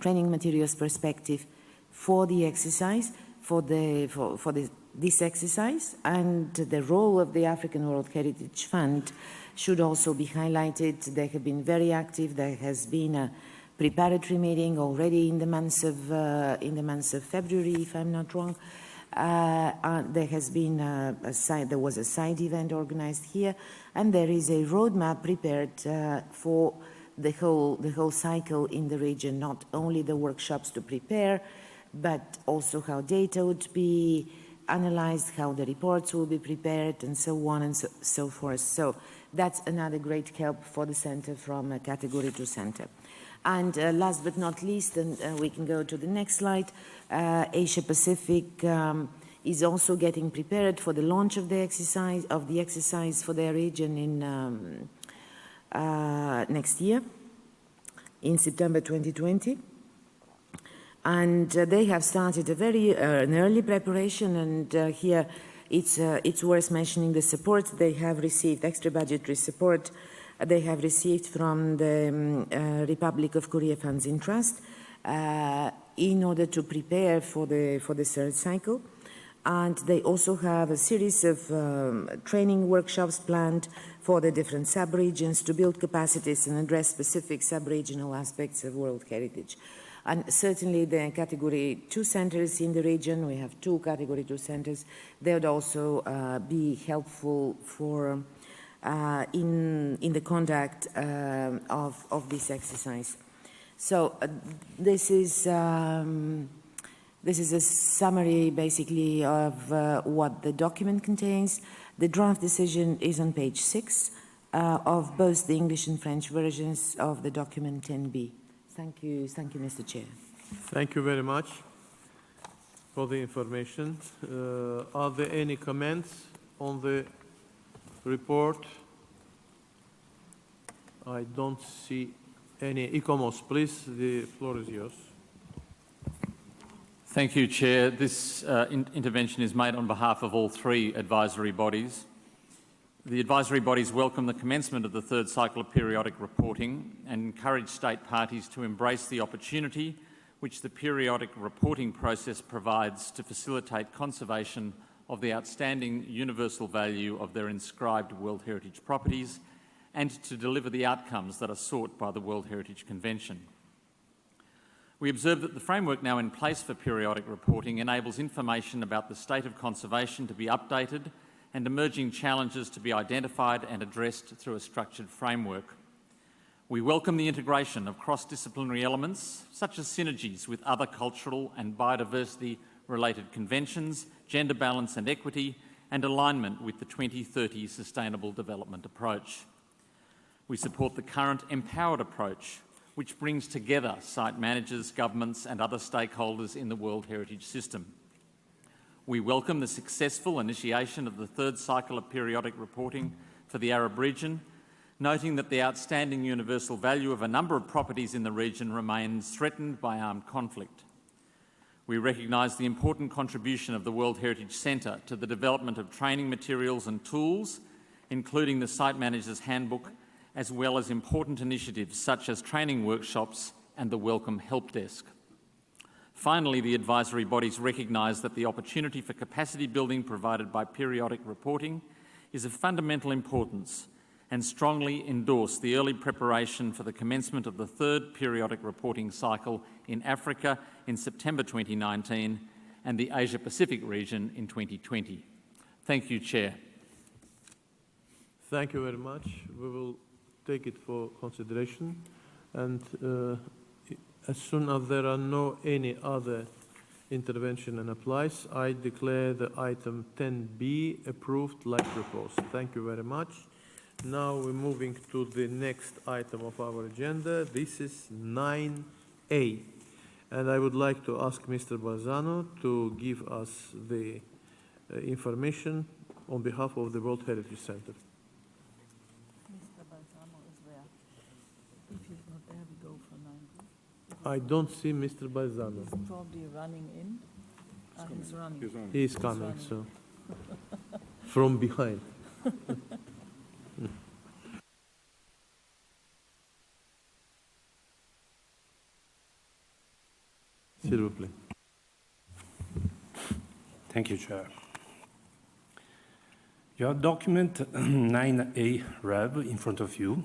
training materials perspective for the exercise, for this exercise, and the role of the African World Heritage Fund should also be highlighted. They have been very active. There has been a preparatory meeting already in the months of February, if I'm not wrong. There has been there was a side event organized here, and there is a roadmap prepared for the whole cycle in the region. Not only the workshops to prepare, but also how data would be analyzed, how the reports will be prepared, and so on and so forth. So that's another great help for the center from a Category 2 center. And last but not least, and we can go to the next slide, Asia Pacific is also getting prepared for the launch of the exercise for their region in next year, in September 2020. And they have started an early preparation, and here it's worth mentioning the support they have received, extra budgetary support they have received from the Republic of Korea Funds in Trust in order to prepare for the third cycle. And they also have a series of training workshops planned for the different sub-regions to build capacities and address specific sub-regional aspects of World Heritage. And certainly the Category 2 centers in the region, we have 2 Category 2 centers, they would also be helpful for in the conduct of this exercise. So this is a summary, basically, of what the document contains. The draft decision is on page 6 of both the English and French versions of the document 10B. Thank you, Mr. Chair. Thank you very much for the information. Are there any comments on the report? I don't see any. Ikomos, please, the floor is yours. Thank you, Chair. This intervention is made on behalf of all 3 advisory bodies. The advisory bodies welcome the commencement of the third cycle of periodic reporting and encourage state parties to embrace the opportunity which the periodic reporting process provides to facilitate conservation of the outstanding universal value of their inscribed World Heritage properties and to deliver the outcomes that are sought by the World Heritage Convention. We observe that the framework now in place for periodic reporting enables information about the state of conservation to be updated and emerging challenges to be identified and addressed through a structured framework. We welcome the integration of cross-disciplinary elements, such as synergies with other cultural and biodiversity-related conventions, gender balance and equity, and alignment with the 2030 Sustainable Development Approach. We support the current empowered approach, which brings together site managers, governments and other stakeholders in the World Heritage System. We welcome the successful initiation of the third cycle of periodic reporting for the Arab region, noting that the outstanding universal value of a number of properties in the region remains threatened by armed conflict. We recognise the important contribution of the World Heritage Centre to the development of training materials and tools, including the Site Manager's Handbook, as well as important initiatives such as training workshops and the Welcome Help Desk. Finally, the advisory bodies recognise that the opportunity for capacity building provided by periodic reporting is of fundamental importance and strongly endorse the early preparation for the commencement of the third periodic reporting cycle in Africa in September 2019 and the Asia-Pacific region in 2020. Thank you, Chair. Thank you very much. We will take it for consideration, and as soon as there are no any other intervention and applies, I declare the item 10B approved like proposed. Thank you very much. Now we're moving to the next item of our agenda. This is 9A, and I would like to ask Mr. Barzano to give us the information on behalf of the World Heritage Center. I don't see Mr. Barzano. He's probably running in. He's running. He's coming, so from behind. S'il vous plaît. Thank you, Chair. Your document 9A Rev in front of you.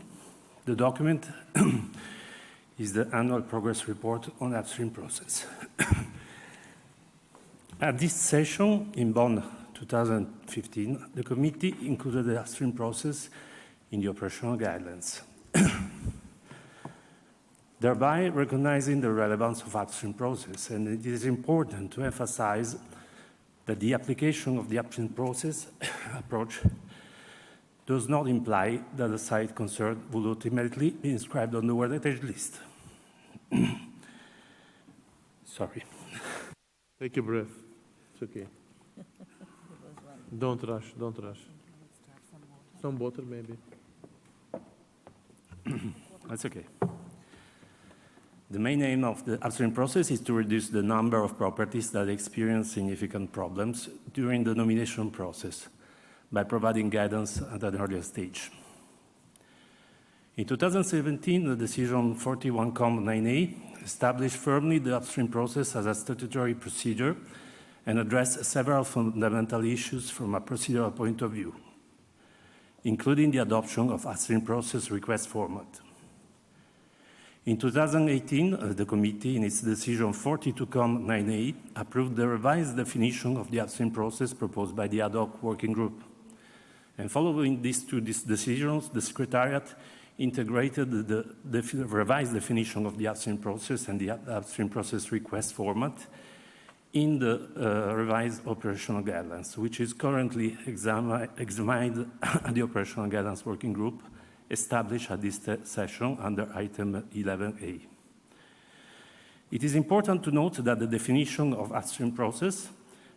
The document is the annual progress report on the upstream process. At this session in Bonn 2015, the committee included the upstream process in the operational guidelines, thereby recognizing the relevance of upstream process. And it is important to emphasize that the application of the upstream process approach does not imply that the site concerned will ultimately be inscribed on the World Heritage List. Sorry. Take a breath. It's okay. Don't rush, don't rush. Some water, maybe. That's okay. The main aim of the upstream process is to reduce the number of properties that experience significant problems during the nomination process by providing guidance at an earlier stage. In 2017, the decision 41-9A established firmly the upstream process as a statutory procedure and addressed several fundamental issues from a procedural point of view, including the adoption of upstream process request format. In 2018, the committee, in its decision 42-9A, approved the revised definition of the upstream process proposed by the ad hoc working group. And following these two decisions, the Secretariat integrated the revised definition of the upstream process and the upstream process request format in the revised operational guidelines, which is currently examined at the operational guidelines working group established at this session under item 11A. It is important to note that the definition of upstream process,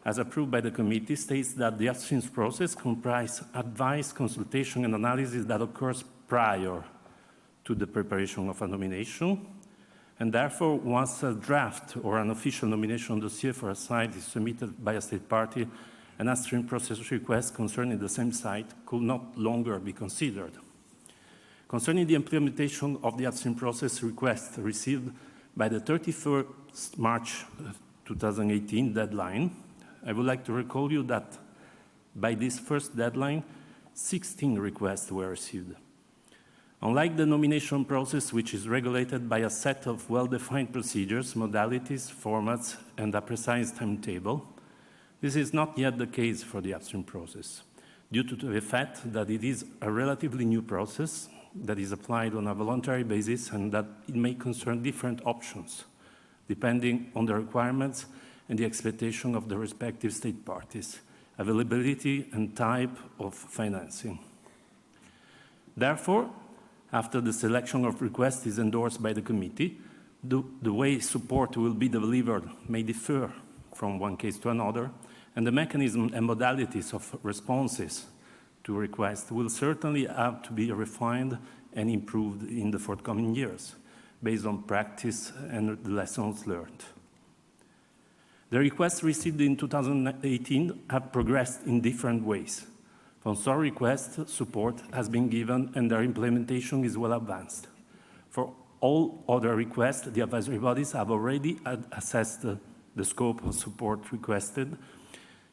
as approved by the committee, states that the upstream process comprises advice, consultation, and analysis that occurs prior to the preparation of a nomination, and therefore, once a draft or an official nomination dossier for a site is submitted by a state party, an upstream process request concerning the same site could not longer be considered. Concerning the implementation of the upstream process request received by the 31st March 2018 deadline, I would like to recall you that by this first deadline, 16 requests were received. Unlike the nomination process, which is regulated by a set of well-defined procedures, modalities, formats, and a precise timetable, this is not yet the case for the upstream process, due to the fact that it is a relatively new process that is applied on a voluntary basis and that it may concern different options, depending on the requirements and the expectation of the respective state parties, availability and type of financing. Therefore, after the selection of requests is endorsed by the committee, the way support will be delivered may differ from one case to another, and the mechanism and modalities of responses to requests will certainly have to be refined and improved in the forthcoming years, based on practice and the lessons learned. The requests received in 2018 have progressed in different ways. For some requests, support has been given and their implementation is well advanced. For all other requests, the advisory bodies have already assessed the scope of support requested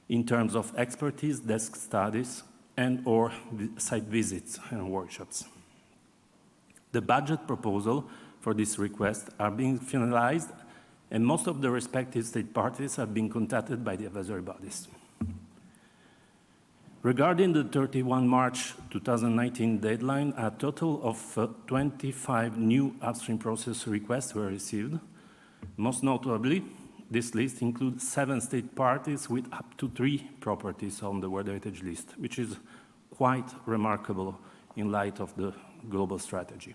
in terms of expertise, desk studies, and/or site visits and workshops. The budget proposal for this request are being finalized, and most of the respective state parties have been contacted by the advisory bodies. Regarding the 31 March 2019 deadline, a total of 25 new upstream process requests were received. Most notably, this list includes 7 state parties with up to 3 properties on the World Heritage List, which is quite remarkable in light of the global strategy.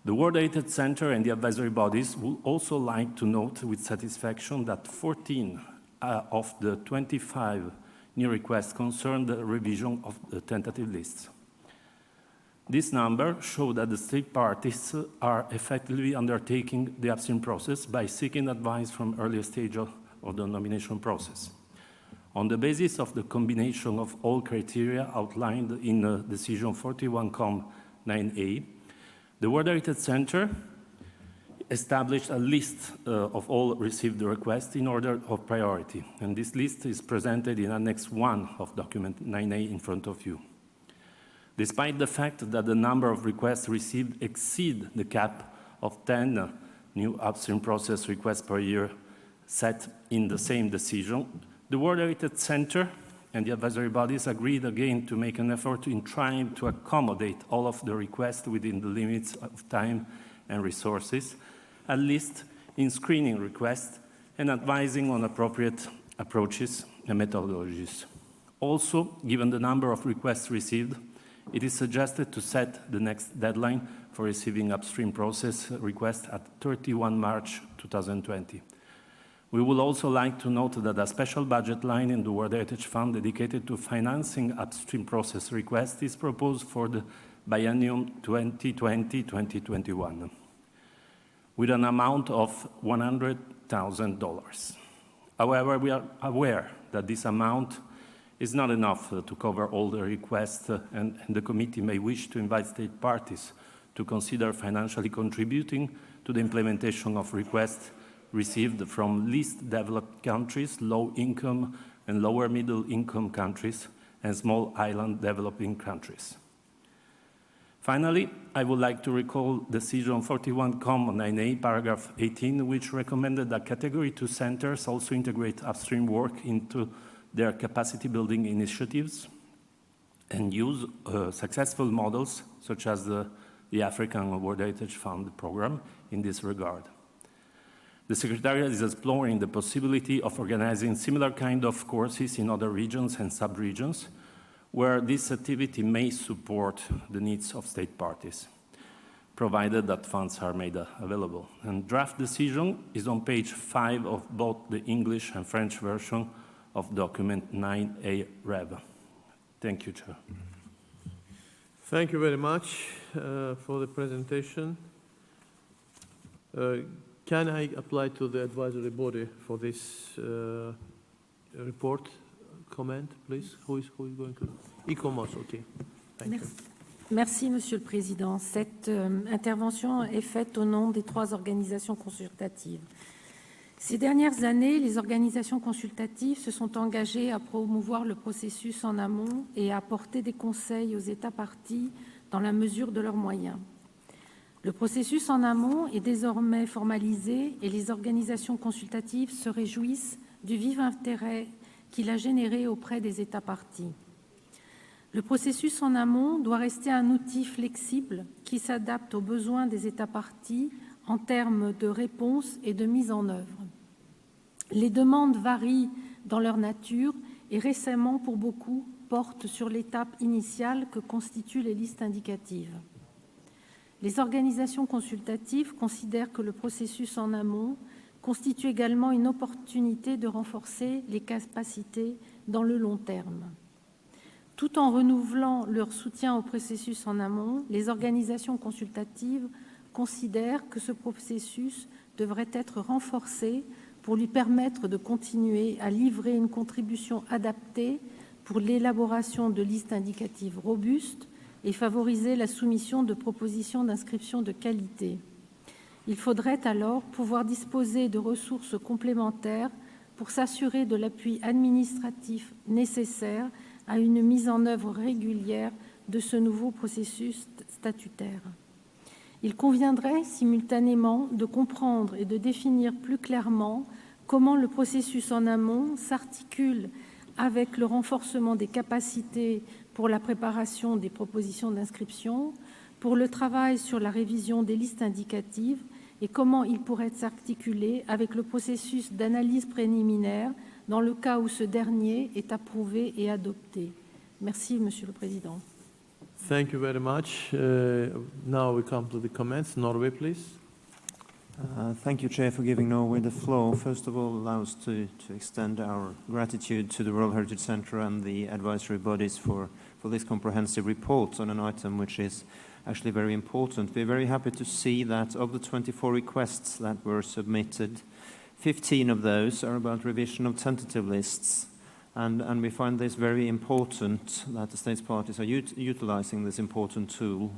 The World Heritage Center and the advisory bodies would also like to note with satisfaction that 14 of the 25 new requests concern the revision of the tentative lists. This number shows that the state parties are effectively undertaking the upstream process by seeking advice from earlier stage of the nomination process. On the basis of the combination of all criteria outlined in Decision 41-9A, the World Heritage Center established a list of all received requests in order of priority, and this list is presented in Annex 1 of Document 9A in front of you. Despite the fact that the number of requests received exceed the cap of 10 new upstream process requests per year set in the same decision, the World Heritage Center and the advisory bodies agreed again to make an effort in trying to accommodate all of the requests within the limits of time and resources, at least in screening requests and advising on appropriate approaches and methodologies. Also, given the number of requests received, it is suggested to set the next deadline for for receiving upstream process requests at 31 March 2020. We would also like to note that a special budget line in the World Heritage Fund dedicated to financing upstream process requests is proposed for the biennium 2020-2021 with an amount of $100,000. However, we are aware that this amount is not enough to cover all the requests, and the committee may wish to invite state parties to consider financially contributing to the implementation of requests received from least developed countries, low-income and lower middle-income countries, and small island developing countries. Finally, I would like to recall Decision 41-9A, paragraph 18, which recommended that Category 2 centers also integrate upstream work into their capacity-building initiatives and use successful models, such as the African World Heritage Fund program, in this regard. The Secretariat is exploring the possibility of organizing similar kind of courses in other regions and sub-regions where this activity may support the needs of state parties, provided that funds are made available. And draft decision is on page 5 of both the English and French version of document 9A Rev. Thank you, Chair. Thank you very much for the presentation. Can I apply to the advisory body for this report? Comment, please? Who is going to? E-commerce, okay. Thank you. Merci, Monsieur le Président. Cette intervention est faite au nom des 3 organisations consultatives. Ces dernières années, les organisations consultatives se sont engagées à promouvoir le processus en amont et à apporter des conseils aux États parties dans la mesure de leurs moyens. Le processus en amont est désormais formalisé et les organisations consultatives se réjouissent du vif intérêt qu'il a généré auprès des États parties. Le processus en amont doit rester un outil flexible qui s'adapte aux besoins des États parties en termes de réponse et de mise en œuvre. Les demandes varient dans leur nature et récemment, pour beaucoup, portent sur l'étape initiale que constituent les listes indicatives. Les organisations consultatives considèrent que le processus en amont constitue également une opportunité de renforcer les capacités dans le long terme. Tout en renouvelant leur soutien au processus en amont, les organisations consultatives considèrent que ce processus devrait être renforcé pour lui permettre de continuer à livrer une contribution adaptée pour l'élaboration de listes indicatives robustes et favoriser la soumission de propositions d'inscription de qualité. Il faudrait alors pouvoir disposer de ressources complémentaires pour s'assurer de l'appui administratif nécessaire à une mise en œuvre régulière de ce nouveau processus statutaire. Il conviendrait simultanément de comprendre et de définir plus clairement comment le processus en amont s'articule avec le renforcement des capacités pour la préparation des propositions d'inscription, pour le travail sur la révision des listes indicatives et comment il pourrait s'articuler avec le processus d'analyse préliminaire dans le cas où ce dernier est approuvé et adopté. Merci, Monsieur le Président. Thank you very much. Now we come to the comments. Norway, please. Thank you, Chair, for giving Norway the floor. First of all, allow us to extend our gratitude to the World Heritage Centre and the advisory bodies for this comprehensive report on an item which is actually very important. We're very happy to see that of the 24 requests that were submitted, 15 of those are about revision of tentative lists. And we find this very important, that the states parties are utilizing this important tool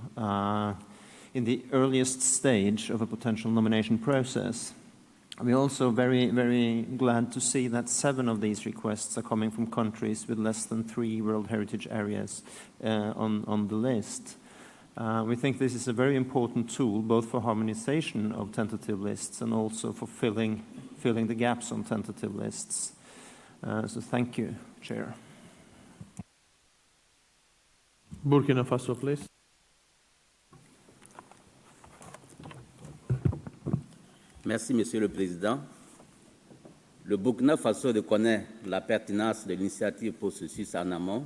in the earliest stage of a potential nomination process. We're also very, very glad to see that 7 of these requests are coming from countries with less than 3 World Heritage areas on the list. We think this is a very important tool, both for harmonization of tentative lists and also for filling the gaps on tentative lists. So thank you, Chair. Burkina Faso, please. Merci, Monsieur le Président. Le Burkina Faso reconnaît la pertinence de l'initiative processus en amont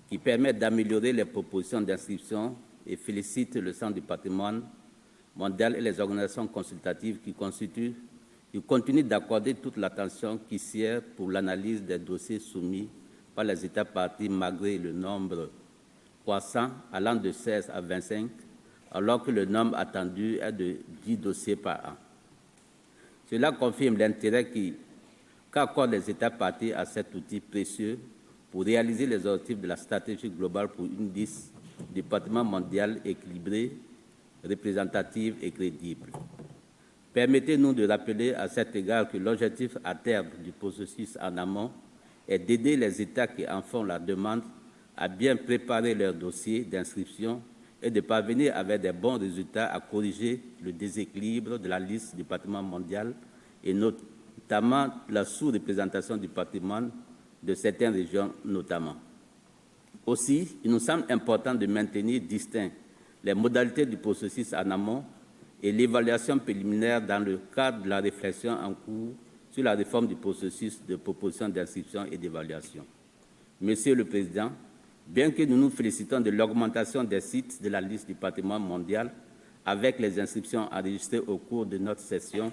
qui permet d'améliorer les propositions d'inscription et félicite le Centre du patrimoine mondial et les organisations consultatives qui continuent d'accorder toute l'attention qui sied pour l'analyse des dossiers soumis par les États parties malgré le nombre croissant allant de 16 à 25, alors que le nombre attendu est de 10 dossiers par an. Cela confirme l'intérêt qu'accordent les États parties à cet outil précieux pour réaliser les objectifs de la stratégie globale pour une liste du patrimoine mondial équilibrée, représentative et crédible. Permettez-nous de rappeler à cet égard que l'objectif à terme du processus en amont est d'aider les États qui en font la demande à bien préparer leur dossier d'inscription et de parvenir avec des bons résultats à corriger le déséquilibre de la liste du patrimoine mondial et notamment la sous-représentation du patrimoine de certaines régions notamment. Aussi, il nous semble important de maintenir distincts les modalités du processus en amont et l'évaluation préliminaire dans le cadre de la réflexion en cours sur la réforme du processus de proposition d'inscription et d'évaluation. Monsieur le Président, bien que nous nous félicitons de l'augmentation des sites de la liste du patrimoine mondial avec les inscriptions enregistrées au cours de notre session,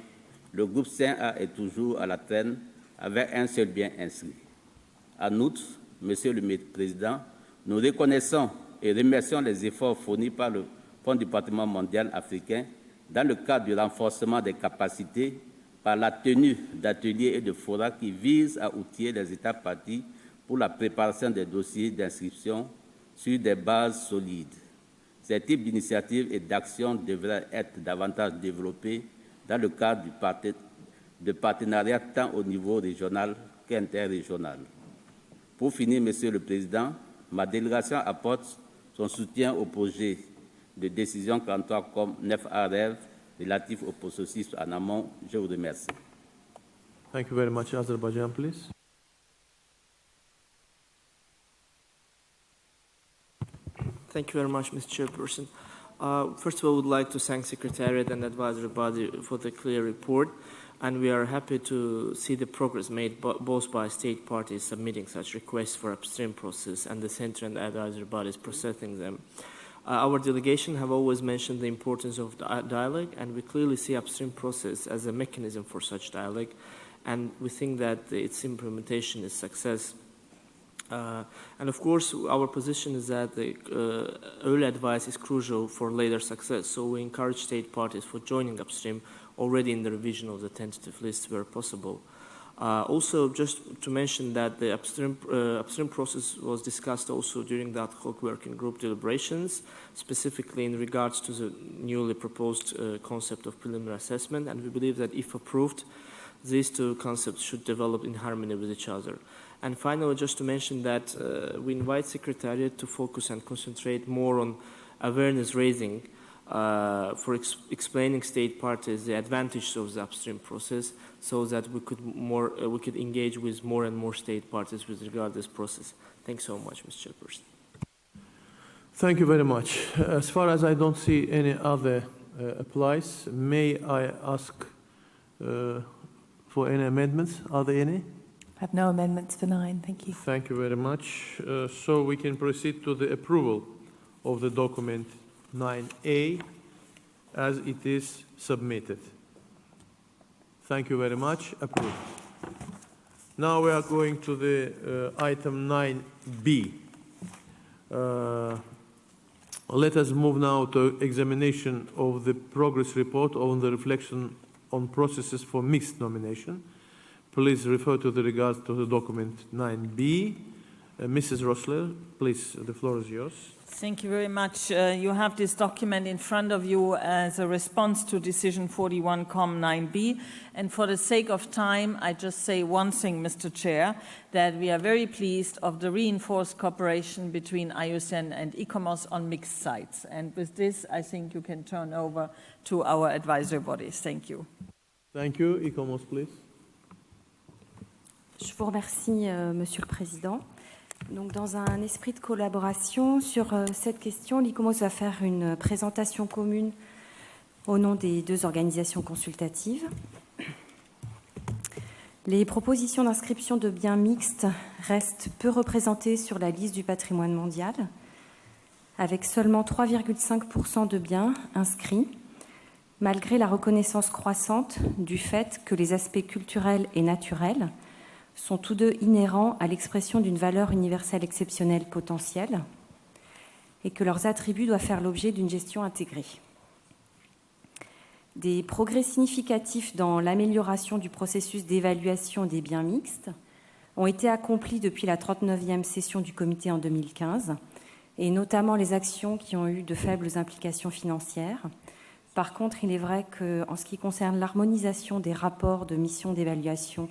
le groupe 5A est toujours à la traîne avec un seul bien inscrit. En outre, Monsieur le Président, nous reconnaissons et remercions les efforts fournis par le Fonds du patrimoine mondial africain dans le cadre du renforcement des capacités par la tenue d'ateliers et de forats qui visent à outiller les États parties pour la préparation des dossiers d'inscription sur des bases solides. Ces types d'initiatives et d'actions devraient être davantage développés dans le cadre de partenariats tant au niveau régional qu'interrégional. Pour finir, Monsieur le Président, ma délégation apporte son soutien au projet de décision 43 comme 9A relatif au processus en amont. Je vous remercie. Thank you very much. Azerbaijan, please. Thank you very much, Mr. Chairperson. First of all, I would like to thank Secretariat and Advisory Body for the clear report, and we are happy to see the progress made both by state parties submitting such requests for upstream process and the Center and Advisory Bodies processing them. Our delegation have always mentioned the importance of dialogue, and we clearly see upstream process as a mechanism for such dialogue, and we think that its implementation is success. And of course, our position is that the early advice is crucial for later success, so we encourage state parties for joining upstream already in the revision of the tentative list where possible. Also, just to mention that the upstream process was discussed also during the ad hoc working group deliberations, specifically in regards to the newly proposed concept of preliminary assessment, and we believe that if approved, these two concepts should develop in harmony with each other. And finally, just to mention that we invite Secretariat to focus and concentrate more on awareness raising for explaining state parties the advantages of the upstream process, so that we could engage with more and more state parties with regard to this process. Thanks so much, Mr. Chairperson. Thank you very much. As far as I don't see any other applies, may I ask for any amendments? Are there any? I have no amendments for 9. Thank you. Thank you very much. So we can proceed to the approval of the document 9A as it is submitted. Thank you very much. Approved. Now we are going to the item 9B. Let us move now to examination of the progress report on the reflection on processes for mixed nomination. Please refer to the regards to the document 9B. Mrs. Rossler, please, the floor is yours. Thank you very much. You have this document in front of you as a response to decision 41-9B. And for the sake of time, I just say one thing, Mr. Chair, that we are very pleased of the reinforced cooperation between IUCN and ICOMOS on mixed sites. And with this, I think you can turn over to our advisory bodies. Thank you. Thank you. ICOMOS, please. Je vous remercie, Monsieur le Président. Donc, dans un esprit de collaboration sur cette question, l'ICOMOS va faire une présentation commune au nom des deux organisations consultatives. Les propositions d'inscription de biens mixtes restent peu représentées sur la liste du patrimoine mondial. avec seulement 3,5% de biens inscrits, malgré la reconnaissance croissante du fait que les aspects culturels et naturels sont tous deux inhérents à l'expression d'une valeur universelle exceptionnelle potentielle et que leurs attributs doivent faire l'objet d'une gestion intégrée. Des progrès significatifs dans l'amélioration du processus d'évaluation des biens mixtes ont été accomplis depuis la 39e session du comité en 2015, et notamment les actions qui ont eu de faibles implications financières. Par contre, il est vrai qu'en ce qui concerne l'harmonisation des rapports de mission d'évaluation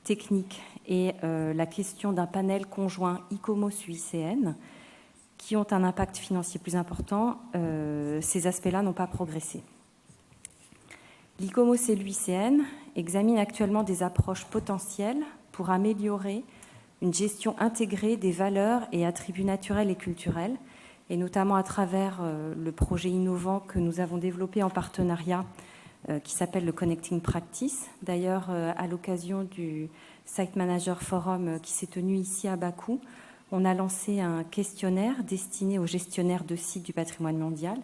technique et la question d'un panel conjoint ICOMOS-UICN, qui ont un impact financier plus important, ces aspects-là n'ont pas progressé. L'ICOMOS et l'UICN examinent actuellement des approches potentielles pour améliorer une gestion intégrée des valeurs et attributs naturels et culturels, et notamment à travers le projet innovant que nous avons développé en partenariat qui s'appelle le Connecting Practice. D'ailleurs, à l'occasion du Site Manager Forum qui s'est tenu ici à Baku, on a lancé un questionnaire destiné aux gestionnaires de sites du patrimoine mondial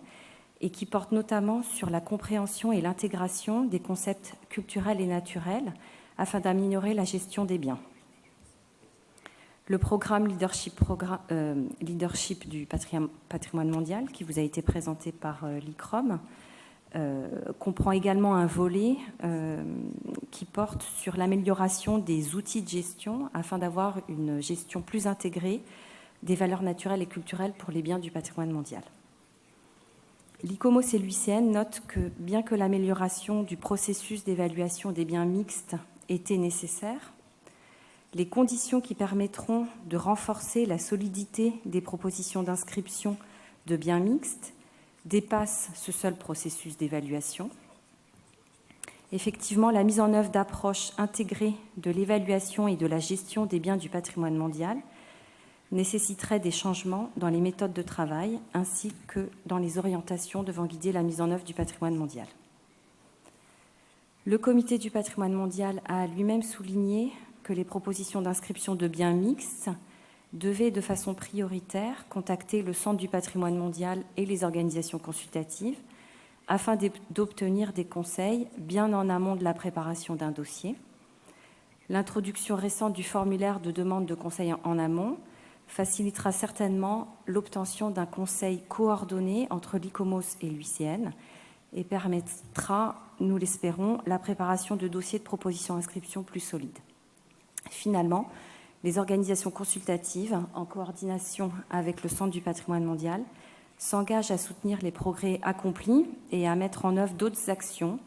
et qui porte notamment sur la compréhension et l'intégration des concepts culturels et naturels afin d'améliorer la gestion des biens. Le programme Leadership du patrimoine mondial, qui vous a été présenté par l'ICROM, comprend également un volet qui porte sur l'amélioration des outils de gestion afin d'avoir une gestion plus intégrée des valeurs naturelles et culturelles pour les biens du patrimoine mondial. L'ICOMOS et l'UICN notent que, bien que l'amélioration du processus d'évaluation des biens mixtes était nécessaire, les conditions qui permettront de renforcer la solidité des propositions d'inscription de biens mixtes dépassent ce seul processus d'évaluation. Effectivement, la mise en œuvre d'approches intégrées de l'évaluation et de la gestion des biens du patrimoine mondial nécessiterait des changements dans les méthodes de travail ainsi que dans les orientations devant guider la mise en œuvre du patrimoine mondial. Le Comité du patrimoine mondial a lui-même souligné que les propositions d'inscription de biens mixtes devaient de façon prioritaire contacter le Centre du patrimoine mondial et les organisations consultatives afin d'obtenir des conseils bien en amont de la préparation d'un dossier. L'introduction récente du formulaire de demande de conseil en amont facilitera certainement l'obtention d'un conseil coordonné entre l'ICOMOS et l'UICN et permettra, nous l'espérons, la préparation de dossiers de propositions d'inscription plus solides. Finalement, les organisations consultatives, en coordination avec le Centre du patrimoine mondial, s'engagent à soutenir les progrès accomplis et à mettre en œuvre d'autres actions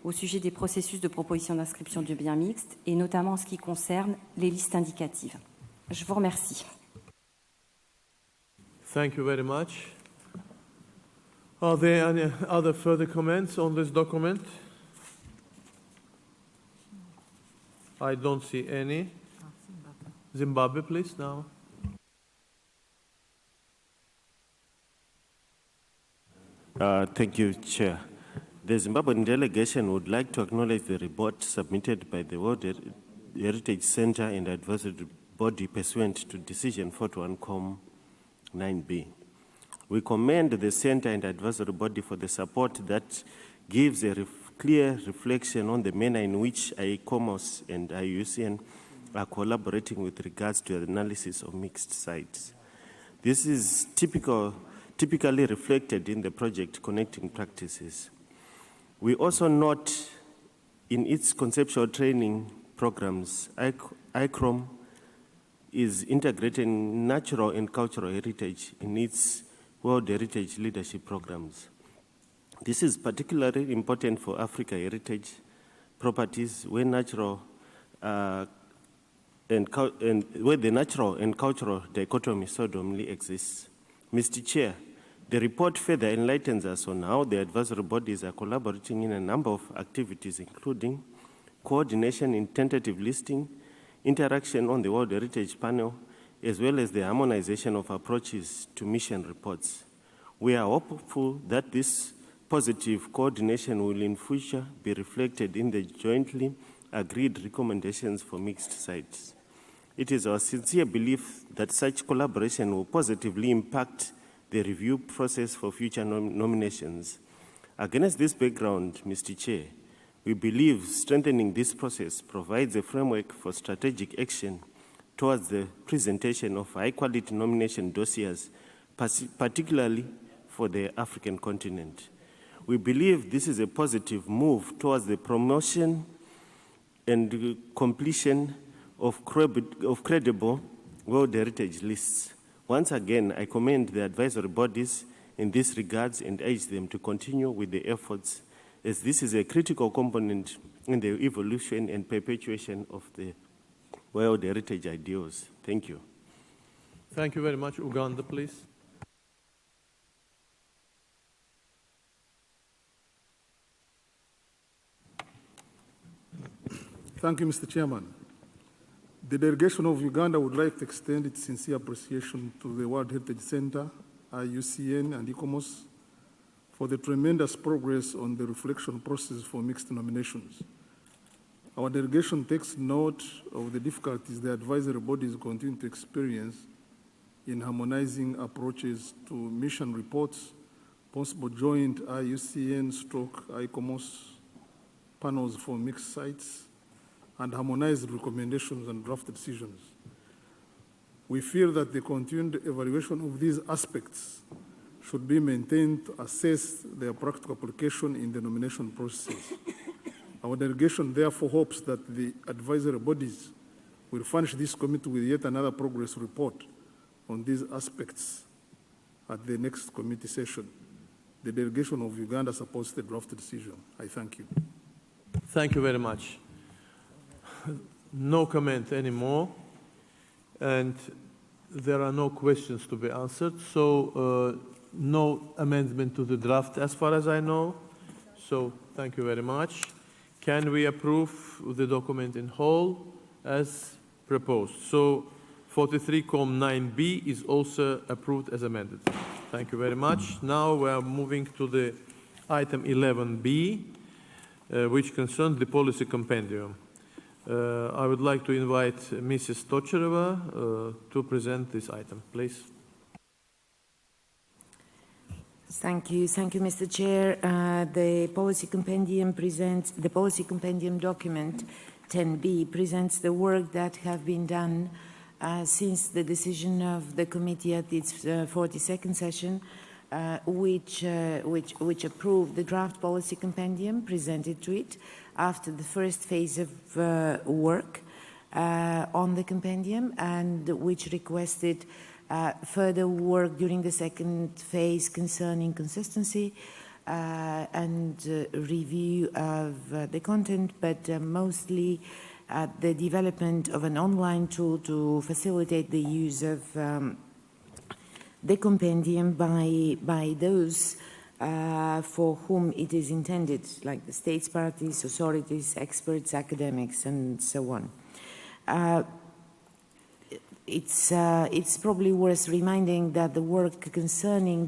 au sujet des processus de proposition d'inscription de biens mixtes, et notamment en ce qui concerne les listes indicatives. Je vous remercie. Thank you very much. Are there any other further comments on this document? I don't see any. Zimbabwe, please, now. Thank you, Chair. The Zimbabwean delegation would like to acknowledge the report submitted by the World Heritage Center and Advisory Body pursuant to Decision 41-9B. We commend the Center and Advisory Body for the support that gives a clear reflection on the manner in which ICOMOS and IUCN are collaborating with regards to the analysis of mixed sites. This is typically reflected in the project Connecting Practices. We also note in its conceptual training programs, ICROM is integrating natural and cultural heritage in its World Heritage Leadership programs. This is particularly important for Africa heritage properties where the natural and cultural dichotomy sodomly exists. Mr. Chair, the report further enlightens us on how the advisory bodies are collaborating in a number of activities, including coordination in tentative listing, interaction on the World Heritage Panel, as well as the harmonization of approaches to mission reports. We are hopeful that this positive coordination will in future be reflected in the jointly agreed recommendations for mixed sites. It is our sincere belief that such collaboration will positively impact the review process for future nominations. Against this background, Mr. Chair, we believe strengthening this process provides a framework for strategic action towards the presentation of high-quality nomination dossiers, particularly for the African continent. We believe this is a positive move towards the promotion and completion of credible World Heritage lists. Once again, I commend the advisory bodies in this regards and urge them to continue with the efforts, as this is a critical component in the evolution and perpetuation of the World Heritage ideals. Thank you. Thank you very much. Uganda, please. Thank you, Mr. Chairman. The delegation of Uganda would like to extend its sincere appreciation to the World Heritage Center, IUCN, and ICOMOS for the tremendous progress on the reflection process for mixed nominations. Our delegation takes note of the difficulties the advisory bodies continue to experience in harmonizing approaches to mission reports, possible joint IUCN/ICOMOS panels for mixed sites, and harmonized recommendations and draft decisions. We feel that the continued evaluation of these aspects should be maintained to assess their practical application in the nomination process. Our delegation therefore hopes that the advisory bodies will furnish this committee with yet another progress report on these aspects at the next committee session. The delegation of Uganda supports the draft decision. I thank you. Thank you very much. No comment anymore, and there are no questions to be answered, so no amendment to the draft as far as I know. So thank you very much. Can we approve the document in whole as proposed? So 43.9b is also approved as amended. Thank you very much. Now we are moving to the item 11b, which concerns the policy compendium. I would like to invite Mrs. Tocherova to present this item, please. Thank you, Mr. Chair. The policy compendium document 10B presents the work that have been done since the decision of the committee at its 42nd session, which approved the draft policy compendium presented to it after the first phase of work on the compendium, and which requested further work during the second phase concerning consistency and review of the content, but mostly the development of an online tool to facilitate the use of the compendium by those for whom it is intended, like the states, parties, authorities, experts, academics, and so on. It's probably worth reminding that the work concerning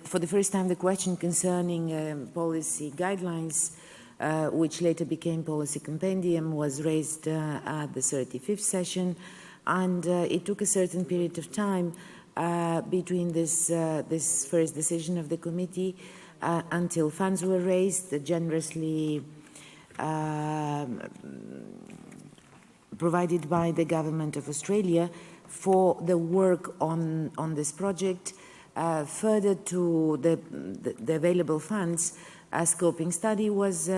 for the first time, the question concerning policy guidelines, which later became policy compendium, was raised at the 35th session, and it took a certain period of time between this first decision of the committee until funds were raised, generously provided by the government of Australia for the work on this project. Further to the available funds, a scoping study was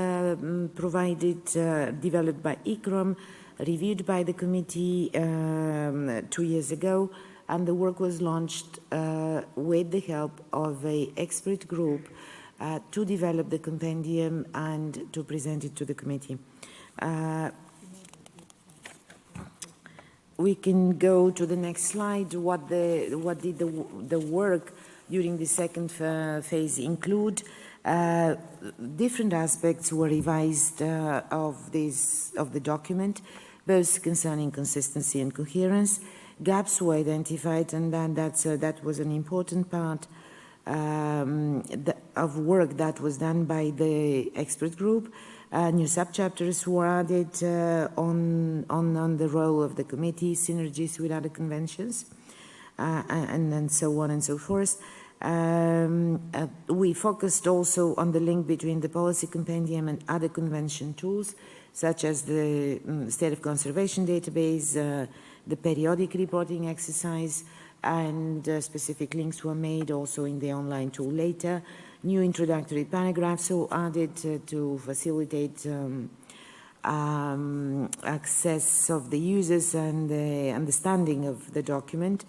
provided, developed by ICROM, reviewed by the committee 2 years ago, and the work was launched with the help of an expert group to develop the compendium and to present it to the committee. We can go to the next slide. What did the work during the second phase include? Different aspects were revised of the document, both concerning consistency and coherence. Gaps were identified, and that was an important part of work that was done by the expert group. New subchapters were added on the role of the committee, synergies with other conventions. and so on and so forth. We focused also on the link between the policy compendium and other convention tools, such as the state of conservation database, the periodic reporting exercise, and specific links were made also in the online tool later. New introductory paragraphs were added to facilitate access of the users and the understanding of the document.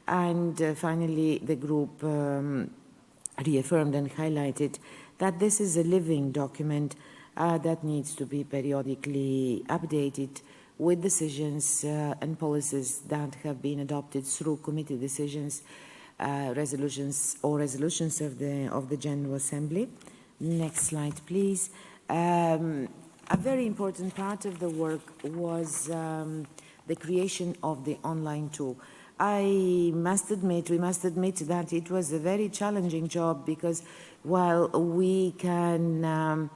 And finally, the group reaffirmed and highlighted that this is a living document that needs to be periodically updated with decisions and policies that have been adopted through committee decisions, resolutions of the General Assembly. Next slide, please. A very important part of the work was the creation of the online tool. We must admit that it was a very challenging job, because while we can,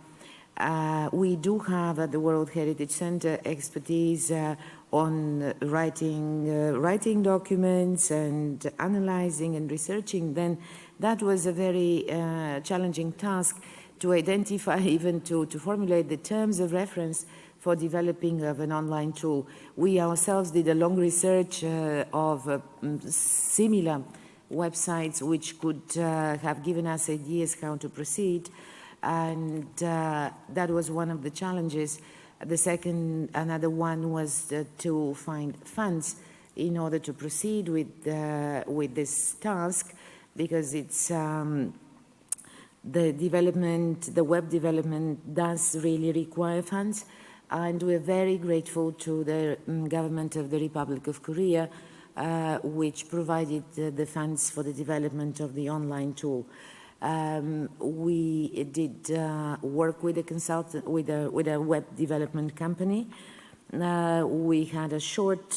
we do have at the World Heritage Center expertise on writing documents and analyzing and researching, then that was a very challenging task to identify, even to formulate the terms of reference for developing of an online tool. We ourselves did a long research of similar websites which could have given us ideas how to proceed, and that was one of the challenges. Another one was to find funds in order to proceed with this task, because it's the web development does really require funds. And we're very grateful to the government of the Republic of Korea, which provided the funds for the development of the online tool. We did work with a consultant, with a web development company. We had a short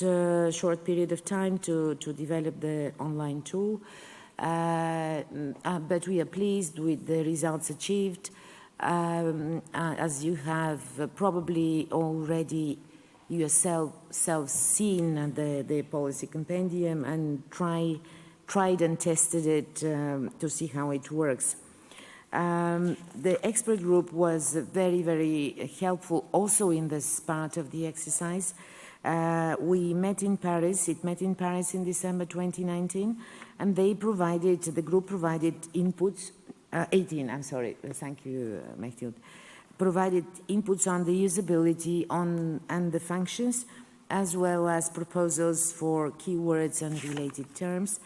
period of time to develop the online tool, but we are pleased with the results achieved. As you have probably already yourself seen the policy compendium and tried and tested it to see how it works. The expert group was very, very helpful also in this part of the exercise. We met in Paris. It met in Paris in December 2019, and the group provided inputs. 18, I'm sorry. Thank you, Mechtild. Provided inputs on the usability and the functions, as well as proposals for keywords and related terms.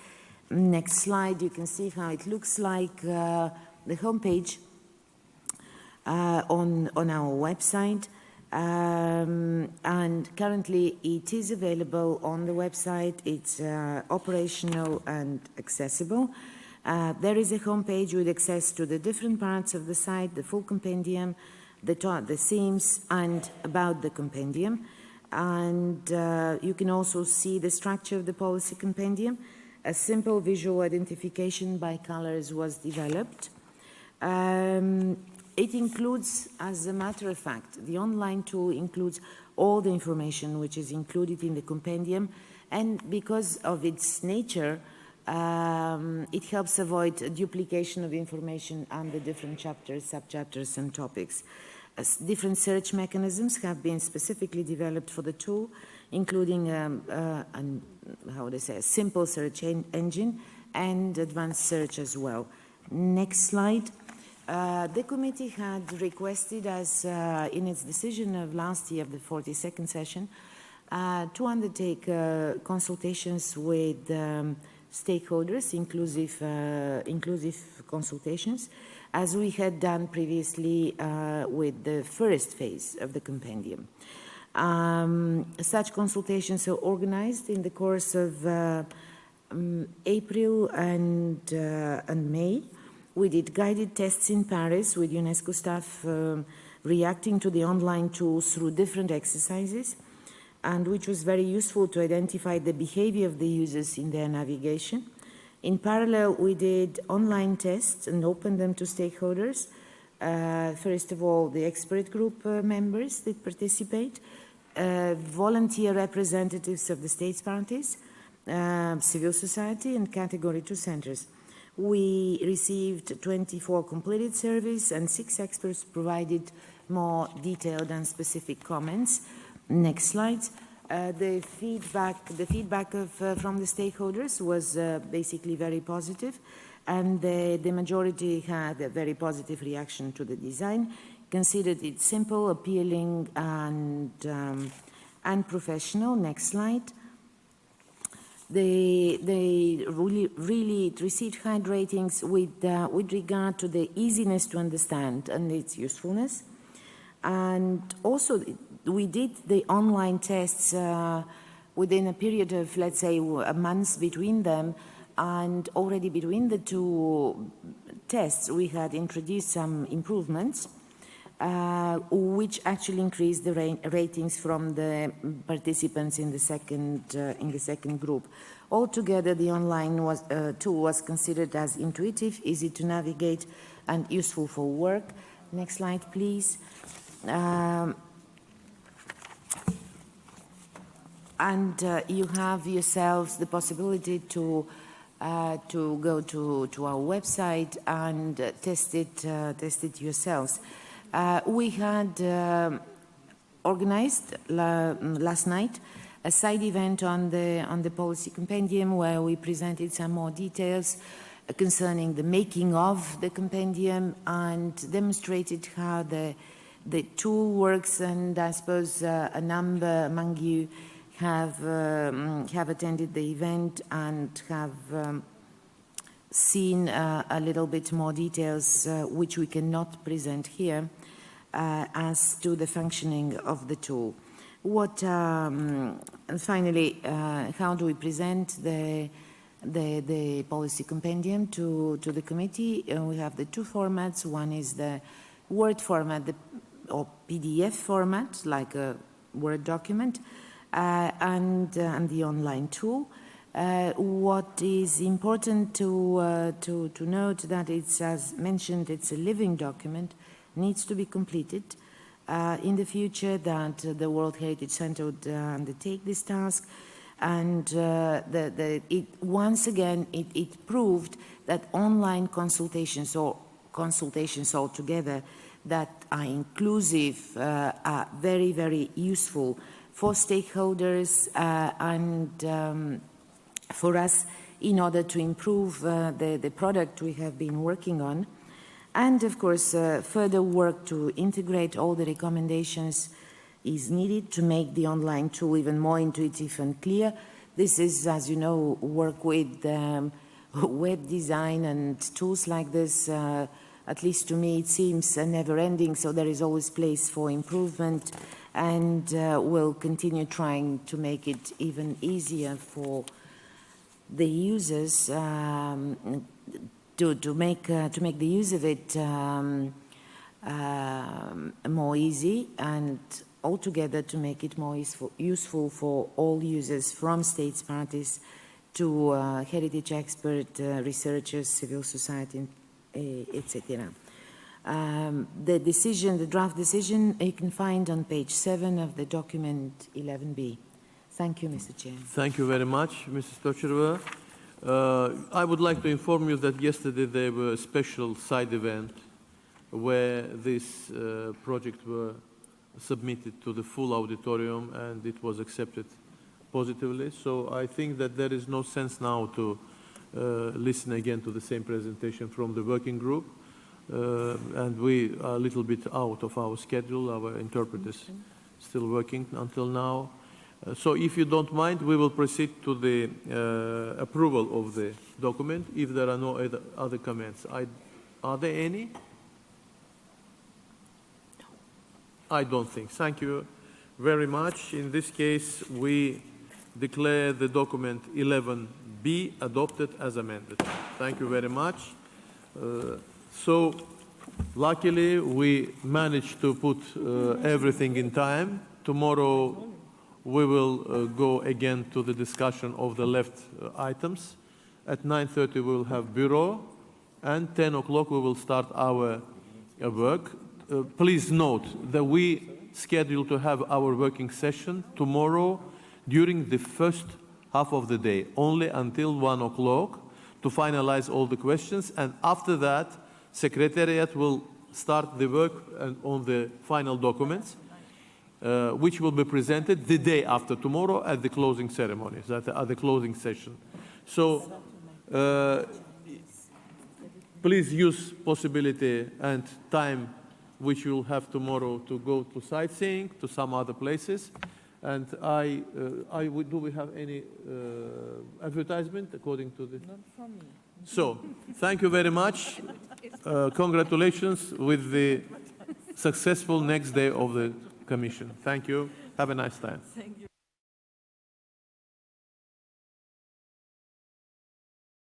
Next slide, you can see how it looks like the homepage on our website. And currently it is available on the website. It's operational and accessible. There is a homepage with access to the different parts of the site, the full compendium, the themes, and about the compendium. And you can also see the structure of the policy compendium. A simple visual identification by colors was developed. It includes, as a matter of fact, the online tool includes all the information which is included in the compendium, and because of its nature, it helps avoid duplication of information under different chapters, subchapters, and topics. Different search mechanisms have been specifically developed for the tool, including a simple search engine and advanced search as well. Next slide. The committee had requested us, in its decision of last year, of the 42nd session, to undertake consultations with stakeholders, inclusive consultations, as we had done previously with the first phase of the compendium. Such consultations are organized in the course of April and May. We did guided tests in Paris with UNESCO staff reacting to the online tools through different exercises, and which was very useful to identify the behavior of the users in their navigation. In parallel, we did online tests and opened them to stakeholders. First of all, the expert group members that participate, volunteer representatives of the states parties, civil society, and Category 2 centers. We received 24 completed surveys, and 6 experts provided more detailed and specific comments. Next slide. The feedback from the stakeholders was basically very positive, and the majority had a very positive reaction to the design, considered it simple, appealing, and professional. Next slide. They really received high ratings with regard to the easiness to understand and its usefulness. And also, we did the online tests within a period of, let's say, a month between them, and already between the 2 tests, we had introduced some improvements, which actually increased the ratings from the participants in the second group. Altogether, the online tool was considered as intuitive, easy to navigate, and useful for work. Next slide, please. You have yourselves the possibility to go to our website and test it yourselves. We had organized last night a side event on the policy compendium, where we presented some more details concerning the making of the compendium and demonstrated how the tool works. And I suppose a number among you have attended the event and have seen a little bit more details, which we cannot present here, as to the functioning of the tool. And finally, how do we present the policy compendium to the committee? We have the 2 formats. One is the Word format, or PDF format, like a Word document, and the online tool. What is important to note that it's, as mentioned, it's a living document, needs to be completed. In the future, that the World Heritage Center would undertake this task, and once again it proved that online consultations, or consultations altogether, that are inclusive, are very, very useful for stakeholders and for us, in order to improve the product we have been working on. And of course, further work to integrate all the recommendations is needed to make the online tool even more intuitive and clear. This is, as you know, work with web design and tools like this. At least to me, it seems never-ending, so there is always place for improvement, and we'll continue trying to make it even easier for the users to make the use of it more easy, and altogether to make it more useful for all users, from states parties to heritage expert, researchers, civil society, etc. The draft decision, you can find on page 7 of the document 11B. Thank you, Mr. Chair. Thank you very much, Mrs. Tocherova. I would like to inform you that yesterday there was a special side event where this project were submitted to the full auditorium, and it was accepted positively. So I think that there is no sense now to listen again to the same presentation from the working group. And we are a little bit out of our schedule. Our interpreters still working until now. So if you don't mind, we will proceed to the approval of the document if there are no other comments. Are there any? I don't think. Thank you very much. In this case, we declare the document 11B adopted as amended. Thank you very much. So luckily, we managed to put everything in time. Tomorrow, we will go again to the discussion of the left items. At 9:30, we will have bureau, and 10 o'clock, we will start our work. Please note that we schedule to have our working session tomorrow during the first half of the day, only until 1 o'clock to finalize all the questions. And after that, Secretariat will start the work on the final documents, which will be presented the day after tomorrow at the closing ceremonies, at the closing session. So please use possibility and time which you'll have tomorrow to go to sightseeing, to some other places. And do we have any advertisement according to the? Not from me. So, thank you very much. Congratulations with the successful next day of the Commission. Thank you. Have a nice time. Thank you.